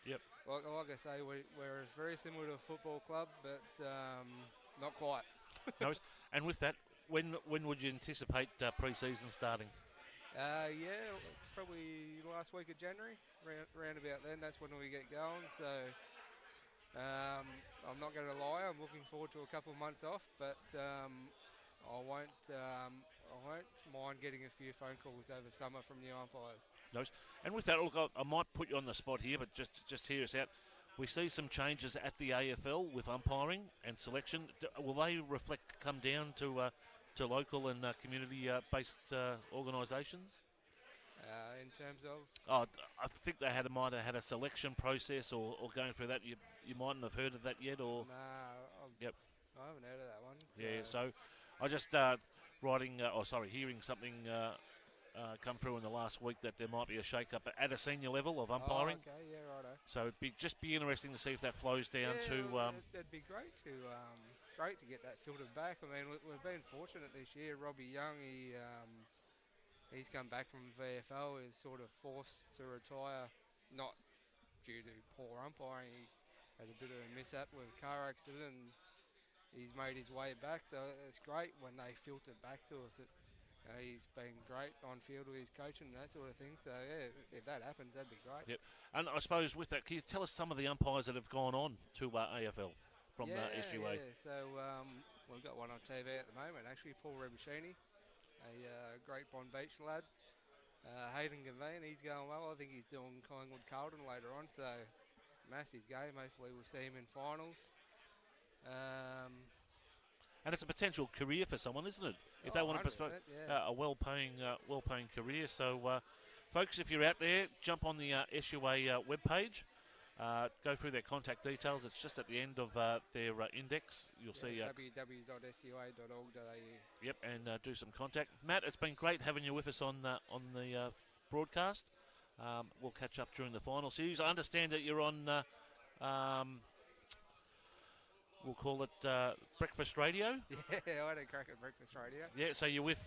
Yep.
Like I say, we're very similar to a football club, but not quite.
No, and with that, when would you anticipate pre-season starting?
Probably last week of January, round about then. That's when we get going. So I'm not going to lie, I'm looking forward to a couple of months off, but I won't mind getting a few phone calls over summer from new umpires.
No, and with that, look, I might put you on the spot here, but just hear us out. We see some changes at the AFL with umpiring and selection. Will they come down to local and community-based organisations?
In terms of?
Oh, I think they might have had a selection process or going through that. You mightn't have heard of that yet, or?
Nah,
yep.
I haven't heard of that one. So.
Yeah, so I just hearing something come through in the last week that there might be a shake-up at a senior level of umpiring.
Oh, okay, yeah, righto.
So it'd be interesting to see if that flows down to.
It'd be great to get that filtered back. I mean, we've been fortunate this year. Robbie Young, he's come back from VFL, is sort of forced to retire, not due to poor umpiring. He had a bit of a mishap with a car accident, and he's made his way back. So it's great when they filter back to us. He's been great on field with his coaching and that sort of thing. So yeah, if that happens, that'd be great.
Yep. And I suppose with that, can you tell us some of the umpires that have gone on to AFL from SUA?
Yeah. So we've got one on TV at the moment, actually, Paul Rebuscini, a great Bond Beach lad. Hayden Gavin, he's going well. I think he's doing Collingwood Carlton later on. So massive game. Hopefully we'll see him in finals.
And it's a potential career for someone, isn't it? If they want to pursue a well-paying career. So, folks, if you're out there, jump on the SUA webpage, go through their contact details. It's just at the end of their index. You'll see
www.sua.org.au.
Yep, and do some contact. Matt, it's been great having you with us on the broadcast. We'll catch up during the final series. I understand that you're on. We'll call it Breakfast Radio.
Yeah, I had a crack at Breakfast Radio.
Yeah, so you're with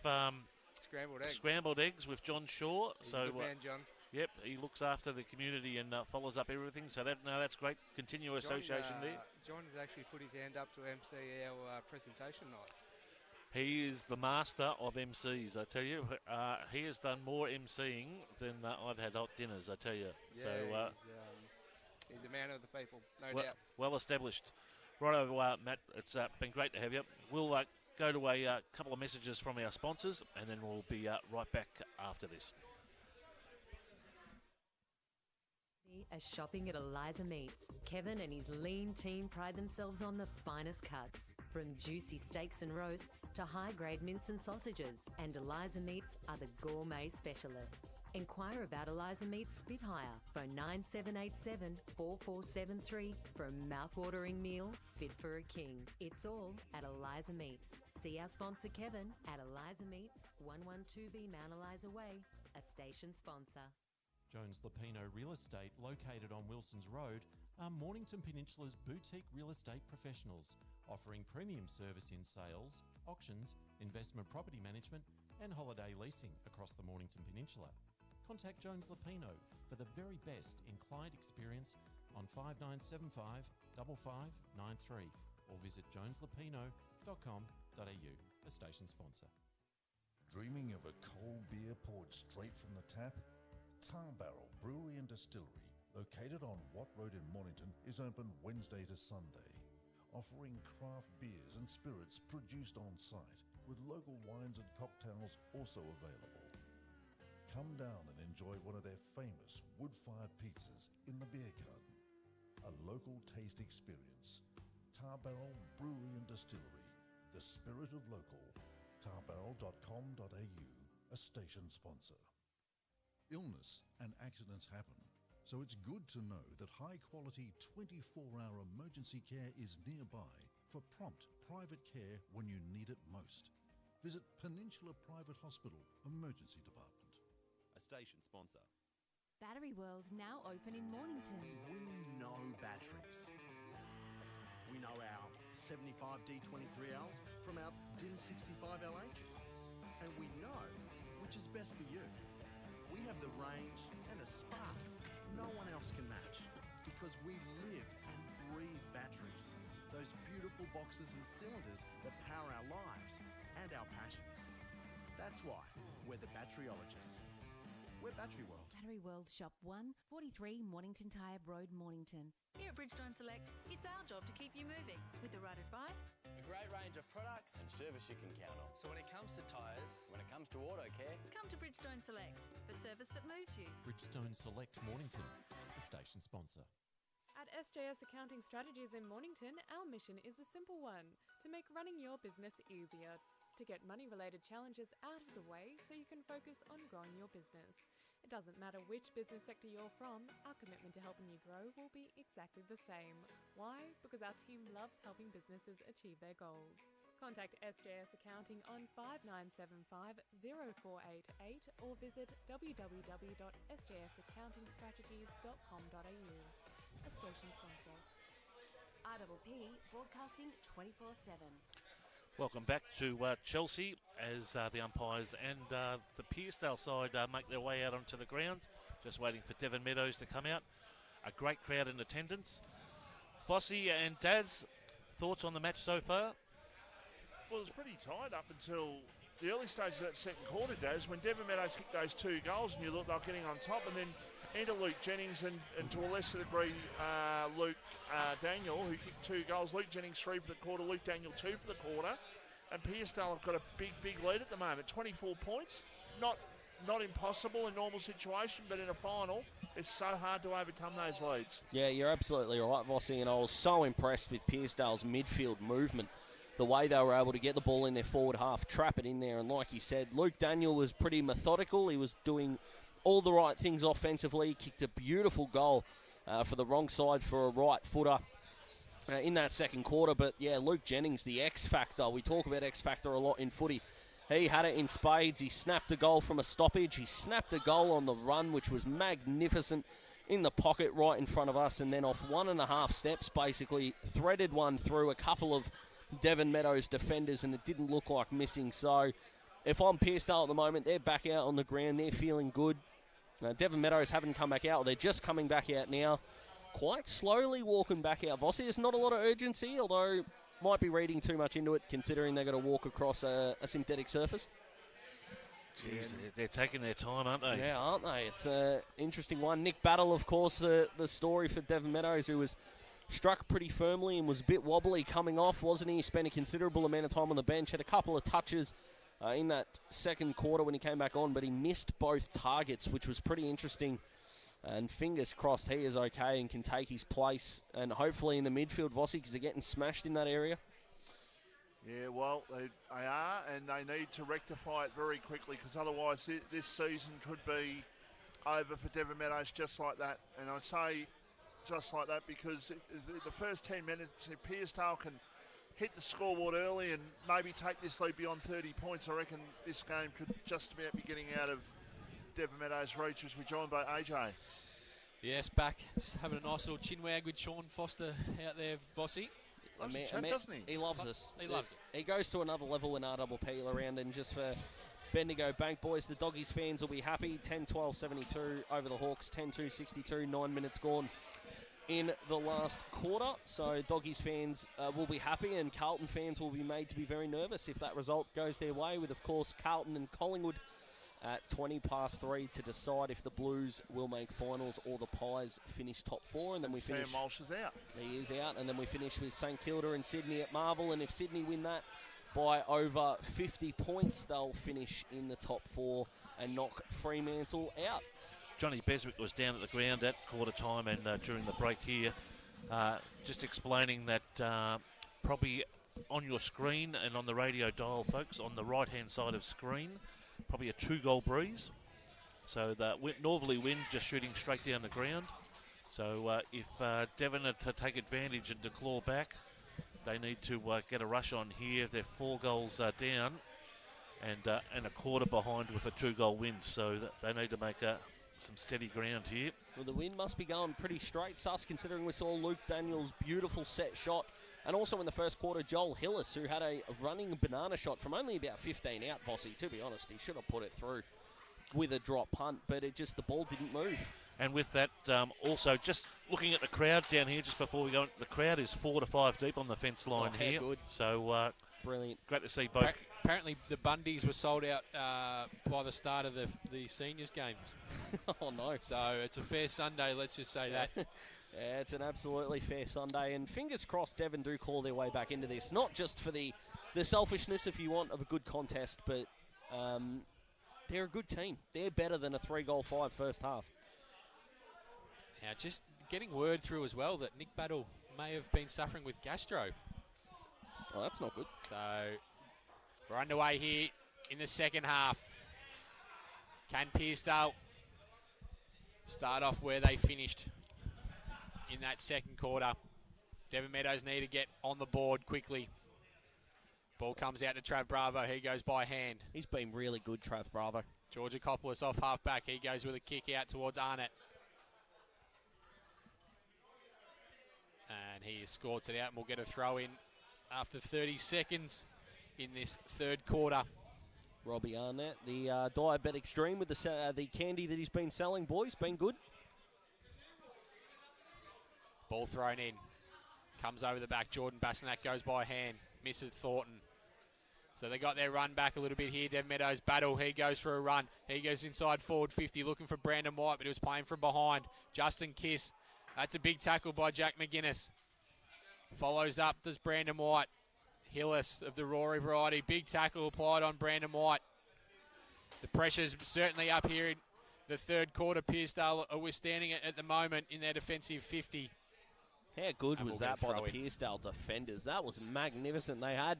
Scrambled Eggs with John Shaw.
He's a good man, John.
Yep, he looks after the community and follows up everything. So that's great. Association there.
John has actually put his hand up to MC our presentation night.
He is the master of MCs, I tell you. He has done more MCing than I've had hot dinners, I tell you.
Yeah,
so
he's a man of the people, no
well,
doubt.
well established. Righto, Matt, it's been great to have you. We'll go to a couple of messages from our sponsors, and then we'll be right back after this.
As shopping at Eliza Meats, Kevin and his lean team pride themselves on the finest cuts. From juicy steaks and roasts to high-grade mince and sausages, and Eliza Meats are the gourmet specialists. Inquire about Eliza Meats Spit Hire. Phone 9787 4473 for a mouth-watering meal fit for a king. It's all at Eliza Meats. See our sponsor Kevin at Eliza Meats, 112B Mount Eliza Way, a station sponsor.
Jones Lapino Real Estate, located on Wilson's Road, are Mornington Peninsula's boutique real estate professionals, offering premium service in sales, auctions, investment property management and holiday leasing across the Mornington Peninsula. Contact Jones Lapino for the very best in client experience on 5975 5593 or visit joneslapino.com.au, a station sponsor.
Dreaming of a cold beer poured straight from the tap? Tar Barrel Brewery and Distillery, located on Watt Road in Mornington, is open Wednesday to Sunday, offering craft beers and spirits produced on site, with local wines and cocktails also available. Come down and enjoy one of their famous wood-fired pizzas in the beer garden. A local taste experience. Tar Barrel Brewery and Distillery, the spirit of local. tarbarrel.com.au, a station sponsor. Illness and accidents happen, so it's good to know that high-quality 24-hour emergency care is nearby for prompt private care when you need it most. Visit Peninsula Private Hospital Emergency Department.
A station sponsor.
Battery World now open in Mornington.
We know batteries. We know our 75 D23Ls from our DIN 65 LHs. And we know which is best for you. We have the range and a spark no one else can match, because we live and breathe batteries. Those beautiful boxes and cylinders that power our lives and our passions. That's why we're the batteryologists. We're Battery World.
Battery World Shop 1, 43 Mornington Tyre Road, Mornington.
Here at Bridgestone Select, it's our job to keep you moving with the right advice.
A great range of products and service you can count on. So when it comes to tyres, when it comes to auto care,
Come to Bridgestone Select for service that moves you.
Bridgestone Select Mornington, the station sponsor.
At SJS Accounting Strategies in Mornington, our mission is a simple one: to make running your business easier, to get money-related challenges out of the way so you can focus on growing your business. It doesn't matter which business sector you're from, our commitment to helping you grow will be exactly the same. Why? Because our team loves helping businesses achieve their goals. Contact SJS Accounting on 5975 0488 or visit www.sjsaccountingstrategies.com.au. A station sponsor.
RPP broadcasting 24/7.
Welcome back to Chelsea as the umpires and the Pearcedale side make their way out onto the ground. Just waiting for Devon Meadows to come out. A great crowd in attendance. Fossey and Daz, thoughts on the match so far?
Well, it was pretty tight up until the early stages of that second quarter, Daz, when Devon Meadows kicked those 2 goals and you looked like getting on top, and then into Luke Jennings and to a lesser degree Luke Daniel, who kicked 2 goals. Luke Jennings 3 for the quarter, Luke Daniel 2 for the quarter. And Pearcedale have got a big lead at the moment, 24 points. Not impossible in normal situation, but in a final, it's so hard to overcome those leads.
Yeah, you're absolutely right, Vossi, and I was so impressed with Pearcedale's midfield movement. The way they were able to get the ball in their forward half, trap it in there, and like you said, Luke Daniel was pretty methodical. He was doing all the right things offensively. He kicked a beautiful goal for the wrong side for a right footer in that second quarter. But yeah, Luke Jennings, the X factor. We talk about X factor a lot in footy. He had it in spades. He snapped a goal from a stoppage. He snapped a goal on the run, which was magnificent, in the pocket right in front of us, and then off 1.5 steps, basically threaded one through a couple of Devon Meadows defenders, and it didn't look like missing. So if I'm Pearcedale at the moment, they're back out on the ground. They're feeling good. Devon Meadows haven't come back out. They're just coming back out now. Quite slowly walking back out. Vossi, there's not a lot of urgency, although might be reading too much into it, considering they've got to walk across a synthetic surface.
Jeez, they're taking their time, aren't they?
Yeah, aren't they? It's an interesting one. Nick Battle, of course, the story for Devon Meadows, who was struck pretty firmly and was a bit wobbly coming off, wasn't he? He spent a considerable amount of time on the bench, had a couple of touches in that second quarter when he came back on, but he missed both targets, which was pretty interesting. And fingers crossed he is okay and can take his place, and hopefully in the midfield, Vossi, because they're getting smashed in that area.
Yeah, well, they are, and they need to rectify it very quickly, because otherwise this season could be over for Devon Meadows just like that. And I say just like that because the first 10 minutes, if Pearcedale can hit the scoreboard early and maybe take this lead beyond 30 points, I reckon this game could just about be getting out of Devon Meadows' reach as we joined by AJ.
Yes, back. Just having a nice little chin wag with Sean Foster out there, Vossi.
Loves the chat, doesn't he?
He loves us.
He loves it.
He goes to another level when RPP around, and just for Bendigo Bank boys, the Doggies fans will be happy. 10-12-72 over the Hawks, 10-2-62, 9 minutes gone in the last quarter. So Doggies fans will be happy, and Carlton fans will be made to be very nervous if that result goes their way, with, of course, Carlton and Collingwood at 3:20 to decide if the Blues will make finals or the Pies finish top four. And then we finish.
Sam Walsh is out.
He is out, and then we finish with St Kilda and Sydney at Marvel. And if Sydney win that by over 50 points, they'll finish in the top four and knock Fremantle out.
Johnny Beswick was down at the ground at quarter time and during the break here, just explaining that probably on your screen and on the radio dial, folks, on the right-hand side of screen, probably a 2-goal breeze. So the northerly wind just shooting straight down the ground. So if Devon are to take advantage and to claw back, they need to get a rush on here. They're 4 goals down and a quarter behind with a 2-goal wind. So they need to make some steady ground here.
Well, the wind must be going pretty straight, sus, considering we saw Luke Daniels' beautiful set shot. And also in the first quarter, Joel Hillis, who had a running banana shot from only about 15 out, Vossi, to be honest. He should have put it through with a drop punt, but the ball didn't move.
And with that, also just looking at the crowd down here just before we go, the crowd is 4 to 5 deep on the fence line here.
Good.
So
brilliant.
Great to see both.
Apparently the Bundys were sold out by the start of the seniors game.
Oh, no.
So it's a fair Sunday, let's just say that.
Yeah, it's an absolutely fair Sunday, and fingers crossed Devon do claw their way back into this. Not just for the selfishness, if you want, of a good contest, but they're a good team. They're better than a 3-goal 5 first half.
Now, just getting word through as well that Nick Battle may have been suffering with gastro.
Oh, that's not good.
So we're underway here in the second half. Can Pearcedale start off where they finished in that second quarter? Devon Meadows need to get on the board quickly. Ball comes out to Trav Bravo. He goes by hand.
He's been really good, Trav Bravo.
Georgia Coppolis off half-back. He goes with a kick out towards Arnott. And he escorts it out, and we'll get a throw in after 30 seconds in this third quarter.
Robbie Arnett, the diabetic stream with the candy that he's been selling, boys, been good.
Ball thrown in. Comes over the back. Jordan Bassanak goes by hand. Misses Thornton. So they got their run back a little bit here. Dev Meadows battle. He goes for a run. He goes inside forward 50 looking for Brandon White, but he was playing from behind. Justin Kiss. That's a big tackle by Jack McGuinness. Follows up, does Brandon White. Hillis of the Rory variety. Big tackle applied on Brandon White. The pressure's certainly up here in the third quarter. Pearcedale are withstanding it at the moment in their defensive 50.
How good was that by the Pearcedale defenders? That was magnificent. They had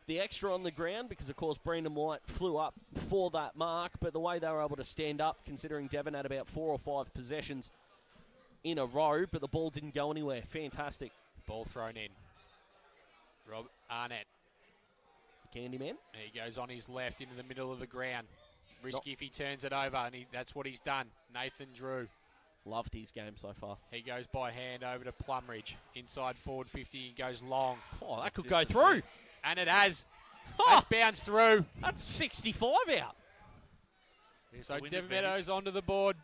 the extra on the ground because, of course, Brandon White flew up for that mark, but the way they were able to stand up, considering Devon had about 4 or 5 possessions in a row, but the ball didn't go anywhere. Fantastic.
Ball thrown in. Rob Arnett.
The Candyman.
He goes on his left into the middle of the ground. Risky if he turns it over, and that's what he's done. Nathan Drew.
Loved his game so far.
He goes by hand over to Plumridge. Inside forward 50, he goes long.
Oh, that could go through.
And it has. It's bounced through.
That's 65 out.
So Devon Meadows onto the board.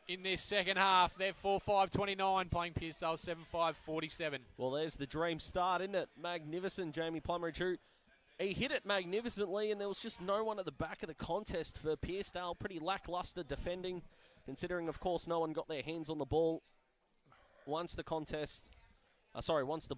in this second half. They're 4-5-29, playing Pearcedale 7-5-47.
Well, there's the dream start, isn't it? Magnificent, Jamie Plumridge, who he hit it magnificently, and there was just no one at the back of the contest for Pearcedale. Pretty lacklustre defending, considering, of course, no one got their hands on the ball once the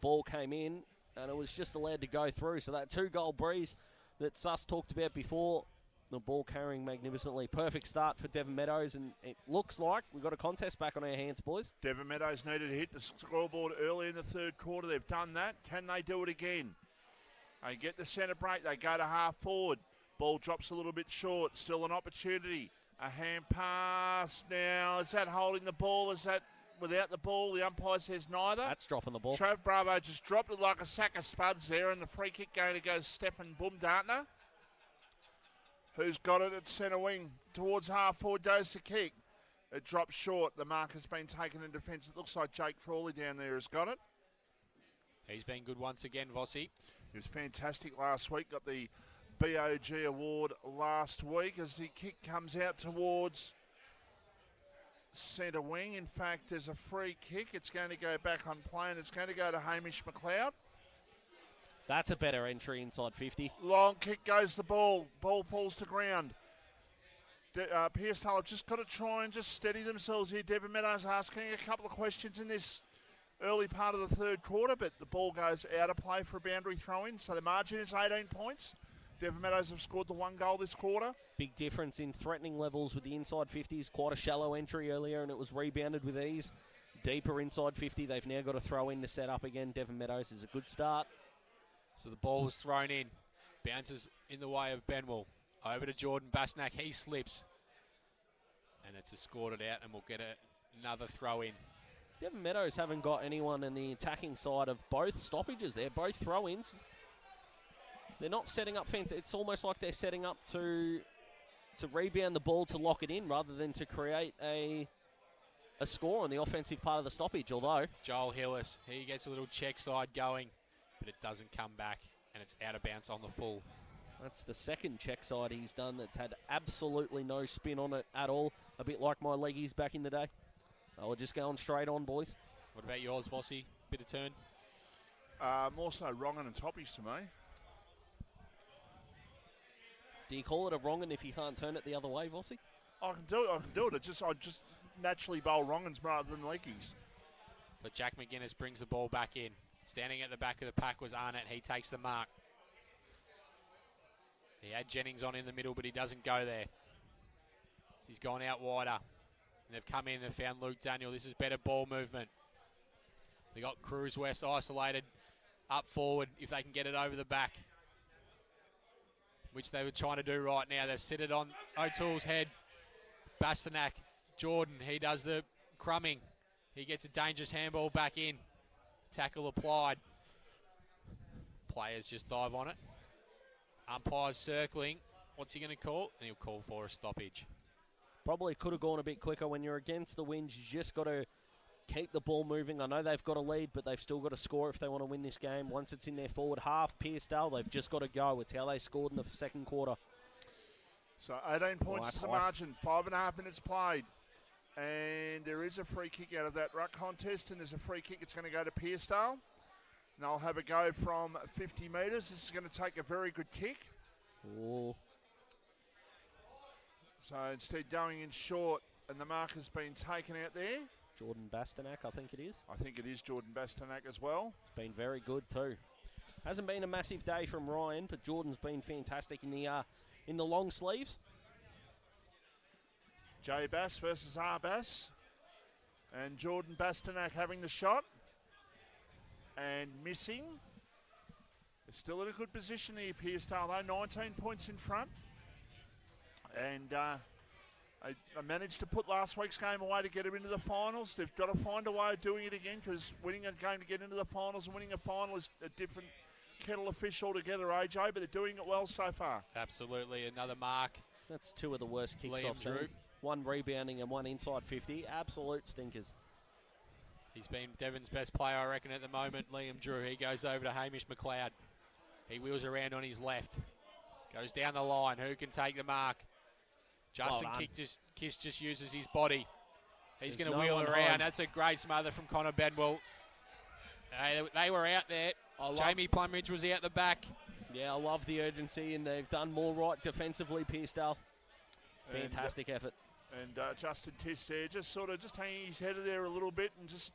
ball came in, and it was just allowed to go through. So that 2-goal breeze that Suss talked about before, the ball carrying magnificently. Perfect start for Devon Meadows, and it looks like we've got a contest back on our hands, boys.
Devon Meadows needed to hit the scoreboard early in the third quarter. They've done that. Can they do it again? They get the centre break. They go to half forward. Ball drops a little bit short. Still an opportunity. A hand pass now. Is that holding the ball? Is that without the ball? The umpire says neither.
That's dropping the ball.
Trav Bravo just dropped it like a sack of spuds there, and the free kick going to go Stefan Baumgartner, who's got it at centre wing. Towards half forward goes the kick. It drops short. The mark has been taken in defence. It looks like Jake Frawley down there has got it.
He's been good once again, Vossi.
He was fantastic last week. Got the BOG award last week as the kick comes out towards centre wing. In fact, there's a free kick. It's going to go back on play, and it's going to go to Hamish McLeod.
That's a better entry inside 50.
Long kick goes the ball. Ball falls to ground. Pearcedale have just got to try and just steady themselves here. Devon Meadows asking a couple of questions in this early part of the third quarter, but the ball goes out of play for a boundary throw-in, so the margin is 18 points. Devon Meadows have scored the 1 goal this quarter.
Big difference in threatening levels with the inside 50s. Quite a shallow entry earlier, and it was rebounded with ease. Deeper inside 50. They've now got to throw in to set up again. Devon Meadows is a good start.
So the ball was thrown in. Bounces in the way of Benwell. Over to Jordan Basnak. He slips. And it's escorted out, and we'll get another throw in.
Devon Meadows haven't got anyone in the attacking side of both stoppages. They're both throw-ins. They're not setting up. It's almost like they're setting up to rebound the ball to lock it in rather than to create a score on the offensive part of the stoppage, although
Joel Hillis, he gets a little check side going, but it doesn't come back, and it's out of bounds on the full.
That's the second check side he's done that's had absolutely no spin on it at all, a bit like my leggies back in the day. Oh, we're just going straight on, boys.
What about yours, Vossi? Bit of turn?
More so wrong and toppies to me.
Do you call it a wrong-un if you can't turn it the other way, Vossi?
I can do it. I just naturally bowl wrong-uns rather than leggies.
But Jack McGuinness brings the ball back in. Standing at the back of the pack was Arnott. He takes the mark. He had Jennings on in the middle, but he doesn't go there. He's gone out wider. And they've come in, they've found Luke Daniel. This is better ball movement. They got Cruz West isolated up forward if they can get it over the back, which they were trying to do right now. They've set it on O'Toole's head. Bastanak, Jordan, he does the crumbing. He gets a dangerous handball back in. Tackle applied. Players just dive on it. Umpire's circling. What's he going to call? And he'll call for a stoppage.
Probably could have gone a bit quicker. When you're against the wind, you just got to keep the ball moving. I know they've got a lead, but they've still got to score if they want to win this game. Once it's in their forward half, Pearcedale, they've just got to go. It's how they scored in the second quarter.
So 18 points to the margin, 5.5 minutes played. And there is a free kick out of that ruck contest, and there's a free kick. It's going to go to Pearcedale. And they'll have a go from 50 metres. This is going to take a very good kick.
Ooh.
So instead going in short, and the mark has been taken out there.
Jordan Bastanak, I think it is.
I think it is Jordan Bastanak as well.
It's been very good too. Hasn't been a massive day from Ryan, but Jordan's been fantastic in the long sleeves.
J Bass versus R Bass, and Jordan Bastanak having the shot and missing. They're still in a good position here, Pearcedale, though, 19 points in front. And I managed to put last week's game away to get them into the finals. They've got to find a way of doing it again, because winning a game to get into the finals and winning a final is a different kettle of fish altogether, AJ, but they're doing it well so far.
Absolutely. Another mark.
That's two of the worst kicks
Liam
I've seen.
Drew.
One rebounding and one inside 50. Absolute stinkers.
He's been Devon's best player, I reckon, at the moment, Liam Drew. He goes over to Hamish McLeod. He wheels around on his left. Goes down the line. Who can take the mark? Justin Kiss just uses his body. He's going to wheel it around. That's a great smother from Connor Bedwell. They were out there. Jamie Plumridge was out the back.
Yeah, I love the urgency, and they've done more right defensively, Pearcedale. Fantastic effort.
And Justin Tiss there, just hanging his head there a little bit and just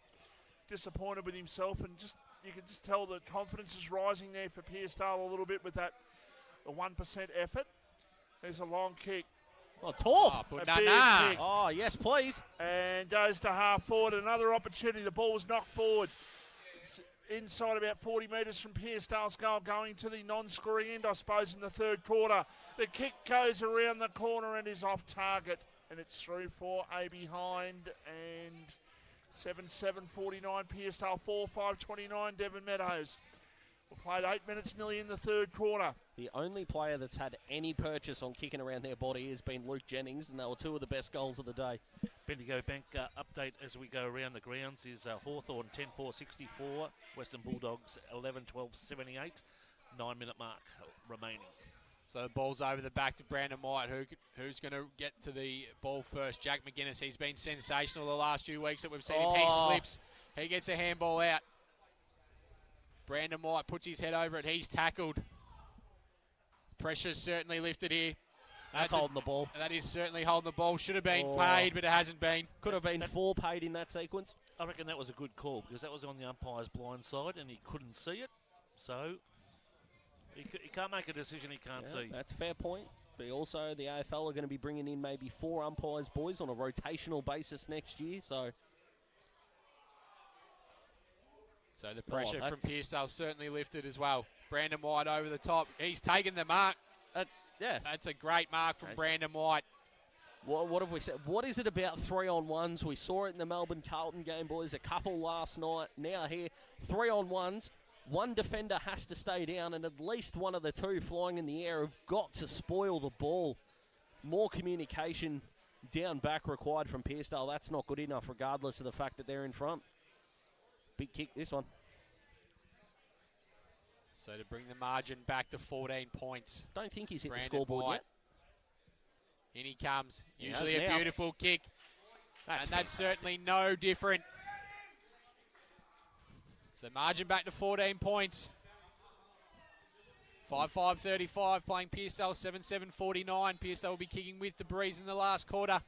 disappointed with himself. And you can just tell the confidence is rising there for Pearcedale a little bit with that the 1% effort. There's a long kick.
Oh, Torp.
Oh,
yes, please.
And goes to half forward. Another opportunity. The ball was knocked forward. It's inside about 40 metres from Pearcedale's goal, going to the non-scoring end, I suppose, in the third quarter. The kick goes around the corner and is off target. And it's through for a behind. And 7-7-49 Pearcedale, 4-5-29 Devon Meadows. We played 8 minutes nearly in the third quarter.
The only player that's had any purchase on kicking around their body has been Luke Jennings, and they were two of the best goals of the day.
Bendigo Bank update as we go around the grounds is Hawthorn 10-4-64, Western Bulldogs 11-12-78, 9-minute mark remaining.
So the ball's over the back to Brandon White. Who's going to get to the ball first? Jack McGuinness. He's been sensational the last few weeks that we've seen him. He slips. He gets a handball out. Brandon White puts his head over it. He's tackled. Pressure's certainly lifted here.
That's holding the ball.
That is certainly holding the ball. Should have been paid, but it hasn't been.
Could have been 4 paid in that sequence.
I reckon that was a good call because that was on the umpire's blind side and he couldn't see it. So he can't make a decision he can't see.
That's a fair point. But also the AFL are going to be bringing in maybe 4 umpires, boys, on a rotational basis next year. So
the pressure from Pearcedale certainly lifted as well. Brandon White over the top. He's taken the mark. That's a great mark from Brandon White.
What have we said? What is it about 3-on-1s? We saw it in the Melbourne Carlton game, boys. A couple last night. Now here, 3-on-1s. One defender has to stay down, and at least one of the two flying in the air have got to spoil the ball. More communication down back required from Pearcedale. That's not good enough, regardless of the fact that they're in front. Big kick, this one.
So to bring the margin back to 14 points.
Don't think he's hit
Brandon
the scoreboard
White.
yet.
In he comes.
He
Usually a
now.
beautiful kick.
That's
That's certainly no different. So margin back to 14 points. 5-5-35 playing Pearcedale, 7-7-49. Pearcedale will be kicking with the breeze in the last quarter.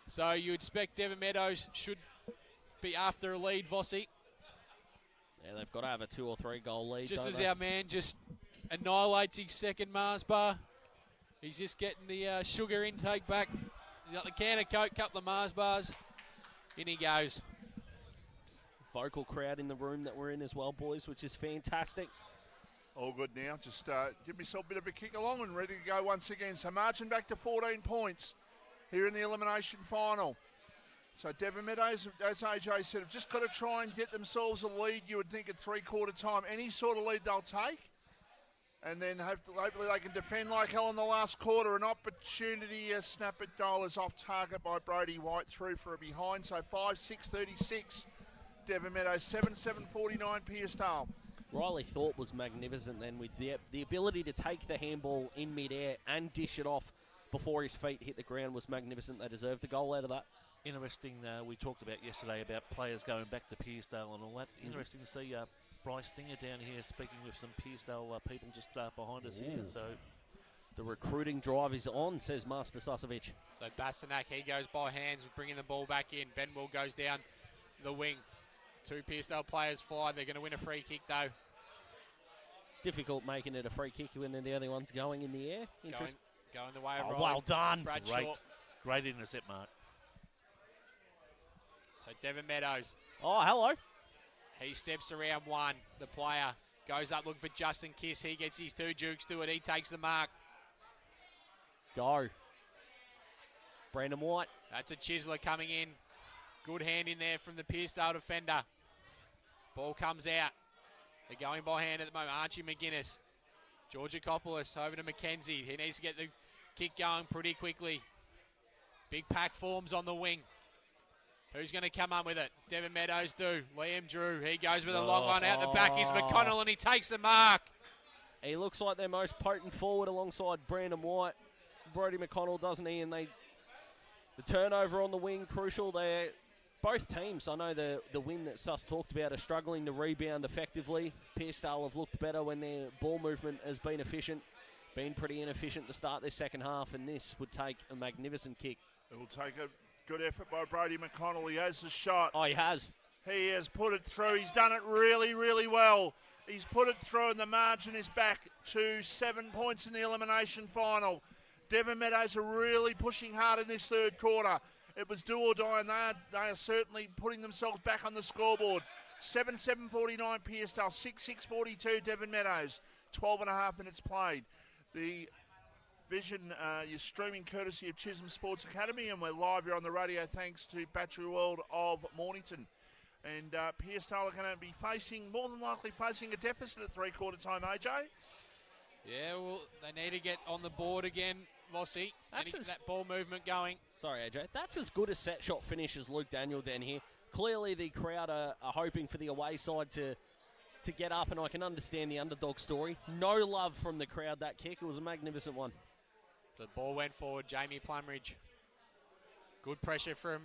So you expect Devon Meadows should be after a lead, Vossi.
Yeah, they've got to have a 2 or 3 goal lead.
Just
don't
as
they?
our man just annihilates his second Mars bar. He's just getting the sugar intake back. He's got the can of Coke, couple of Mars bars. In he goes.
Vocal crowd in the room that we're in as well, boys, which is fantastic.
All good now. Just give myself a bit of a kick along and ready to go once again. So marching back to 14 points here in the elimination final. So Devon Meadows, as AJ said, have just got to try and get themselves a lead, you would think, at three-quarter time. Any sort of lead they'll take. And then hopefully they can defend like hell in the last quarter. An opportunity, a snap at goal is off target by Brody White through for a behind. So 5-6-36 Devon Meadows, 7-7-49 Pearcedale.
Riley Thorpe was magnificent then with the ability to take the handball in mid-air and dish it off before his feet hit the ground was magnificent. They deserved a goal out of that.
Interesting, we talked about yesterday about players going back to Pearcedale and all that. Interesting to see Bryce Dinger down here speaking with some Pearcedale people just behind us here. So
the recruiting drive is on, says Master Sasovic.
So Bastanak, he goes by hands, bringing the ball back in. Benwell goes down the wing. 2 Pearcedale players fly. They're going to win a free kick, though.
Difficult making it a free kick when they're the only ones going in the air.
Going the way of
Riley. Well done.
Great intercept, Mark.
So Devon Meadows.
Oh, hello.
He steps around one. The player goes up looking for Justin Kiss. He gets his 2 jukes to it. He takes the mark.
Go. Brandon White.
That's a chiseler coming in. Good hand in there from the Pearcedale defender. Ball comes out. They're going by hand at the moment. Archie McGuinness. Georgakopoulos over to McKenzie. He needs to get the kick going pretty quickly. Big pack forms on the wing. Who's going to come up with it? Devon Meadows do. Liam Drew. He goes with a long one out the back. Is McConnell, and he takes the mark.
He looks like their most potent forward alongside Brandon White. Brody McConnell, doesn't he? And The turnover on the wing, crucial there. Both teams, I know the win that Suss talked about, are struggling to rebound effectively. Pearcedale have looked better when their ball movement has been efficient. Been pretty inefficient to start their second half, and this would take a magnificent kick.
It will take a good effort by Brody McConnell. He has the shot.
Oh, he has.
He has put it through. He's done it really, really well. He's put it through, and the margin is back to 7 points in the elimination final. Devon Meadows are really pushing hard in this third quarter. It was do or die, and they are certainly putting themselves back on the scoreboard. 7-7-49 Pearcedale, 6-6-42 Devon Meadows. 12 and a half minutes played. The Vision, you're streaming courtesy of Chisholm Sports Academy, and we're live here on the radio thanks to Battery World of Mornington. And Pearcedale are going to be more than likely facing a deficit at three-quarter time, AJ.
Yeah, well, they need to get on the board again, Vossi. That ball movement going.
Sorry, AJ. That's as good a set shot finish as Luke Daniel down here. Clearly the crowd are hoping for the away side to get up, and I can understand the underdog story. No love from the crowd, that kick. It was a magnificent one.
The ball went forward, Jamie Plumridge. Good pressure from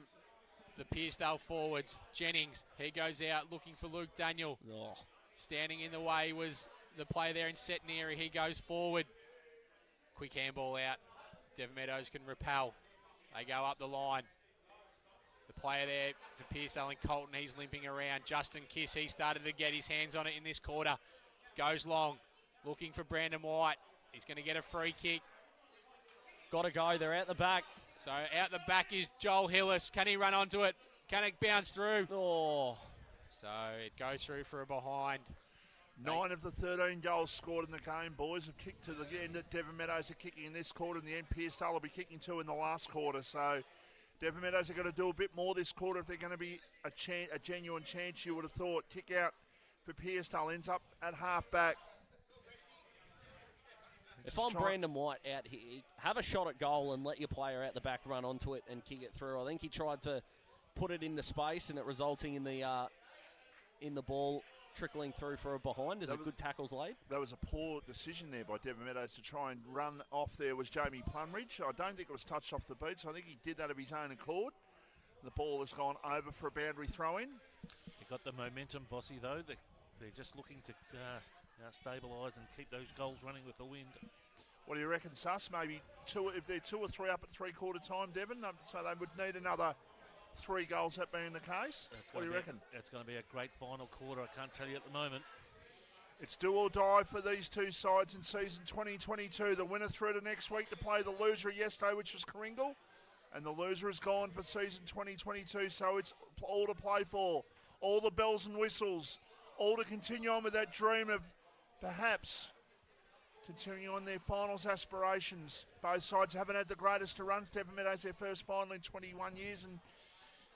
the Pearcedale forwards. Jennings, he goes out looking for Luke Daniel.
Oh.
Standing in the way was the player there in Setneri. He goes forward. Quick handball out. Devon Meadows can repel. They go up the line. The player there for Pearcedale and Colton, he's limping around. Justin Kiss, he started to get his hands on it in this quarter. Goes long, looking for Brandon White. He's going to get a free kick.
Got to go, they're out the back.
So out the back is Joel Hillis. Can he run onto it? Can it bounce through?
Oh.
So it goes through for a behind.
9 of the 13 goals scored in the game, boys, have kicked to the end that Devon Meadows are kicking in this quarter. In the end, Pearcedale will be kicking 2 in the last quarter. So Devon Meadows are going to do a bit more this quarter if they're going to be a genuine chance, you would have thought. Kick out for Pearcedale, ends up at half-back.
If I'm Brandon White out here, have a shot at goal and let your player out the back run onto it and kick it through. I think he tried to put it into space, and it resulting in the ball trickling through for a behind as a good tackle's laid.
That was a poor decision there by Devon Meadows to try and run off there was Jamie Plumridge. I don't think it was touched off the boots. I think he did that of his own accord. The ball has gone over for a boundary throw-in.
They got the momentum, Vossi, though. They're just looking to stabilise and keep those goals running with the wind.
What do you reckon, Suss? Maybe if they're 2 or 3 up at three-quarter time, Devon, so they would need another 3 goals, that being the case. What do you reckon?
It's going to be a great final quarter. I can't tell you at the moment.
It's do or die for these two sides in season 2022. The winner through to next week to play the loser yesterday, which was Kringle. And the loser is gone for season 2022, so it's all to play for. All the bells and whistles. All to continue on with that dream of perhaps continuing on their finals aspirations. Both sides haven't had the greatest of runs. Devon Meadows their first final in 21 years and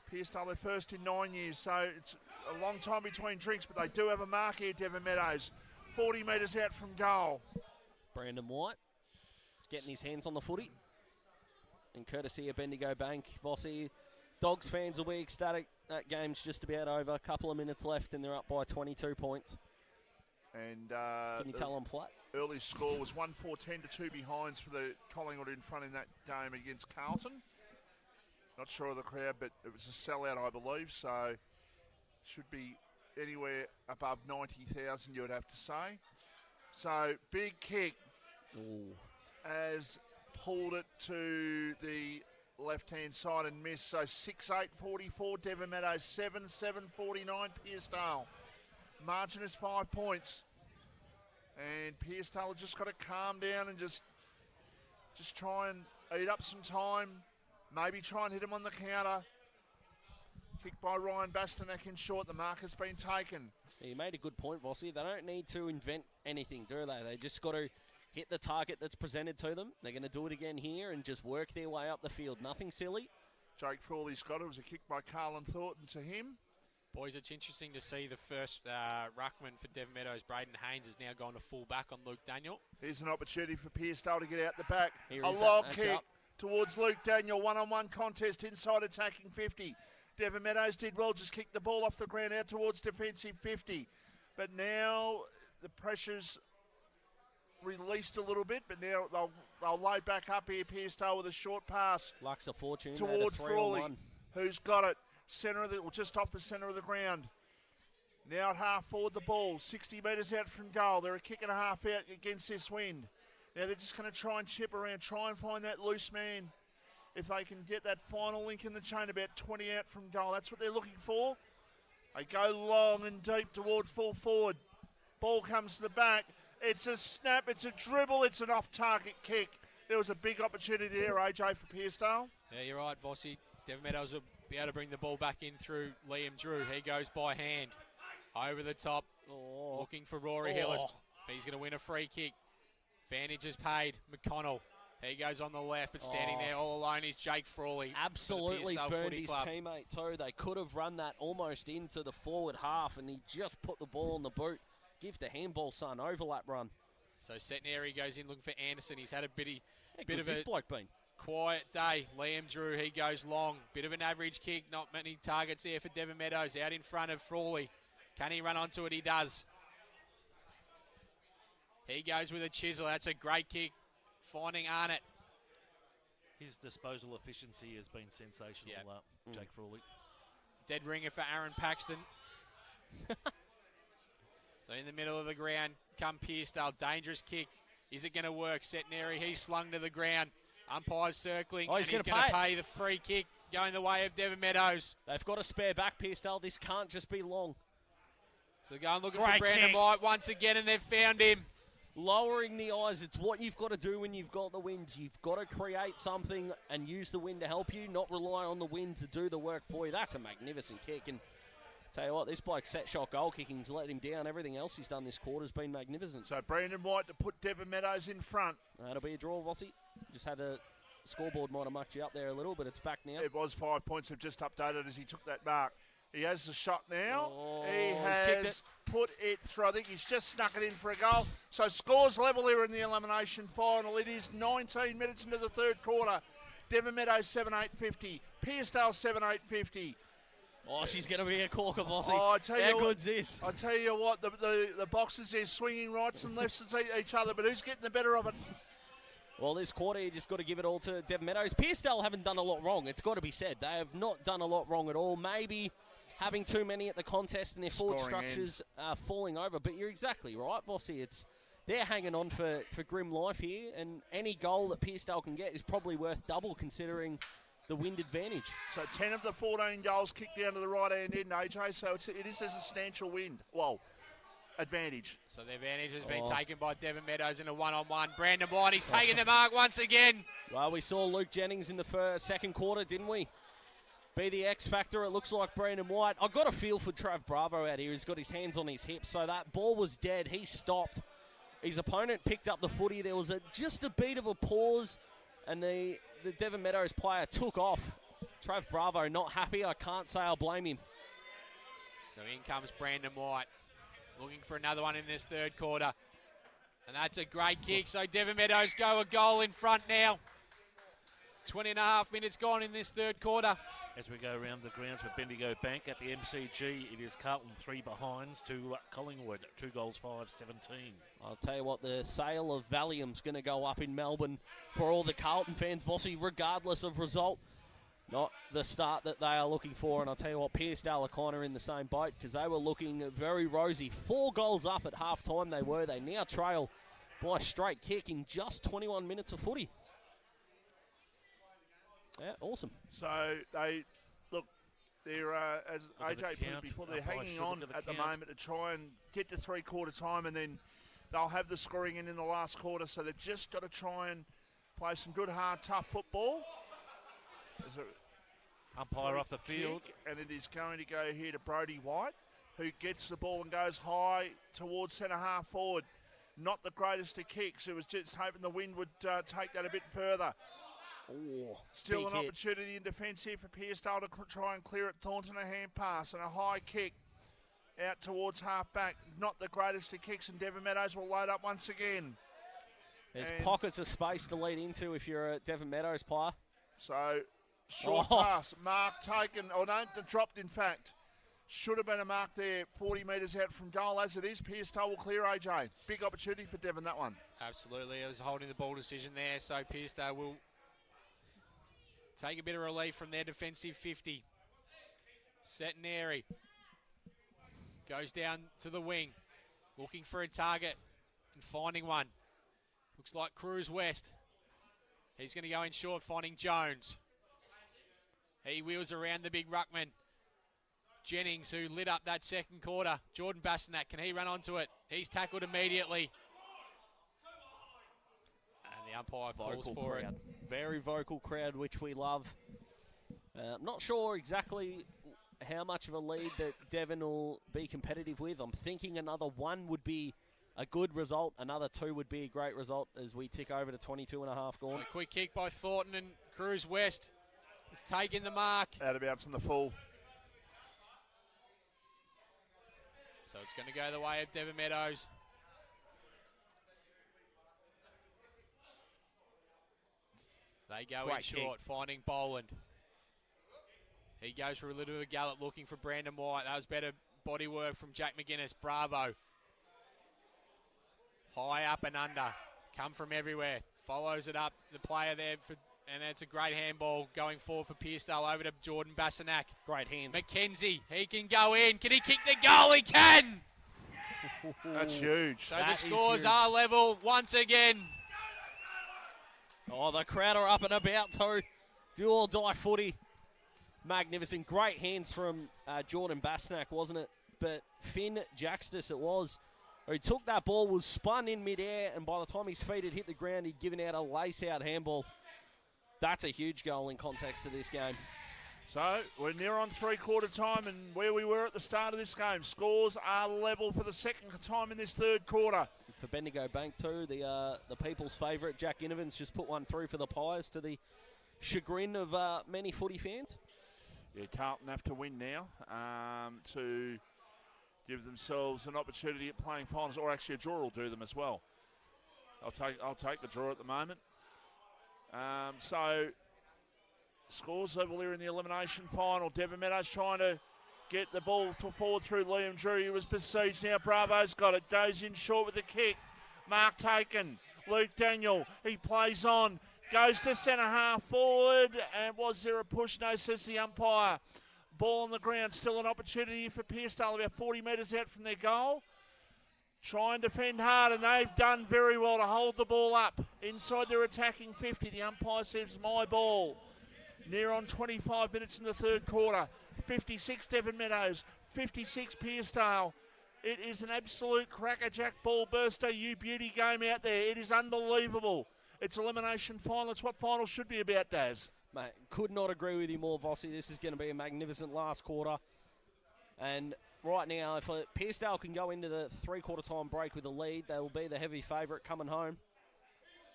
Pearcedale their first in 9 years. So it's a long time between drinks, but they do have a mark here, Devon Meadows. 40 metres out from goal.
Brandon White is getting his hands on the footy. And courtesy of Bendigo Bank, Vossi, Dogs fans will be ecstatic. That game's just about over. A couple of minutes left and they're up by 22 points.
And
can you tell them flat?
Early score was 1-4-10 to 2 behinds for the Collingwood in front in that game against Carlton. Not sure of the crowd, but it was a sellout, I believe, so should be anywhere above 90,000, you would have to say. So, big kick.
Ooh.
As pulled it to the left-hand side and missed. So 6-8-44, Devon Meadows, 7-7-49, Pearcedale. Margin is 5 points. And Pearcedale have just got to calm down and just try and eat up some time. Maybe try and hit him on the counter. Kicked by Ryan Bastanak in short. The mark has been taken.
You made a good point, Vossi. They don't need to invent anything, do they? They just got to hit the target that's presented to them. They're going to do it again here and just work their way up the field. Nothing silly.
Jake Frawley's got it. It was a kick by Carlin Thornton to him.
Boys, it's interesting to see the first ruckman for Devon Meadows, Braden Haynes, has now gone to full back on Luke Daniel.
Here's an opportunity for Pearcedale to get out the back.
Here
a log kick towards Luke Daniel. One-on-one contest inside attacking 50. Devon Meadows did well, just kicked the ball off the ground out towards defensive 50. But now the pressure's released a little bit, but now they'll load back up here. Pearcedale with a short pass.
Lux a fortune
towards Frawley,
3-on-1.
who's got it just off the centre of the ground. Now at half forward the ball, 60 metres out from goal. They're a kick and a half out against this wind. Now they're just going to try and chip around, try and find that loose man. If they can get that final link in the chain, about 20 out from goal. That's what they're looking for. They go long and deep towards full forward. Ball comes to the back. It's a snap, it's a dribble, it's an off-target kick. There was a big opportunity there, AJ, for Pearcedale.
Yeah, you're right, Vossi. Devon Meadows will be able to bring the ball back in through Liam Drew. He goes by hand. Over the top, looking for Rory Hillis. He's going to win a free kick. Advantage is paid. McConnell. He goes on the left, but standing there all alone is Jake Frawley.
Absolutely burned his teammate too. They could have run that almost into the forward half, and he just put the ball on the boot. Give the handball, son. Overlap run.
So Setneri goes in looking for Anderson. He's had a bit of
this bloke been?
Quiet day. Liam Drew, he goes long. Bit of an average kick. Not many targets there for Devon Meadows. Out in front of Frawley. Can he run onto it? He does. He goes with a chisel. That's a great kick. Finding Arnott.
His disposal efficiency has been sensational, Jake Frawley.
Dead ringer for Aaron Paxton. So in the middle of the ground, come Pearcedale. Dangerous kick. Is it going to work? Setneri, he's slung to the ground. Umpire's circling.
He's going to
pay the free kick going the way of Devon Meadows.
They've got to spare back, Pearcedale. This can't just be long.
So going looking for Brandon White once again, and they've found him.
Lowering the eyes, it's what you've got to do when you've got the wind. You've got to create something and use the wind to help you, not rely on the wind to do the work for you. That's a magnificent kick. And tell you what, this bloke's set shot goal kicking's let him down. Everything else he's done this quarter's been magnificent.
So Brandon White to put Devon Meadows in front.
That'll be a draw, Vossi. Just had a scoreboard might have mucked you up there a little, but it's back now.
It was 5 points. Have just updated as he took that mark. He has the shot now. He has put it through. I think he's just snuck it in for a goal. So scores level here in the elimination final. It is 19 minutes into the third quarter. Devon Meadows 7-8-50. Pearcedale 7-8-50.
Oh, she's going to be a corker, Vossi.
Oh, I tell you
How good's this?
I tell you what, the boxers there swinging rights and lefts at each other, but who's getting the better of it?
Well, this quarter, you just got to give it all to Devon Meadows. Pearcedale haven't done a lot wrong. It's got to be said. They have not done a lot wrong at all. Maybe having too many at the contest and their forward structures falling over. But you're exactly right, Vossi. They're hanging on for grim life here, and any goal that Pearcedale can get is probably worth double considering the wind advantage.
So 10 of the 14 goals kicked down to the right-hand end, AJ, so it is a substantial wind. Well, advantage.
So the advantage has been taken by Devon Meadows in a one-on-one. Brandon White, he's taking the mark once again.
Well, we saw Luke Jennings in the second quarter, didn't we? Be the X factor. It looks like Brandon White. I've got a feel for Trav Bravo out here. He's got his hands on his hips, so that ball was dead. He stopped. His opponent picked up the footy. There was just a bit of a pause, and the Devon Meadows player took off. Trav Bravo not happy. I can't say I'll blame him.
So in comes Brandon White, looking for another one in this third quarter. And that's a great kick. So Devon Meadows go a goal in front now. 20 and a half minutes gone in this third quarter.
As we go around the grounds for Bendigo Bank at the MCG, it is Carlton 3 behinds to Collingwood, 2 goals, 5-17.
I'll tell you what, the sale of Valium's going to go up in Melbourne for all the Carlton fans, Vossi, regardless of result. Not the start that they are looking for, and I'll tell you what, Pearcedale are kind of in the same boat because they were looking very rosy. 4 goals up at half-time they were. They now trail by a straight kick in just 21 minutes of footy. Yeah, awesome.
So they're, as AJ put it before, they're hanging on at the moment to try and get to three-quarter time, and then they'll have the scoring in the last quarter. So they've just got to try and play some good, hard, tough football. There's a
umpire off the field.
And it is going to go here to Brodie White, who gets the ball and goes high towards centre-half forward. Not the greatest of kicks. It was just hoping the wind would take that a bit further.
Oh,
still an opportunity in defence here for Pearcedale to try and clear it. Thornton a hand pass and a high kick out towards half-back. Not the greatest of kicks, and Devon Meadows will load up once again.
There's pockets of space to lead into if you're a Devon Meadows player.
So, short pass. Mark taken, or no, dropped in fact. Should have been a mark there, 40 metres out from goal. As it is, Pearcedale will clear, AJ. Big opportunity for Devon, that one.
Absolutely. It was holding the ball decision there, so Pearcedale will take a bit of relief from their defensive 50. Centenary goes down to the wing, looking for a target and finding one. Looks like Cruz West. He's going to go in short, finding Jones. He wheels around the big ruckman. Jennings, who lit up that second quarter. Jordan Bastanak, can he run onto it? He's tackled immediately. And the umpire calls for it.
Very vocal crowd, which we love. I'm not sure exactly how much of a lead that Devon will be competitive with. I'm thinking another one would be a good result. Another two would be a great result as we tick over to 22 and a half gone.
So quick kick by Thornton, and Cruz West is taking the mark.
Out of bounds in the full.
So it's going to go the way of Devon Meadows. They go
Great
in short,
kick.
finding Boland. He goes for a little bit of a gallop, looking for Brandon White. That was better body work from Jack McGuinness. Bravo. High up and under. Come from everywhere. Follows it up. The player there, and it's a great handball going forward for Pearcedale over to Jordan Bastanak.
Great hands.
McKenzie, he can go in. Can he kick the goal? He can!
That's huge.
So the scores are level once again.
Oh, the crowd are up and about too. Do or die footy. Magnificent. Great hands from Jordan Bastanak, wasn't it? But Finn Jaxtis it was, who took that ball, was spun in midair, and by the time his feet had hit the ground, he'd given out a lace-out handball. That's a huge goal in context to this game.
So we're near on three-quarter time, and where we were at the start of this game, scores are level for the second time in this third quarter.
For Bendigo Bank too, the people's favourite, Jack Innovans, just put one through for the Pies to the chagrin of many footy fans.
Yeah, Carlton have to win now to give themselves an opportunity at playing finals, or actually a draw will do them as well. I'll take the draw at the moment. So scores level here in the elimination final. Devon Meadows trying to get the ball forward through Liam Drew. He was besieged. Now Bravo's got it. Goes in short with the kick. Mark taken. Luke Daniel. He plays on. Goes to centre half forward. And was there a push? No, says the umpire. Ball on the ground. Still an opportunity for Pearcedale about 40 metres out from their goal. Try and defend hard, and they've done very well to hold the ball up inside their attacking 50. The umpire says my ball. Near on 25 minutes in the third quarter. 56 Devon Meadows, 56 Pearcedale. It is an absolute crackerjack ball burster, you beauty game out there. It is unbelievable. It's elimination final. It's what finals should be about, Daz.
Mate, could not agree with you more, Vossi. This is going to be a magnificent last quarter. And right now, if Pearcedale can go into the three-quarter time break with a lead, they will be the heavy favourite coming home.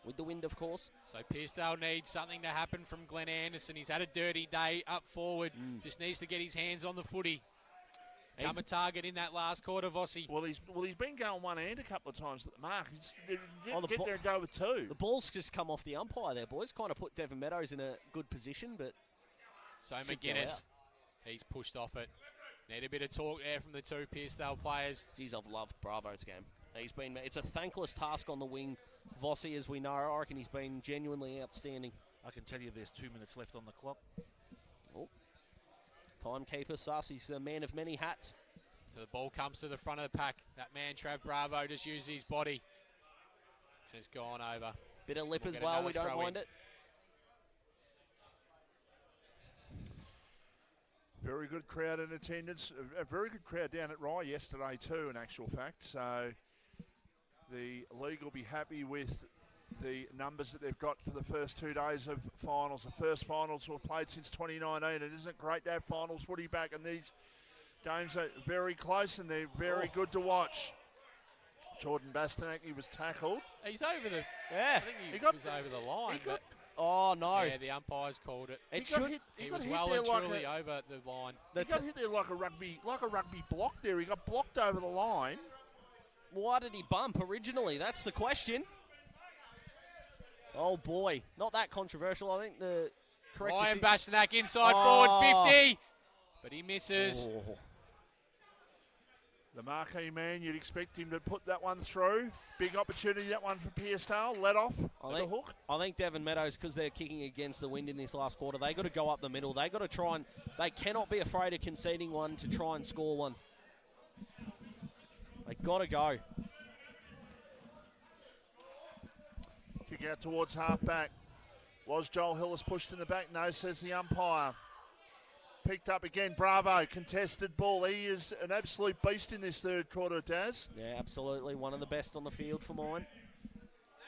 With the wind, of course.
So Pearcedale needs something to happen from Glenn Anderson. He's had a dirty day up forward. Just needs to get his hands on the footy. Come a target in that last quarter, Vossi.
Well, he's been going one hand a couple of times at the mark. He's get there and go with two.
The ball's just come off the umpire there, boys. Kind of put Devon Meadows in a good position, but...
So McGuinness, he's pushed off it. Need a bit of talk there from the two Pearcedale players.
Geez, I've loved Bravo's game. It's a thankless task on the wing, Vossi, as we know. I reckon he's been genuinely outstanding.
I can tell you there's 2 minutes left on the clock.
Oh. Timekeeper, Sarsi's a man of many hats.
So the ball comes to the front of the pack. That man, Trav Bravo, just used his body. And it's gone over.
Bit of lip as well, we don't mind it.
Very good crowd in attendance. A very good crowd down at Rye yesterday too, in actual fact. So the league will be happy with the numbers that they've got for the first 2 days of finals. The first finals were played since 2019. It isn't great to have finals footy back, and these games are very close and they're very good to watch. Jordan Bastanak, he was tackled.
He's over the...
Yeah.
I think he was over the line.
Oh, no.
Yeah, the umpires called it.
He
was well and truly over the line.
He got hit there like a rugby block there. He got blocked over the line.
Why did he bump originally? That's the question. Oh, boy. Not that controversial. I think the correct...
Ryan Bastanak inside forward 50. But he misses.
Oh.
The marquee man, you'd expect him to put that one through. Big opportunity, that one for Pearcedale. Let off. The hook.
I think Devon Meadows, because they're kicking against the wind in this last quarter, they got to go up the middle. They got to try and... They cannot be afraid of conceding one to try and score one. They got to go.
Kick out towards half-back. Was Joel Hillis pushed in the back? No, says the umpire. Picked up again, Bravo, contested ball. He is an absolute beast in this third quarter, Daz.
Yeah, absolutely. One of the best on the field for mine.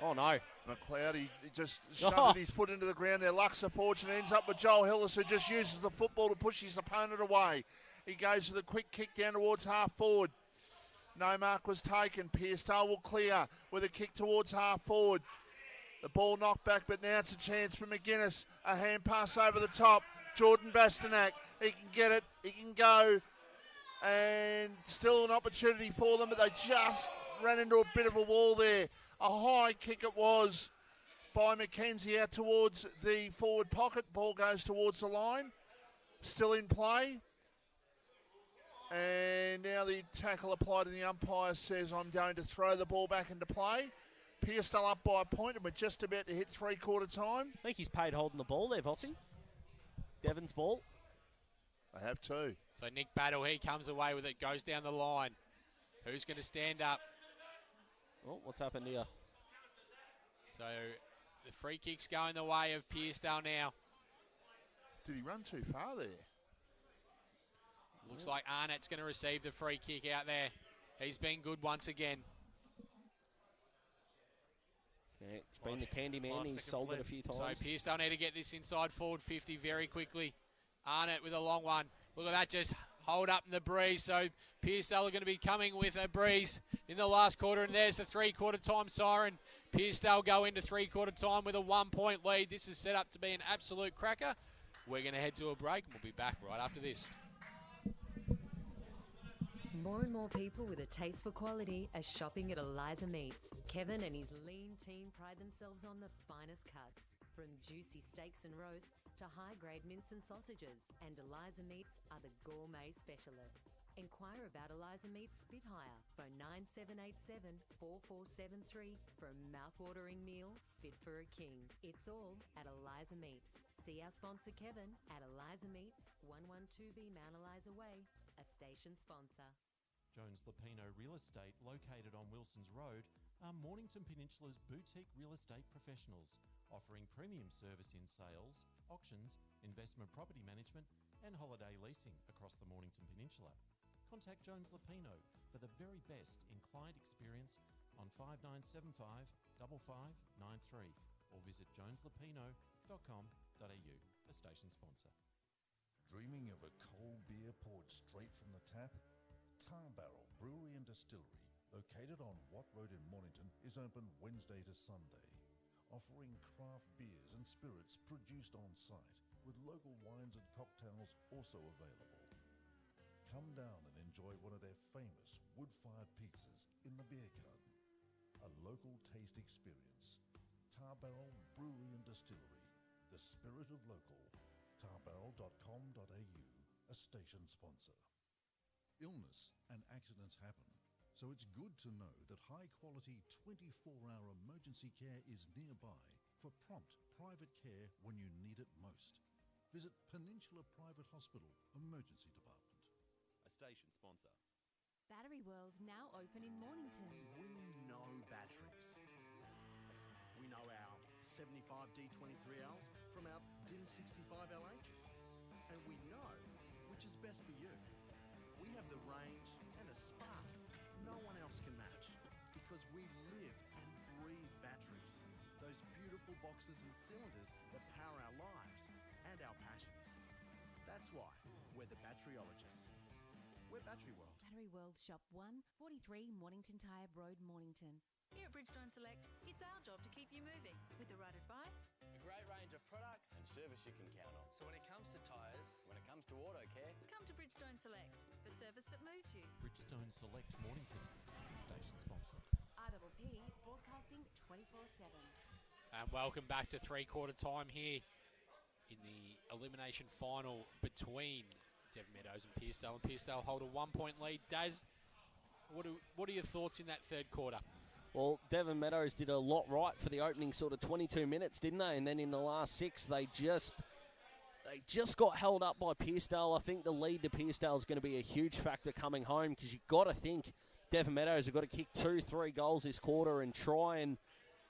Oh, no.
McLeod, he just shoved his foot into the ground there. Luxor Fortune ends up with Joel Hillis, who just uses the football to push his opponent away. He goes with a quick kick down towards half forward. No mark was taken. Pearcedale will clear with a kick towards half forward. The ball knocked back, but now it's a chance for McGuinness. A hand pass over the top. Jordan Bastanak, he can get it, he can go, and still an opportunity for them, but they just ran into a bit of a wall there. A high kick it was by McKenzie out towards the forward pocket. Ball goes towards the line, still in play. And now the tackle applied and the umpire says, I'm going to throw the ball back into play. Pearcedale up by a point and we're just about to hit three-quarter time.
I think he's paid holding the ball there, Vossi. Devon's ball.
They have two.
So Nick Battle, he comes away with it, goes down the line. Who's going to stand up?
Oh, what's happened here?
So the free kick's going the way of Pearcedale now.
Did he run too far there?
Looks like Arnett's going to receive the free kick out there. He's been good once again.
Yeah, it's been the candy man. He's sold it a few times.
So Pearcedale need to get this inside forward 50 very quickly. Arnett with a long one. Look at that, just hold up in the breeze. So Pearcedale are going to be coming with a breeze in the last quarter. And there's the three-quarter time siren. Pearcedale go into three-quarter time with a 1-point lead. This is set up to be an absolute cracker. We're going to head to a break. We'll be back right after this.
More and more people with a taste for quality are shopping at Eliza Meats. Kevin and his lean team pride themselves on the finest cuts, from juicy steaks and roasts to high-grade mince and sausages. And Eliza Meats are the gourmet specialists. Inquire about Eliza Meats Spitfire. Phone 9787-4473 for a mouth-watering meal fit for a king. It's all at Eliza Meats. See our sponsor Kevin at Eliza Meats, 112B Mount Eliza Way, a station sponsor.
Jones Lapino Real Estate, located on Wilson's Road, are Mornington Peninsula's boutique real estate professionals, offering premium service in sales, auctions, investment property management and holiday leasing across the Mornington Peninsula. Contact Jones Lapino for the very best in client experience on 5975 5593 or visit joneslapino.com.au, a station sponsor.
Dreaming of a cold beer poured straight from the tap? Tar Barrel Brewery and Distillery, located on Watt Road in Mornington, is open Wednesday to Sunday, offering craft beers and spirits produced on site, with local wines and cocktails also available. Come down and enjoy one of their famous wood-fired pizzas in the beer garden. A local taste experience. Tar Barrel Brewery and Distillery, the spirit of local. tarbarrel.com.au, a station sponsor. Illness and accidents happen, so it's good to know that high-quality 24-hour emergency care is nearby for prompt private care when you need it most. Visit Peninsula Private Hospital Emergency Department.
A station sponsor.
Battery World now open in Mornington.
We know batteries. We know our 75 D23Ls from our DIN 65 LHs. And we know which is best for you. We have the range and a spark no one else can match, because we live and breathe batteries. Those beautiful boxes and cylinders that power our lives and our passions. That's why we're the batteryologists. We're Battery World.
Battery World Shop 1, 43 Mornington Tyre Road, Mornington.
Here at Bridgestone Select, it's our job to keep you moving with the right advice.
A great range of products and service you can count on. So when it comes to tyres, when it comes to auto care,
come to Bridgestone Select for service that moves you.
Bridgestone Select Mornington, station sponsor.
RPP broadcasting 24/7.
And welcome back to three-quarter time here in the elimination final between Devon Meadows and Pearcedale. And Pearcedale hold a 1-point lead. Daz, What are your thoughts in that third quarter?
Well, Devon Meadows did a lot right for the opening sort of 22 minutes, didn't they? And then in the last 6, they just got held up by Pearcedale. I think the lead to Pearcedale is going to be a huge factor coming home, because you've got to think Devon Meadows have got to kick 2-3 goals this quarter and try and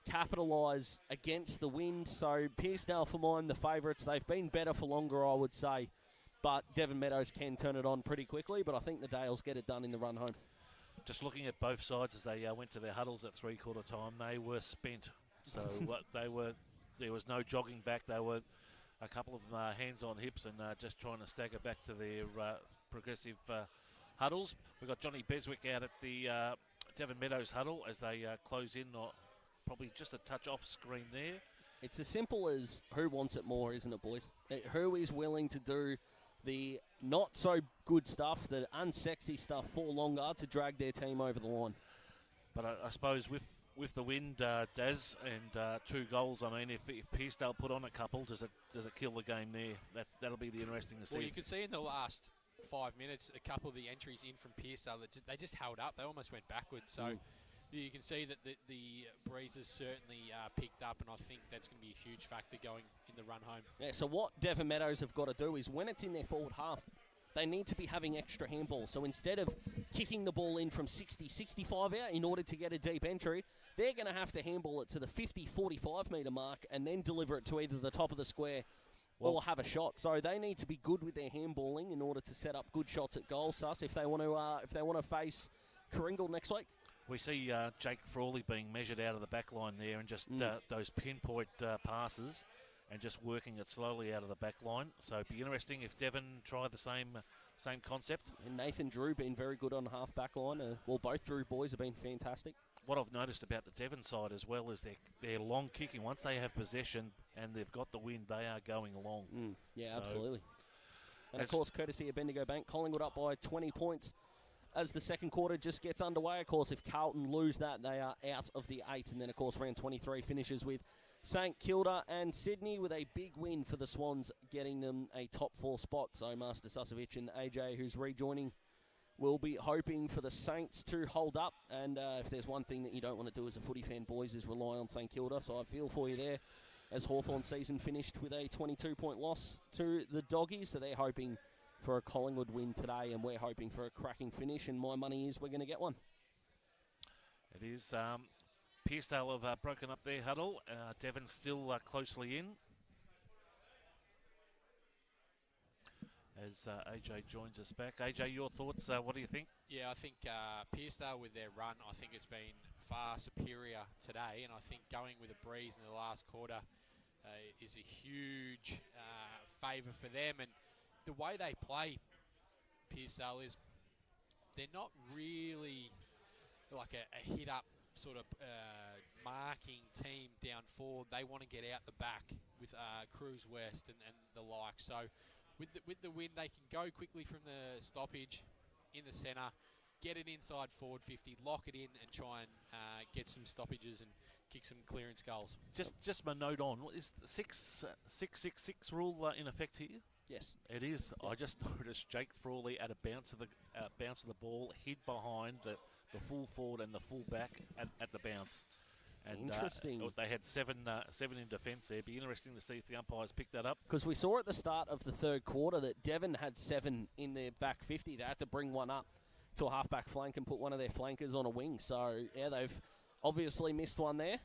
capitalise against the wind. So Pearcedale, for mine, the favourites. They've been better for longer, I would say. But Devon Meadows can turn it on pretty quickly. But I think the Dales get it done in the run home.
Just looking at both sides as they went to their huddles at three-quarter time, they were spent. So there was no jogging back. They were a couple of hands on hips and just trying to stagger back to their progressive huddles. We've got Johnny Beswick out at the Devon Meadows huddle as they close in, probably just a touch off screen there.
It's as simple as who wants it more, isn't it, boys? Who is willing to do the not so good stuff, the unsexy stuff for longer to drag their team over the line.
But I suppose with the wind, Daz, and 2 goals, I mean, if Pearcedale put on a couple, does it kill the game there? That'll be the interesting to see.
Well, you could see in the last 5 minutes a couple of the entries in from Pearcedale that they just held up. They almost went backwards. So you can see that the breezes certainly picked up, and I think that's going to be a huge factor going in the run home. Yeah,
so what Devon Meadows have got to do is when it's in their forward half, they need to be having extra handball. So instead of kicking the ball in from 60, 65 out in order to get a deep entry, they're going to have to handball it to the 50, 45 metre mark and then deliver it to either the top of the square or have a shot. So they need to be good with their handballing in order to set up good shots at goal, Sus, if they want to face Kringle next week.
We see Jake Frawley being measured out of the back line there, and just those pinpoint passes and just working it slowly out of the back line. So it'd be interesting if Devon try the same concept.
And Nathan Drew been very good on half back line. Both Drew boys have been fantastic.
What I've noticed about the Devon side as well is their long kicking. Once they have possession and they've got the wind, they are going long.
Yeah, so absolutely. And of course, courtesy of Bendigo Bank, Collingwood up by 20 points as the second quarter just gets underway. Of course, if Carlton lose that, they are out of the 8. And then, of course, round 23 finishes with St Kilda and Sydney with a big win for the Swans, getting them a top 4 spot. So Master Susovic and AJ, who's rejoining, will be hoping for the Saints to hold up. And if there's one thing that you don't want to do as a footy fan, boys, is rely on St Kilda. So I feel for you there, as Hawthorn's season finished with a 22-point loss to the Doggies. So they're hoping for a Collingwood win today, and we're hoping for a cracking finish, and my money is we're going to get one.
It is. Pearcedale have broken up their huddle. Devon still closely in. As AJ joins us back. AJ, your thoughts, what do you think?
Yeah, I think Pearcedale with their run, I think it's been far superior today, and I think going with a breeze in the last quarter is a huge favour for them. And the way they play, Pearcedale, is they're not really like a hit-up sort of marking team down forward. They want to get out the back with Cruz West and the like. So with the win, they can go quickly from the stoppage in the centre, get it inside forward 50, lock it in, and try and get some stoppages and kick some clearance goals.
Just my note on, is the 6-6-6 rule in effect here?
Yes,
it is. Yeah. I just noticed Jake Frawley at a bounce of the ball, hid behind the full forward and the full back at the bounce. And
interesting.
They had seven in defence there. Be interesting to see if the umpires picked that up.
Because we saw at the start of the third quarter that Devon had 7 in their back 50. They had to bring one up to a half-back flank and put one of their flankers on a wing. So, yeah, they've obviously missed one there.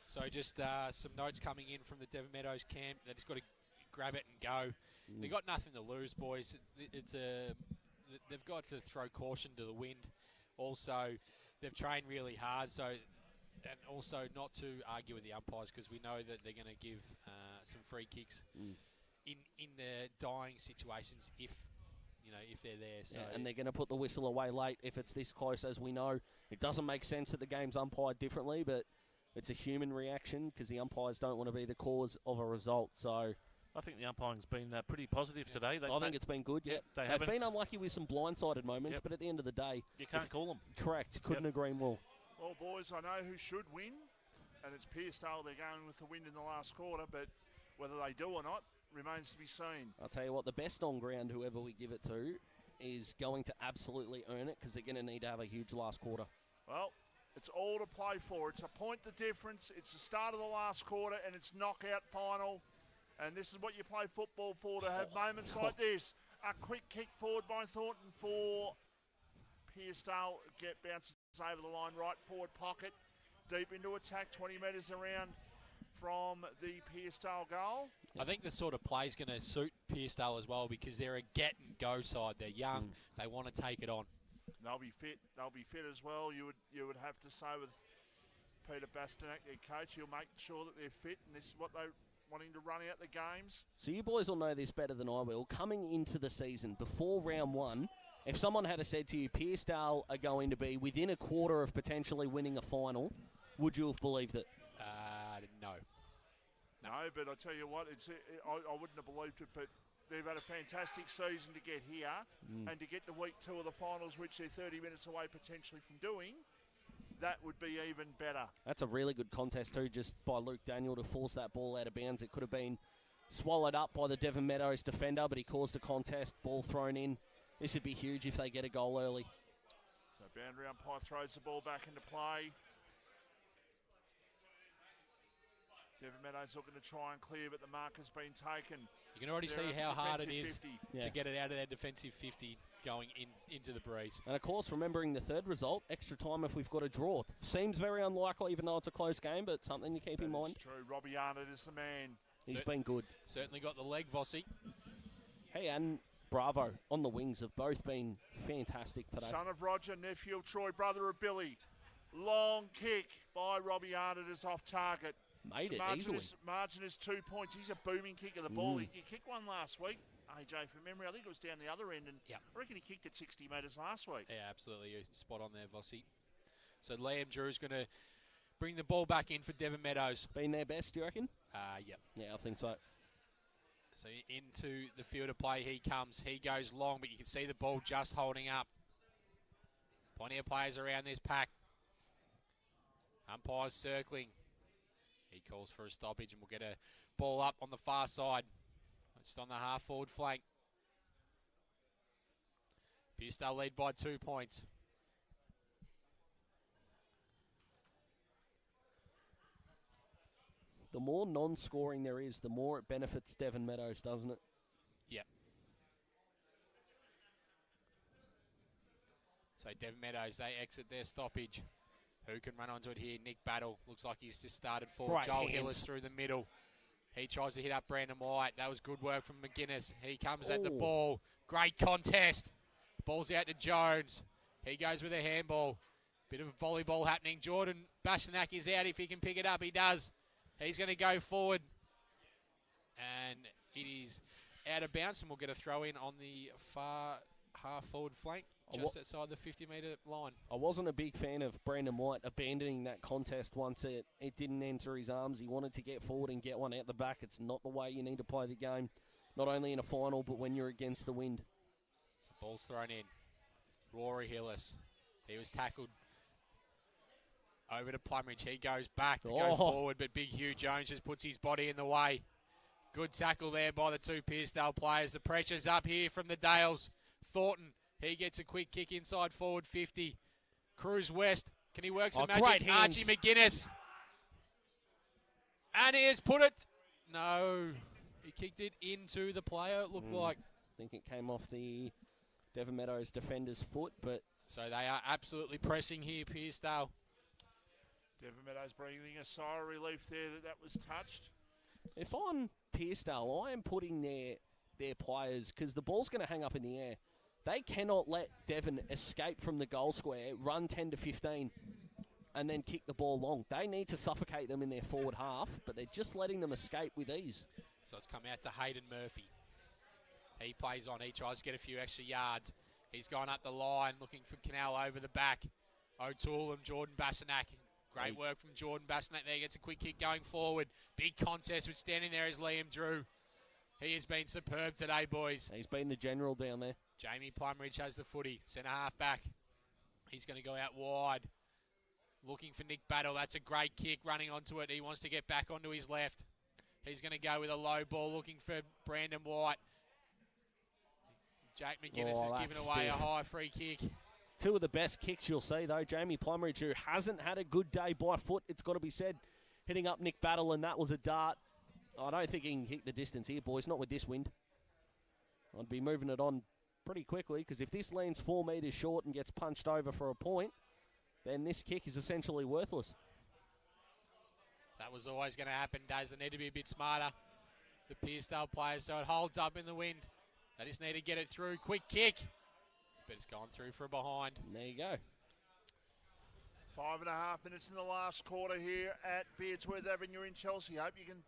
So
just some notes coming in from the Devon Meadows camp. They just got to grab it and go. They've got nothing to lose, boys. They've got to throw caution to the wind. Also, they've trained really hard, and also not to argue with the umpires, because we know that they're going to give some free kicks in the dying situations if they're there. So
and they're going to put the whistle away late if it's this close, as we know. It doesn't make sense that the game's umpired differently, but it's a human reaction because the umpires don't want to be the cause of a result. So
I think the umpiring's been pretty positive today.
I think it's been good, yeah. They've been unlucky with some blindsided moments, but at the end of the day,
you can't call them.
Correct. Couldn't agree more.
Well, boys, I know who should win, and it's Pearcedale. They're going with the win in the last quarter, but whether they do or not remains to be seen.
I'll tell you what, the best on ground, whoever we give it to, is going to absolutely earn it because they're going to need to have a huge last quarter.
Well, it's all to play for. It's a point the difference. It's the start of the last quarter, and it's knockout final. And this is what you play football for, to have moments like this. A quick kick forward by Thornton for Pearcedale. Bounces over the line, right forward pocket. Deep into attack, 20 metres around from the Pearcedale goal.
I think the sort of play is going to suit Pearcedale as well because they're a get-and-go side. They're young. They want to take it on.
They'll be fit. They'll be fit as well. You would have to say with Peter Bastanak, their coach, he'll make sure that they're fit, and this is what they're wanting to run out the games.
So you boys will know this better than I will. Coming into the season, before round one, if someone had said to you, Pearcedale are going to be within a quarter of potentially winning a final, would you have believed it?
No.
No, but I tell you what, I wouldn't have believed it, but they've had a fantastic season to get here and to get to week 2 of the finals, which they're 30 minutes away potentially from doing. That would be even better.
That's a really good contest too, just by Luke Daniel to force that ball out of bounds. It could have been swallowed up by the Devon Meadows defender, but he caused a contest, ball thrown in. This would be huge if they get a goal early.
So boundary umpire throws the ball back into play. Devon Meadows looking to try and clear, but the mark has been taken.
You can already see how hard it is to get it out of their defensive 50 going into the breeze.
And of course, remembering the third result, extra time if we've got a draw. Seems very unlikely, even though it's a close game, but something to keep in mind.
True. Robbie Arnott is the man.
He's been good.
Certainly got the leg, Vossi.
Hey, and Bravo on the wings have both been fantastic today.
Son of Roger, nephew of Troy, brother of Billy. Long kick by Robbie Arnott is off target.
Made it easily.
Margin is 2 points. He's a booming kick of the ball. He kicked one last week, AJ, from memory. I think it was down the other end, and I reckon he kicked it 60 metres last week.
Yeah, absolutely. You're spot on there, Vossi. So Liam Drew's going to bring the ball back in for Devon Meadows.
Been their best, do you reckon?
Yep.
Yeah, I think so.
So into the field of play he comes. He goes long, but you can see the ball just holding up. Plenty of players around this pack. Umpires circling. He calls for a stoppage, and we'll get a ball up on the far side. Just on the half-forward flank. Pearcedale lead by 2 points.
The more non-scoring there is, the more it benefits Devon Meadows, doesn't it?
Yep. So Devon Meadows, they exit their stoppage. Who can run onto it here? Nick Battle. Looks like he's just started forward. Joel Hillis through the middle. He tries to hit up Brandon White. That was good work from McGuinness. He comes at the ball. Great contest. Ball's out to Jones. He goes with a handball. Bit of a volleyball happening. Jordan Bastanak is out. If he can pick it up, he does. He's going to go forward. And it is out of bounds, and we'll get a throw in on the far half-forward flank, just outside the 50-metre line.
I wasn't a big fan of Brandon White abandoning that contest once it didn't enter his arms. He wanted to get forward and get one out the back. It's not the way you need to play the game, not only in a final, but when you're against the wind.
So ball's thrown in. Rory Hillis. He was tackled over to Plumridge. He goes back to go forward, but Big Hugh Jones just puts his body in the way. Good tackle there by the two Pearcedale players. The pressure's up here from the Dales. Thornton, he gets a quick kick inside forward 50. Cruz West, can he work some magic? Archie McGuinness. And he has put it. No, he kicked it into the player, it looked like.
I think it came off the Devon Meadows defender's foot, but...
So they are absolutely pressing here, Pearcedale.
Devon Meadows breathing a sigh of relief there that was touched.
If I'm Pearcedale, I am putting their players, because the ball's going to hang up in the air. They cannot let Devon escape from the goal square, run 10 to 15, and then kick the ball long. They need to suffocate them in their forward half, but they're just letting them escape with ease.
So it's come out to Hayden Murphy. He plays on. He tries to get a few extra yards. He's gone up the line looking for Canal over the back. O'Toole and Jordan Bastanak. Great work from Jordan Bastanak there. Gets a quick kick going forward. Big contest, but standing there is Liam Drew. He has been superb today, boys.
He's been the general down there.
Jamie Plumridge has the footy. Centre half back. He's going to go out wide. Looking for Nick Battle. That's a great kick running onto it. He wants to get back onto his left. He's going to go with a low ball looking for Brandon White. Jake McGuinness has given away a high free kick.
Two of the best kicks you'll see, though. Jamie Plumridge, who hasn't had a good day by foot, it's got to be said, hitting up Nick Battle, and that was a dart. I don't think he can hit the distance here, boys, not with this wind. I'd be moving it on pretty quickly, because if this lands 4 metres short and gets punched over for a point, then this kick is essentially worthless.
That was always going to happen, Daz. They need to be a bit smarter, the Pearcedale players, so it holds up in the wind. They just need to get it through. Quick kick. But it's gone through for a behind.
There you go.
5.5 minutes in the last quarter here at Beardsworth Avenue in Chelsea. Hope you can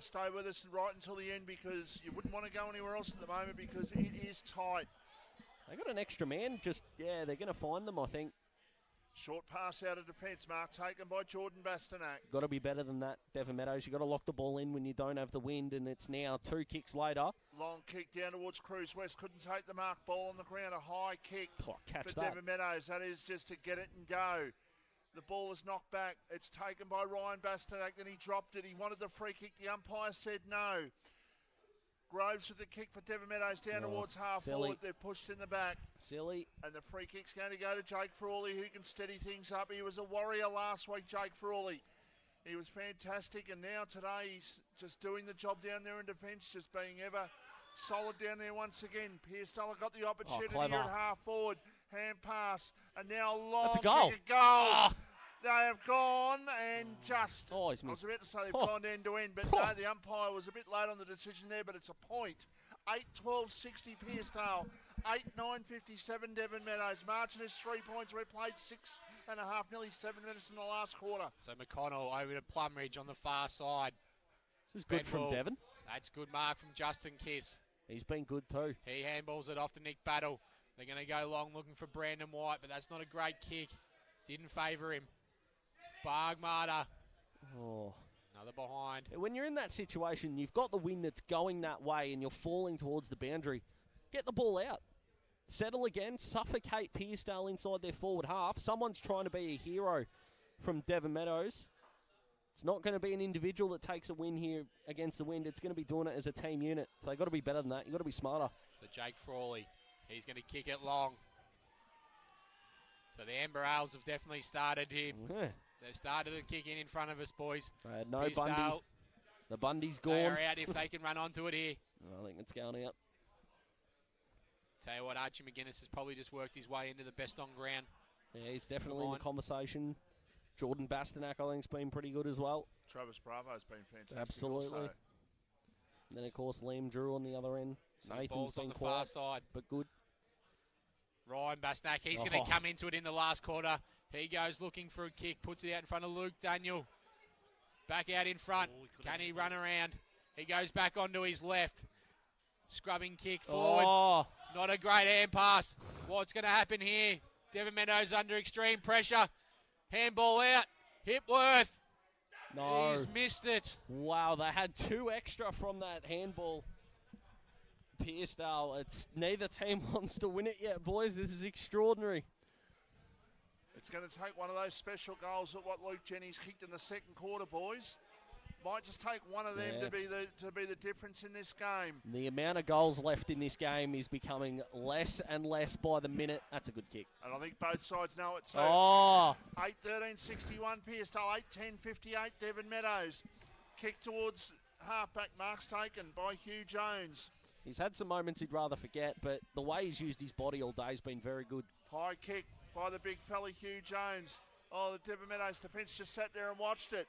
stay with us right until the end, because you wouldn't want to go anywhere else at the moment because it is tight.
They got an extra man. They're going to find them, I think.
Short pass out of defence, Mark, taken by Jordan Bastanak.
Got to be better than that, Devon Meadows. You've got to lock the ball in when you don't have the wind, and it's now 2 kicks later.
Long kick down towards Cruz West. Couldn't take the mark. Ball on the ground. A high kick
for
Devon Meadows. That is just to get it and go. The ball is knocked back. It's taken by Ryan Bastanak. Then he dropped it. He wanted the free kick. The umpire said no. Groves with the kick for Devon Meadows down towards half forward. They're pushed in the back.
Silly.
And the free kick's going to go to Jake Frawley, who can steady things up. He was a warrior last week, Jake Frawley. He was fantastic, and now today he's just doing the job down there in defence, just being ever solid down there once again. Pearcedale got the opportunity here at half forward. Hand pass, and now a long
That's a goal.
kick, a goal. They have gone and just... I was about to say they've gone end to end, but no, the umpire was a bit late on the decision there, but it's a point. 8-12-60 Pearcedale, 8-9-57 Devon Meadows. Margin is 3 points. We've played 6.5, nearly 7 minutes in the last quarter.
So McConnell over to Plumridge on the far side.
This is good from Devon.
That's good mark from Justin Kiss.
He's been good too.
He handballs it off to Nick Battle. They're going to go long looking for Brandon White, but that's not a great kick. Didn't favour him. Bargmata.
Oh.
Another behind.
When you're in that situation, you've got the wind that's going that way and you're falling towards the boundary. Get the ball out. Settle again. Suffocate Pearcedale inside their forward half. Someone's trying to be a hero from Devon Meadows. It's not going to be an individual that takes a win here against the wind. It's going to be doing it as a team unit. So they've got to be better than that. You've got to be smarter.
So Jake Frawley, he's going to kick it long. So the Amber Owls have definitely started here.
Yeah.
They've started to kick in front of us, boys.
No Bundy. The Bundy's gone.
They are out if they can run onto it here.
I think it's going out.
Tell you what, Archie McGuinness has probably just worked his way into the best on ground.
Yeah, he's definitely in the conversation. Jordan Bastanak, I think, has been pretty good as well.
Travis Bravo's been fantastic.
Absolutely.
Also.
And then, of course, Liam Drew on the other end.
So
Nathan's been
on the
quiet,
far side.
but good.
Ryan Bastanak, he's going to come into it in the last quarter. He goes looking for a kick, puts it out in front of Luke Daniel. Back out in front. Can he run around? He goes back onto his left. Scrubbing kick forward. Not a great hand pass. What's going to happen here? Devon Meadows under extreme pressure. Handball out. Hipworth.
No.
He's missed it.
Wow, they had 2 extra from that handball. Pearcedale, it's neither team wants to win it yet, boys. This is extraordinary.
It's going to take one of those special goals at what Luke Jennings kicked in the second quarter, boys. Might just take one of them to be the difference in this game.
The amount of goals left in this game is becoming less and less by the minute. That's a good kick.
And I think both sides know it too. 8-13-61 Pearcedale, 8-10-58 Devon Meadows. Kick towards halfback, marks taken by Hugh Jones.
He's had some moments he'd rather forget, but the way he's used his body all day has been very good.
High kick by the big fella Hugh Jones. The Devon Meadows defence just sat there and watched it.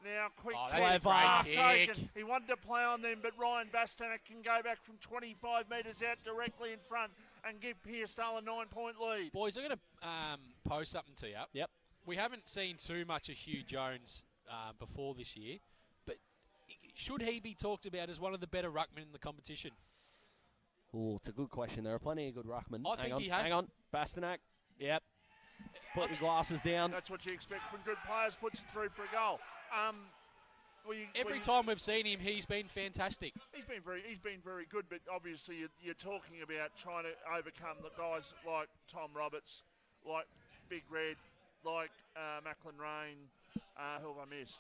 Now, quick
kick.
He wanted to play on them, but Ryan Bastanak can go back from 25 metres out directly in front and give Pearcedale a 9-point lead.
Boys, I'm going to pose something to you.
Yep.
We haven't seen too much of Hugh Jones before this year, but should he be talked about as one of the better ruckmen in the competition?
Oh, it's a good question. There are plenty of good ruckmen.
I think he has.
Hang on. Bastanak. Yep. Put your glasses down.
That's what you expect from good players. Puts it through for a goal.
Every time we've seen him, he's been fantastic.
He's been very good, but obviously you're talking about trying to overcome the guys like Tom Roberts, like Big Red, like Macklin Rain. Who have I missed?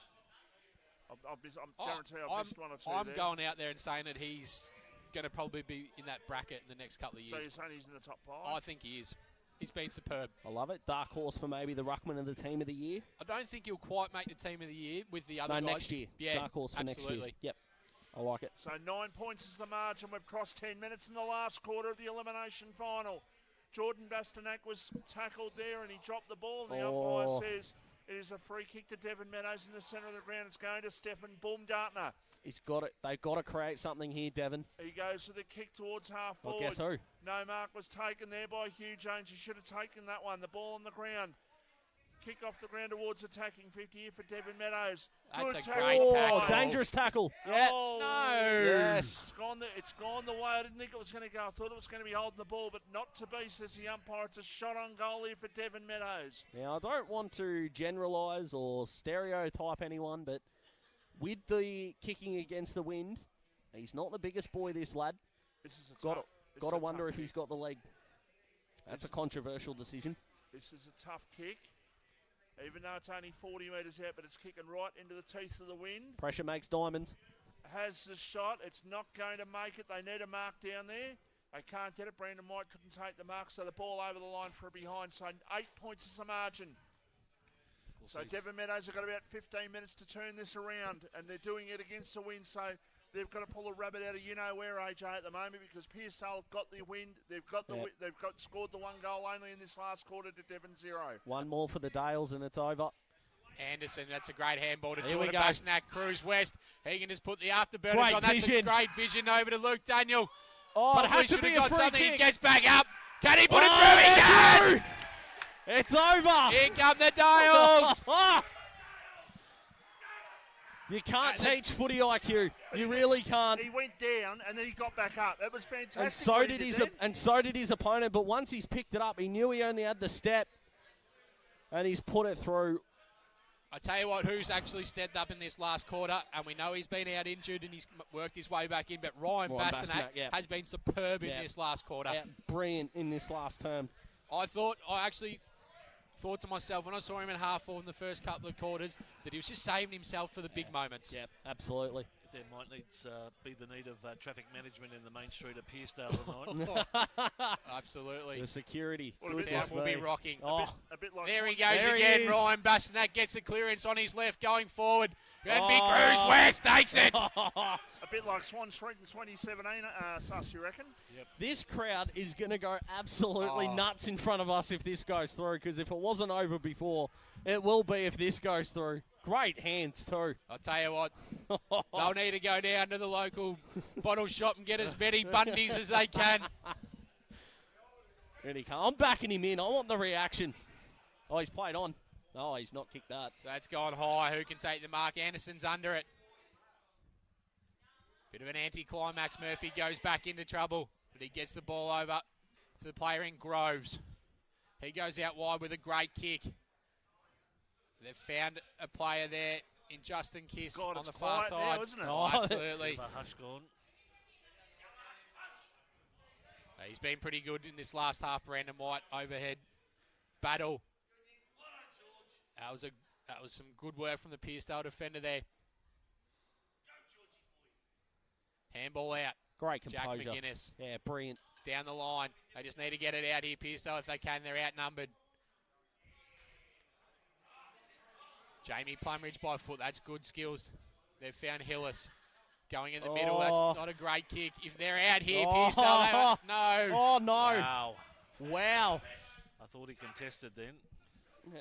I'm guarantee I've missed one or two.
I'm going out there and saying that he's going to probably be in that bracket in the next couple of years.
So you're saying he's in the top 5?
I think he is. He's been superb.
I love it. Dark horse for maybe the ruckman of the team of the year.
I don't think he'll quite make the team of the year with the other guys.
Next year.
Yeah,
Dark horse for
absolutely.
next year. Yep. I like it.
So 9 points is the margin. We've crossed 10 minutes in the last quarter of the elimination final. Jordan Bastanak was tackled there and he dropped the ball. And the umpire says it is a free kick to Devon Meadows in the centre of the ground. It's going to Stefan Baumgartner.
He's got it. They've got to create something here, Devon.
He goes for the kick towards half forward.
Well, guess who?
No mark was taken there by Hugh Jones. He should have taken that one. The ball on the ground. Kick off the ground towards attacking 50 here for Devon Meadows.
That's
Good
a great tackle.
Dangerous tackle. Yeah.
Oh,
no.
Yes.
It's gone the way I didn't think it was going to go. I thought it was going to be holding the ball, but not to be, says the umpire. It's a shot on goal here for Devon Meadows.
Now, I don't want to generalise or stereotype anyone, but with the kicking against the wind, he's not the biggest boy, this lad.
This is
Got to wonder if he's got the leg. That's a controversial decision.
This is a tough kick. Even though it's only 40 metres out, but it's kicking right into the teeth of the wind.
Pressure makes diamonds.
Has the shot. It's not going to make it. They need a mark down there. They can't get it. Brandon White couldn't take the mark, so the ball over the line for a behind. So 8 points is the margin. So Devon Meadows have got about 15 minutes to turn this around, and they're doing it against the wind. So they've got to pull a rabbit out of you-know-where, AJ, at the moment, because Pearcedale got the wind. They've got scored the 1 goal only in this last quarter to Devon 0.
One more for the Dales, and it's over.
Anderson, that's a great handball to
Here we
Jordan
go.
Bastanak. Cruise west. He can just put the afterburners
Great
on. That's
vision.
a great vision over to Luke Daniel.
Oh,
Probably
it had to
should
be
have
a
got
free
something.
kick.
He gets back up. Can he put it through? He can!
It's over.
Here come the Dales.
You can't teach footy IQ. You really can't.
He went down and then he got back up. That was fantastic.
And so did his opponent. But once he's picked it up, he knew he only had the step, and he's put it through.
I tell you what, who's actually stepped up in this last quarter, and we know he's been out injured and he's worked his way back in, but Ryan Bastanak has been superb in this last quarter.
Yeah, brilliant in this last term.
I actually thought to myself when I saw him in half forward in the first couple of quarters that he was just saving himself for the big moments.
Yeah, absolutely.
There might be the need of traffic management in the main street of Pearcedale tonight.
Absolutely.
The security.
The town will be rocking.
Oh.
A bit like
there he goes again. Ryan Bastanak gets the clearance on his left going forward. And Big Cruise West takes it.
A bit like Swan Street in 2017, Sus, you reckon?
Yep.
This crowd is going to go absolutely nuts in front of us if this goes through, because if it wasn't over before, it will be if this goes through. Great hands, too.
I'll tell you what, they'll need to go down to the local bottle shop and get as many Bundies as they can.
Ready, I'm backing him in. I want the reaction. Oh, he's played on. Oh, he's not kicked that.
So that's gone high. Who can take the mark? Anderson's under it. Bit of an anti-climax. Murphy goes back into trouble, but he gets the ball over to the player in Groves. He goes out wide with a great kick. They've found a player there in Justin Kiss on the far side.
Now, isn't it?
Oh, absolutely.
Hush gone.
He's been pretty good in this last half. Brandon White overhead battle. That was some good work from the Pearcedale defender there. Handball out.
Great
Jack
composure.
McGuinness.
Yeah, brilliant.
Down the line. They just need to get it out here, Pearcedale. If they can, they're outnumbered. Jamie Plumridge by foot. That's good skills. They've found Hillis. Going in the middle. That's not a great kick. If they're out here, Pearcedale, no.
Oh, no.
Wow.
Wow.
I thought he contested then.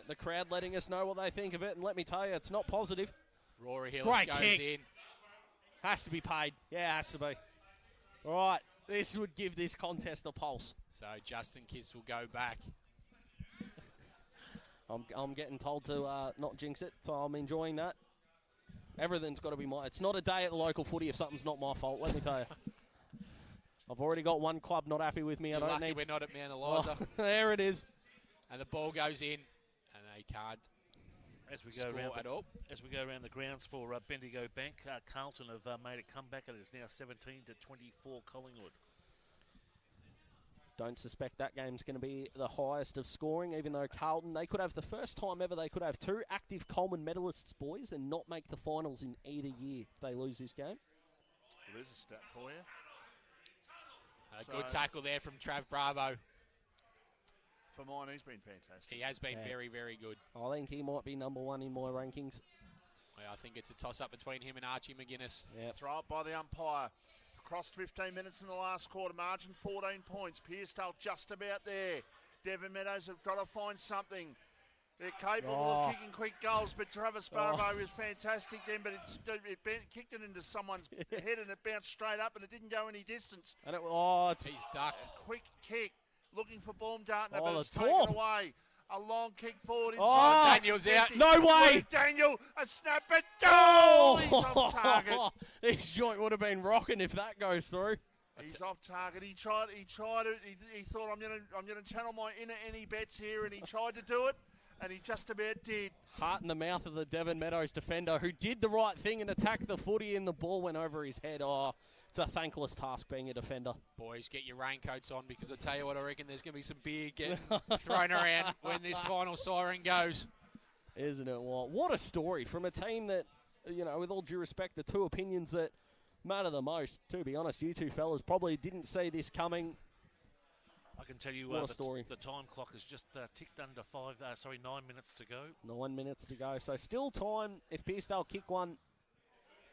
The crowd letting us know what they think of it, and let me tell you, it's not positive.
Rory Hillis
Great
goes
kick.
in.
Has to be paid. Yeah, has to be. All right, this would give this contest a pulse.
So Justin Kiss will go back.
I'm getting told to not jinx it, so I'm enjoying that. Everything's got to be my... It's not a day at the local footy if something's not my fault, let me tell you. I've already got one club not happy with me.
You're
I don't
lucky
need...
we're not at Mount Eliza.
Oh, there it is.
And the ball goes in, and they can't
As we
score
go around
at all.
As we go around the grounds for Bendigo Bank, Carlton have made a comeback. It is now 17-24 Collingwood.
Don't suspect that game's going to be the highest of scoring, even though Carlton, they could have the first time ever they could have 2 active Coleman medalists, boys, and not make the finals in either year if they lose this game.
Well, there's a stat for you.
A good tackle there from Trav Bravo.
For mine, he's been fantastic.
He has been very, very good.
I think he might be number one in my rankings.
I think it's a toss-up between him and Archie McGuinness.
Yep.
Throw up by the umpire. Crossed 15 minutes in the last quarter. Margin 14 points. Pearcedale just about there. Devon Meadows have got to find something. They're capable of kicking quick goals, but Travis Barbo was fantastic then, but it kicked it into someone's head and it bounced straight up and it didn't go any distance.
And
he's ducked.
Quick kick, looking for Baumgartner,
Oh,
but it's
the
taken
top.
away. A long kick forward inside.
Daniel's out.
No way!
Daniel, a snap at goal! He's off target.
This joint would have been rocking if that goes through.
He's off target. He tried it. He thought, I'm gonna channel my inner any bets here, and he tried to do it, and he just about did.
Heart in the mouth of the Devon Meadows defender who did the right thing and attacked the footy, and the ball went over his head. Oh, it's a thankless task being a defender.
Boys, get your raincoats on, because I tell you what, I reckon there's going to be some beer getting thrown around when this final siren goes.
Isn't it? What a story from a team that, with all due respect, the two opinions that matter the most. To be honest, you two fellas probably didn't see this coming.
I can tell you
What a story.
The time clock has just ticked under 9 minutes to go.
9 minutes to go. So still time if Pearcedale kick one.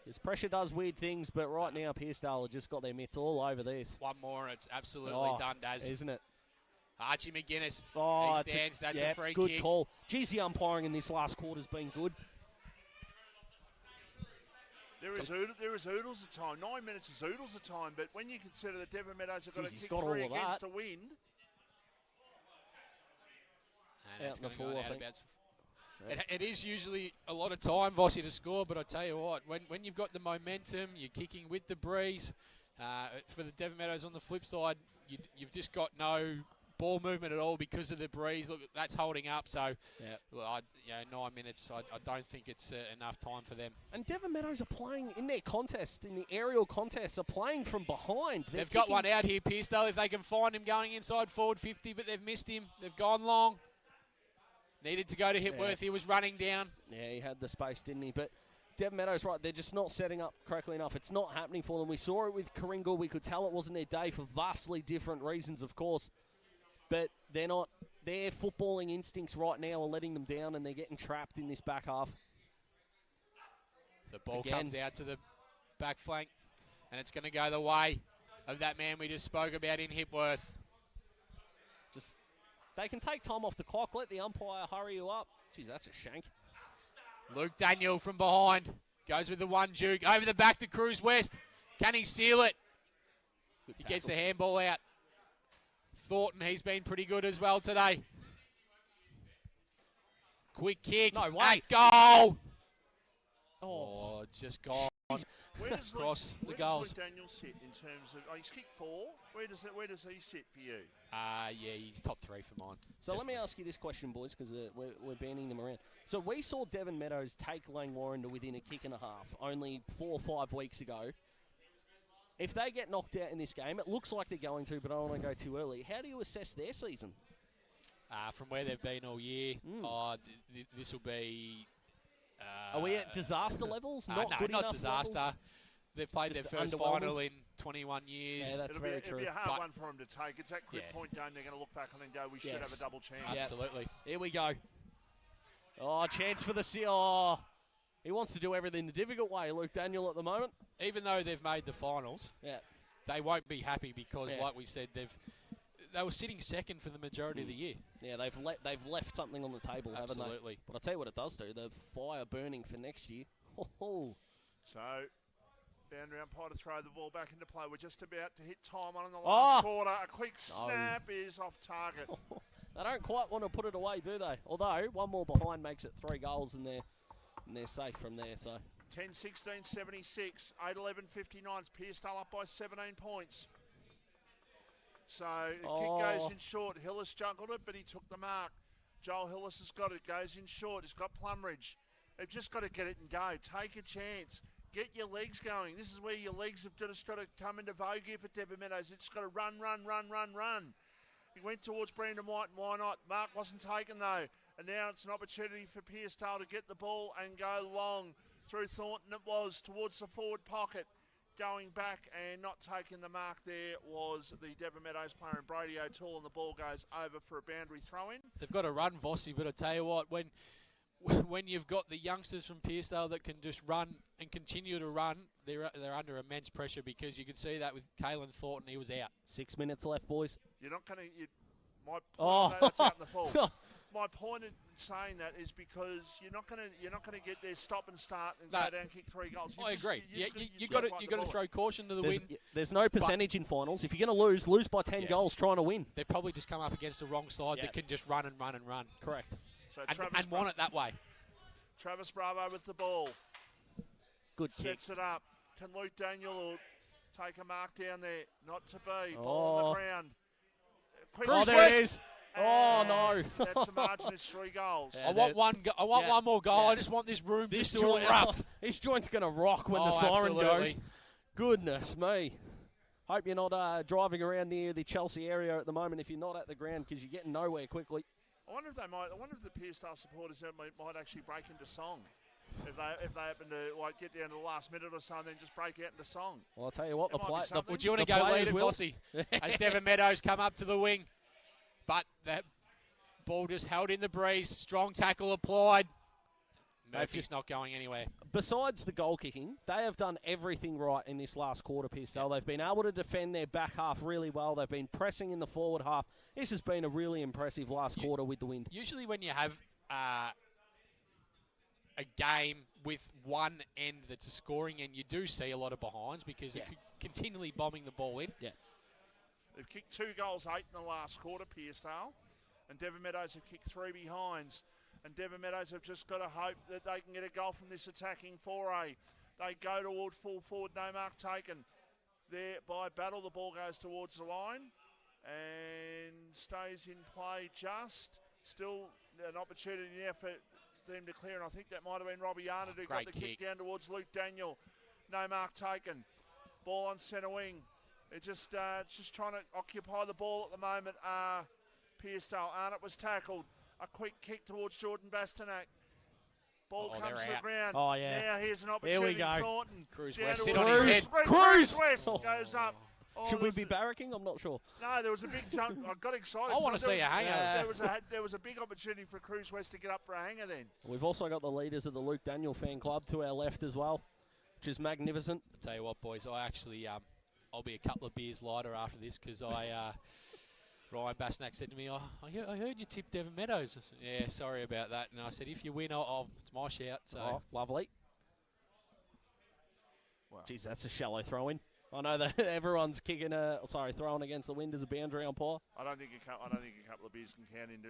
This pressure does weird things, but right now Pearcedale have just got their mitts all over this.
One more and it's absolutely done, Daz.
Isn't it?
Archie McGuinness,
he
stands. That's a free
good
kick.
call. Geez, the umpiring in this last quarter has been good.
There is oodles of time. 9 minutes is oodles of time, but when you consider that Devon Meadows have got to kick three against the wind.
And
Out in the full, I think.
It is usually a lot of time, Vossi, to score, but I tell you what, when you've got the momentum, you're kicking with the breeze. For the Devon Meadows on the flip side, you've just got no ball movement at all because of the breeze. Look, that's holding up. So, 9 minutes, I don't think it's enough time for them.
And Devon Meadows are playing in their contest, in the aerial contest, are playing from behind.
They've got one out here, Pearcedale, if they can find him going inside forward 50, but they've missed him. They've gone long. Needed to go to Hipworth. He was running down.
Yeah, he had the space, didn't he? But Devon Meadows, right, they're just not setting up correctly enough. It's not happening for them. We saw it with Karingal. We could tell it wasn't their day for vastly different reasons, of course. But they're not. Their footballing instincts right now are letting them down, and they're getting trapped in this back half.
The ball comes out to the back flank, and it's going to go the way of that man we just spoke about in Hipworth.
They can take time off the clock, let the umpire hurry you up. Jeez, that's a shank.
Luke Daniel from behind. Goes with the one juke. Over the back to Cruz West. Can he seal it? He gets the handball out. Thornton, he's been pretty good as well today. Quick kick.
No way.
Goal.
Oh,
it's just gone.
Where does
Across the
Luke
goals.
Daniel sit in terms of? He's kicked 4. Where does he sit for you?
He's top 3 for mine.
So let me ask you this question, boys, because we're banning them around. So we saw Devon Meadows take Langwarrin to within a kick and a half only 4 or 5 weeks ago. If they get knocked out in this game, it looks like they're going to, but I don't want to go too early. How do you assess their season?
From where they've been all year, this will be...
Are we at disaster levels?
No,
good
not
enough
disaster.
levels?
They've played their first final in 21 years.
Yeah, that's very true.
It'll be a hard one for them to take. It's that quick point game. They're going to look back and then go, we should have a double chance.
Absolutely.
Here we go. Oh, chance for the seal. Oh, he wants to do everything the difficult way, Luke Daniel, at the moment.
Even though they've made the finals, they won't be happy because, like we said, they were sitting second for the majority of the year.
Yeah, they've left something on the table, haven't they?
Absolutely.
But I'll tell you what it does do. The fire burning for next year.
So, boundary umpire to throw the ball back into play. We're just about to hit time on in the last quarter. A quick snap is off target.
They don't quite want to put it away, do they? Although, one more behind makes it 3 goals and they're safe from there. So
10-16, 76, 8-11, 59. Pearcedale up by 17 points. So the kick goes in short. Hillis juggled it, but he took the mark. Joel Hillis has got it. Goes in short. He's got Plumridge. They've just got to get it and go. Take a chance. Get your legs going. This is where your legs have just got to come into vogue here for Devon Meadows. It's got to run. He went towards Brandon White, and why not? Mark wasn't taken, though. And now it's an opportunity for Pearcedale to get the ball and go long. Through Thornton it was, towards the forward pocket. going back and not taking the mark there was the Devon Meadows player, and Brady O'Toole, and the ball goes over for a boundary throw-in.
They've got to run, Vossi, but I tell you what, when you've got the youngsters from Pearcedale that can just run and continue to run, they're under immense pressure, because you could see that with Caelan Thornton, he was out.
6 minutes left, boys.
You're not going to... My point that's out in the full. My point in saying that is because you're not going to get there, stop and start, and go down and kick 3 goals.
I agree. You got to throw caution to the wind.
There's no percentage in finals. If you're going to lose by 10 goals trying to win.
They probably just come up against the wrong side that can just run and run and run.
Correct.
So
and want it that way.
Travis Bravo with the ball.
Good kick.
Sets it up. Can Luke Daniel take a mark down there? Not to be. Ball on the ground.
There it is. Oh, no.
That's the margin is 3 goals.
I want one more goal. I just want this room to erupt.
This joint's going to rock when the siren goes. Goodness me. Hope you're not driving around near the Chelsea area at the moment if you're not at the ground, because you're getting nowhere quickly.
I wonder if the Pearcedale supporters might actually break into song. If they happen to get down to the last minute or so and then just break out into song.
Well, I'll tell you what,
would you want to go lead it, Vossi? As Devon Meadows come up to the wing. But that ball just held in the breeze. Strong tackle applied. Murphy's not going anywhere.
Besides the goal kicking, they have done everything right in this last quarter, Pearcedale. They've been able to defend their back half really well. They've been pressing in the forward half. This has been a really impressive last quarter with the wind.
Usually when you have a game with one end that's a scoring end, you do see a lot of behinds, because it could continually bombing the ball in.
Yeah.
They've kicked 2 goals, 8 in the last quarter, Pearcedale. And Devon Meadows have kicked 3 behinds. And Devon Meadows have just got to hope that they can get a goal from this attacking foray. They go towards full forward, no mark taken. There by Battle, the ball goes towards the line and stays in play just. Still an opportunity now for them to clear, and I think that might have been Robbie Arnott who got the kick down towards Luke Daniel. No mark taken. Ball on centre wing. They're just trying to occupy the ball at the moment. Pearcedale. Arnott was tackled. A quick kick towards Jordan Bastanak. Ball comes to the ground.
Oh, yeah.
Now here's an opportunity.
Here we go.
Thornton.
Cruz
down
West, sit
towards
on his head.
Cruz West goes up. Oh,
Should we be barracking? I'm not sure.
No, there was a big jump. I got excited.
I want to see a hanger.
There was a big opportunity for Cruz West to get up for a hanger then.
We've also got the leaders of the Luke Daniel fan club to our left as well, which is magnificent.
I'll tell you what, boys, I actually, I'll be a couple of beers lighter after this, because Ryan Basnak said to me, I heard you tipped Devon Meadows. I said, yeah, sorry about that. And I said, if you win, it's my shout. So.
Lovely. Wow. Geez, that's a shallow throw-in. I know that everyone's throwing against the wind as a boundary umpire.
I don't think a couple of beers can count in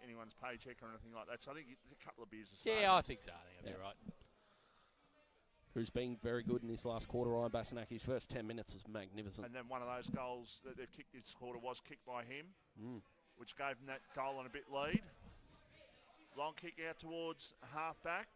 anyone's paycheck or anything like that. So I think a couple of beers are safe.
Yeah, I think so. I think I'll be right.
Who's been very good in this last quarter, Ryan Bastanak. His first 10 minutes was magnificent.
And then one of those goals that they've kicked this quarter was kicked by him, which gave him that goal and a bit lead. Long kick out towards half-back.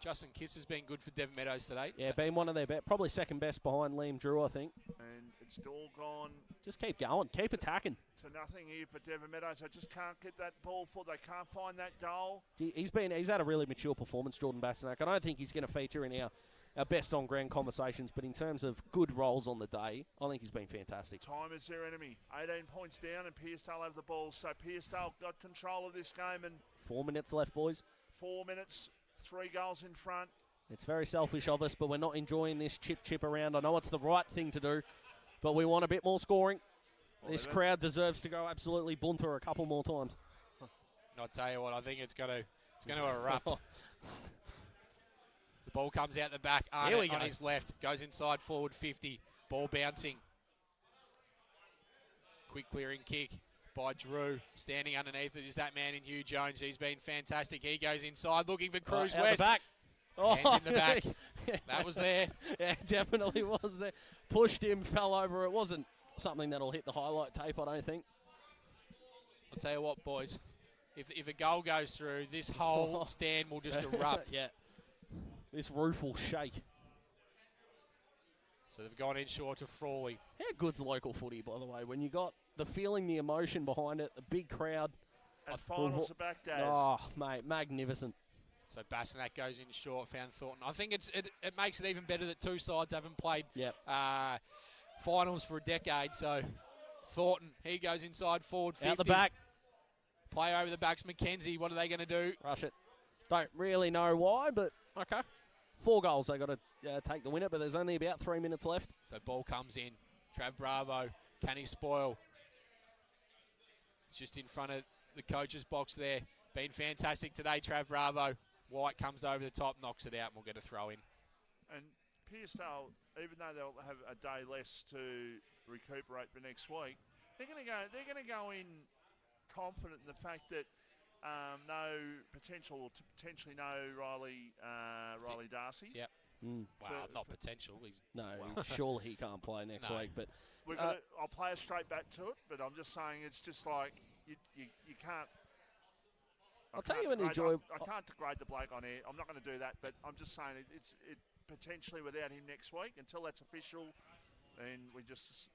Justin Kiss has been good for Devon Meadows today.
Yeah, been one of their best, probably second best behind Liam Drew, I think.
And it's all gone.
Just keep going, keep attacking.
To nothing here for Devon Meadows. They just can't get that ball forward. They can't find that goal.
He's had a really mature performance, Jordan Bastanak. I don't think he's going to feature in our best on ground conversations, but in terms of good roles on the day, I think he's been fantastic.
Time is their enemy. 18 points down, and Pearcedale have the ball. So Pearcedale got control of this game, and
4 minutes left, boys.
4 minutes, 3 goals in front.
It's very selfish of us, but we're not enjoying this chip around. I know it's the right thing to do, but we want a bit more scoring. Well, this crowd deserves to go absolutely bunter a couple more times.
I'll tell you what, I think it's going to erupt. The ball comes out the back. Arnott on his left, goes inside forward 50. Ball bouncing. Quick clearing kick by Drew. Standing underneath it is that man in Hugh Jones. He's been fantastic. He goes inside looking for Cruz West.
The back.
Hands in the back. That was there.
Yeah, definitely was there. Pushed him, fell over. It wasn't something that'll hit the highlight tape, I don't think.
I'll tell you what, boys. If a goal goes through, this whole stand will just erupt.
Yeah. This roof will shake.
So they've gone in short of Frawley.
How good's local footy, by the way? When you got the feeling, the emotion behind it, the big crowd.
And finals are back, Daz.
Oh, mate, magnificent.
So Bastanak goes in short, found Thornton. I think it makes it even better that two sides haven't played finals for a decade. So Thornton, he goes inside forward 50.
Out the back.
Play over the backs. Mackenzie, what are they going to do?
Rush it. Don't really know why, but okay. 4 goals, they got to take the winner, but there's only about 3 minutes left.
So ball comes in. Trav Bravo, can he spoil? It's just in front of the coach's box there. Been fantastic today, Trav Bravo. White comes over the top, knocks it out, and we'll get a throw in.
And Pearcedale, even though they'll have a day less to recuperate for next week, they're going to go in confident in the fact that potentially no Riley Darcy.
Yep. Wow, not potential.
Surely he can't play next week. But
I'll play a straight back to it, but I'm just saying it's just like you can't. I can't degrade the bloke on air. I'm not going to do that, but I'm just saying it's potentially without him next week until that's official, and it's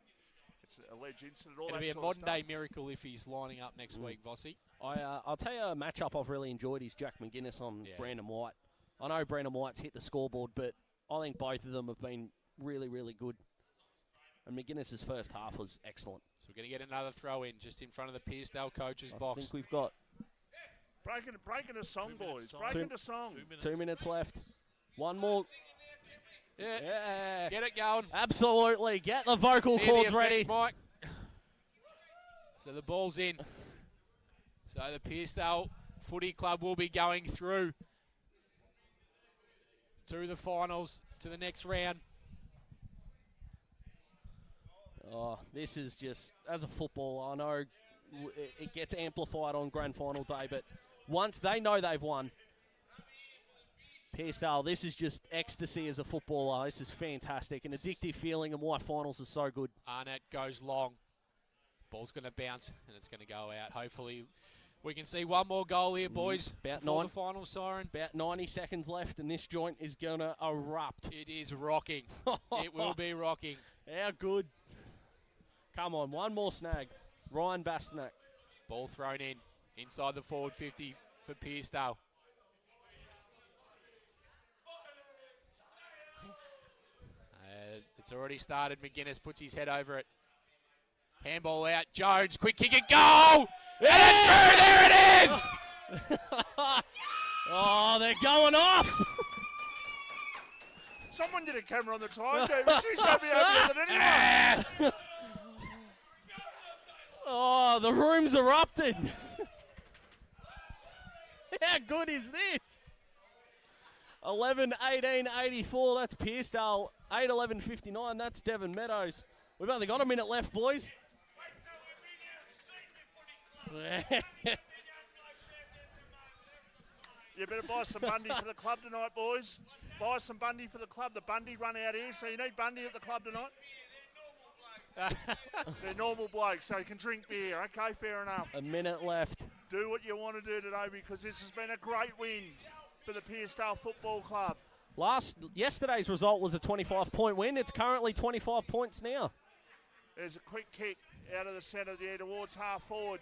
an alleged incident.
It'll be a modern-day miracle if he's lining up next week, Vossi.
I'll tell you a matchup I've really enjoyed is Jack McGuinness on Brandon White. I know Brandon White's hit the scoreboard, but I think both of them have been really, really good. And McGuinness's first half was excellent.
So we're going to get another throw in just in front of the Pearcedale coach's box.
I think we've got...
Breaking the song, boys. Breaking the song.
2 minutes left. One more.
Yeah. Get it going.
Absolutely. Get the vocal cords ready.
Mike. So the ball's in. So the Pearcedale Footy Club will be going through to the finals, to the next round.
Oh, this is just, as a footballer, I know it gets amplified on grand final day, but once they know they've won, Pearcedale, this is just ecstasy as a footballer. This is fantastic, an addictive feeling, and why finals are so good.
Arnett goes long. Ball's going to bounce, and it's going to go out. Hopefully, we can see one more goal here, boys.
Before
the final siren.
About 90 seconds left, and this joint is going to erupt.
It is rocking. It will be rocking.
How good. Come on, one more snag. Ryan Bastanak.
Ball thrown in. Inside the forward 50 for Pearcedale. It's already started. McGuinness puts his head over it. Handball out. Jones, quick kick and goal! Yeah! And it's through! There it is!
Oh, they're going off!
Someone did a camera on the time, but she showed me over than anyone.
Oh, the room's erupted. How good is this? 11-18-84, that's Pearcedale. 8-11-59, that's Devon Meadows. We've only got a minute left, boys.
You better buy some Bundy for the club tonight, boys. Buy some Bundy for the club. The Bundy run out here, so you need Bundy at the club tonight. They're normal blokes, so you can drink beer. Okay, fair enough.
A minute left.
Do what you want to do today, because this has been a great win for the Pearcedale Football Club.
Yesterday's result was a 25-point win. It's currently 25 points now.
There's a quick kick out of the centre there towards half forward.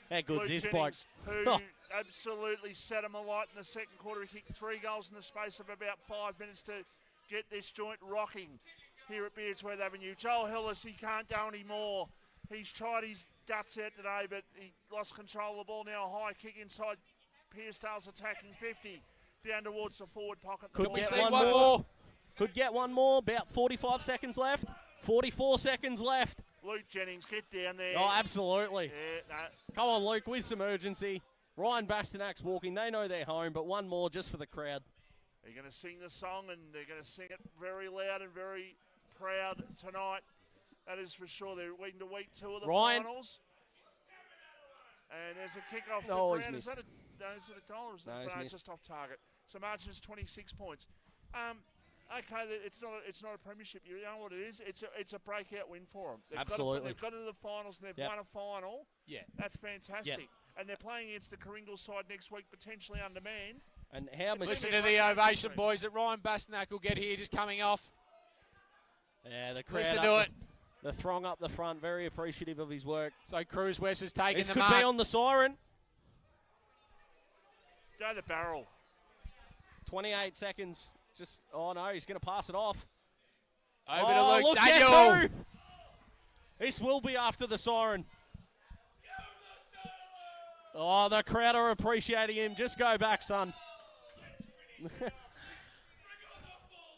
How good's this bloke?
Who absolutely set him alight in the second quarter. He kicked 3 goals in the space of about 5 minutes to get this joint rocking here at Beardsworth Avenue. Joel Hillis, he can't go anymore. He's tried his guts out today, but he lost control of the ball. Now a high kick inside Pearcedale's attacking 50. Down towards the forward pocket.
Could get one more. Could get one more. About 45 seconds left. 44 seconds left.
Luke Jennings, get down there.
Oh, absolutely.
Yeah, no.
Come on, Luke, with some urgency. Ryan Bastanak's walking. They know they're home, but one more just for the crowd.
They're going to sing the song, and they're going to sing it very loud and very proud tonight. That is for sure. They're into week 2 of the finals. And there's a kick-off.
Oh, he's missed.
Is it a goal or is it it's just off target? So margin is 26 points. Okay, it's not a premiership. You know what it is? It's a breakout win for them.
Absolutely.
They've got into the finals and they've won a final.
Yeah.
That's fantastic. And they're playing against the Coringal side next week, potentially undermanned.
And how much?
Listen to the ovation, boys, that Ryan Bastanak will get here just coming off.
Yeah, the crowd.
Listen to it.
The throng up the front, very appreciative of his work.
So Cruz West has taken
this
the
could
mark.
be on the siren.
Go the barrel.
28 seconds. Just, oh no, he's going to pass it off.
Over to Luke
look,
Daniel.
guess who? This will be after the siren. Oh, the crowd are appreciating him. Just go back, son.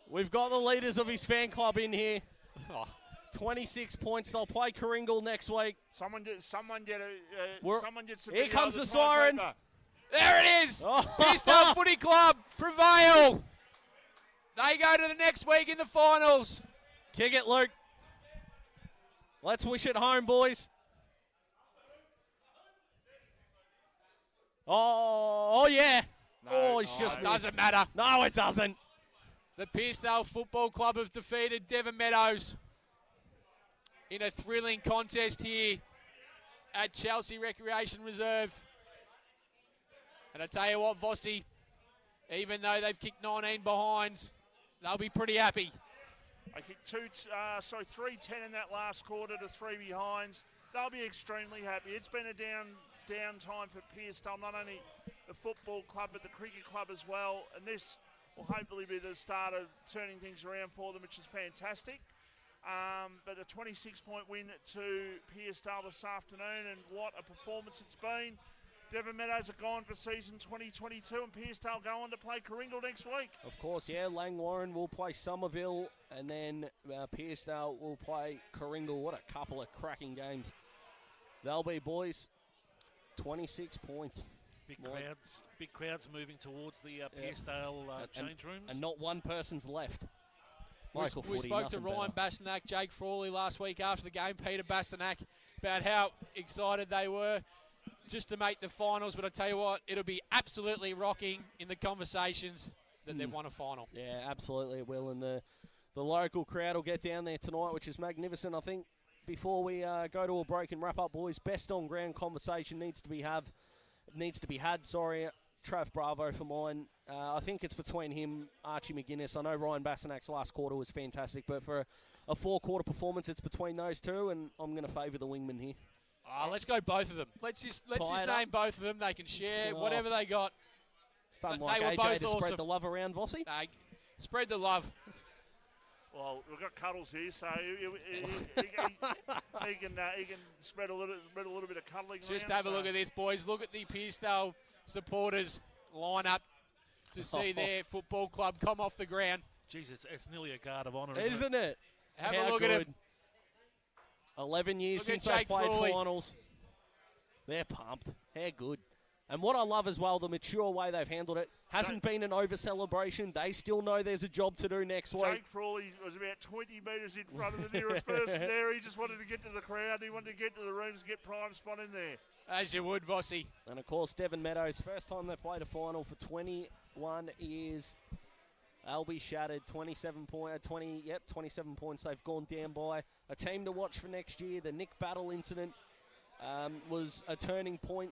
We've got the leaders of his fan club in here. 26 points. They'll play Coringal next week.
Someone get some.
Here comes the siren.
There it is.
Oh.
Pearcedale Footy Club prevail. They go to the next week in the finals.
Kick it, Luke. Let's wish it home, boys. Oh yeah.
No,
it's just
it doesn't matter.
No, it doesn't.
The Pearcedale Football Club have defeated Devon Meadows in a thrilling contest here at Chelsea Recreation Reserve. And I tell you what, Vossi, even though they've kicked 19 behinds, they'll be pretty happy.
I kicked 3-10 in that last quarter to 3 behinds. They'll be extremely happy. It's been a down time for Pearcedale, not only the football club but the cricket club as well. And this will hopefully be the start of turning things around for them, which is fantastic. But a 26-point win to Pearcedale this afternoon, and what a performance it's been. Devon Meadows are gone for season 2022, and Pearcedale go on to play Coringal next week.
Of course, yeah. Langwarren will play Somerville, and then Pearcedale will play Coringal. What a couple of cracking games they'll be, boys. 26 points.
Big crowds moving towards the Pearcedale change rooms.
And not one person's left.
We spoke to Ryan Bastanak, Jake Frawley last week after the game, Peter Bastanak, about how excited they were just to make the finals. But I tell you what, it'll be absolutely rocking in the conversations that they've won a final.
Yeah, absolutely it will. And the local crowd will get down there tonight, which is magnificent. I think before we go to a break and wrap up, boys, best on ground conversation needs to be had. Trav Bravo for mine. I think it's between him, Archie McGuinness. I know Ryan Bastanak's last quarter was fantastic, but for a 4-quarter performance, it's between those two, and I'm going to favour the wingman here.
Let's go both of them. Let's just name both of them. They can share whatever they got.
Something like
they were
AJ
both
to
awesome.
spread the love around, Vossi?
Spread the love.
Well, we've got Cuddles here, so he can spread a little bit of cuddling.
Just
around,
have a look at this, boys. Look at the Pearcedale supporters line up to see their football club come off the ground.
Jesus, it's nearly a guard of honour,
isn't it?
Have a look at him.
11 years
Look
since
at
they
Jake
played
Frawley.
finals. They're pumped. They're good. And what I love as well, the mature way they've handled it. Hasn't been an over-celebration. They still know there's a job to do next week.
Jake Frawley was about 20 metres in front of the nearest person there. He just wanted to get to the crowd. He wanted to get to the rooms, get prime spot in there.
As you would, Vossi.
And, of course, Devon Meadows, first time they played a final for 21 years. They'll be shattered. 27 points they've gone down by. A team to watch for next year. The Nick Battle incident was a turning point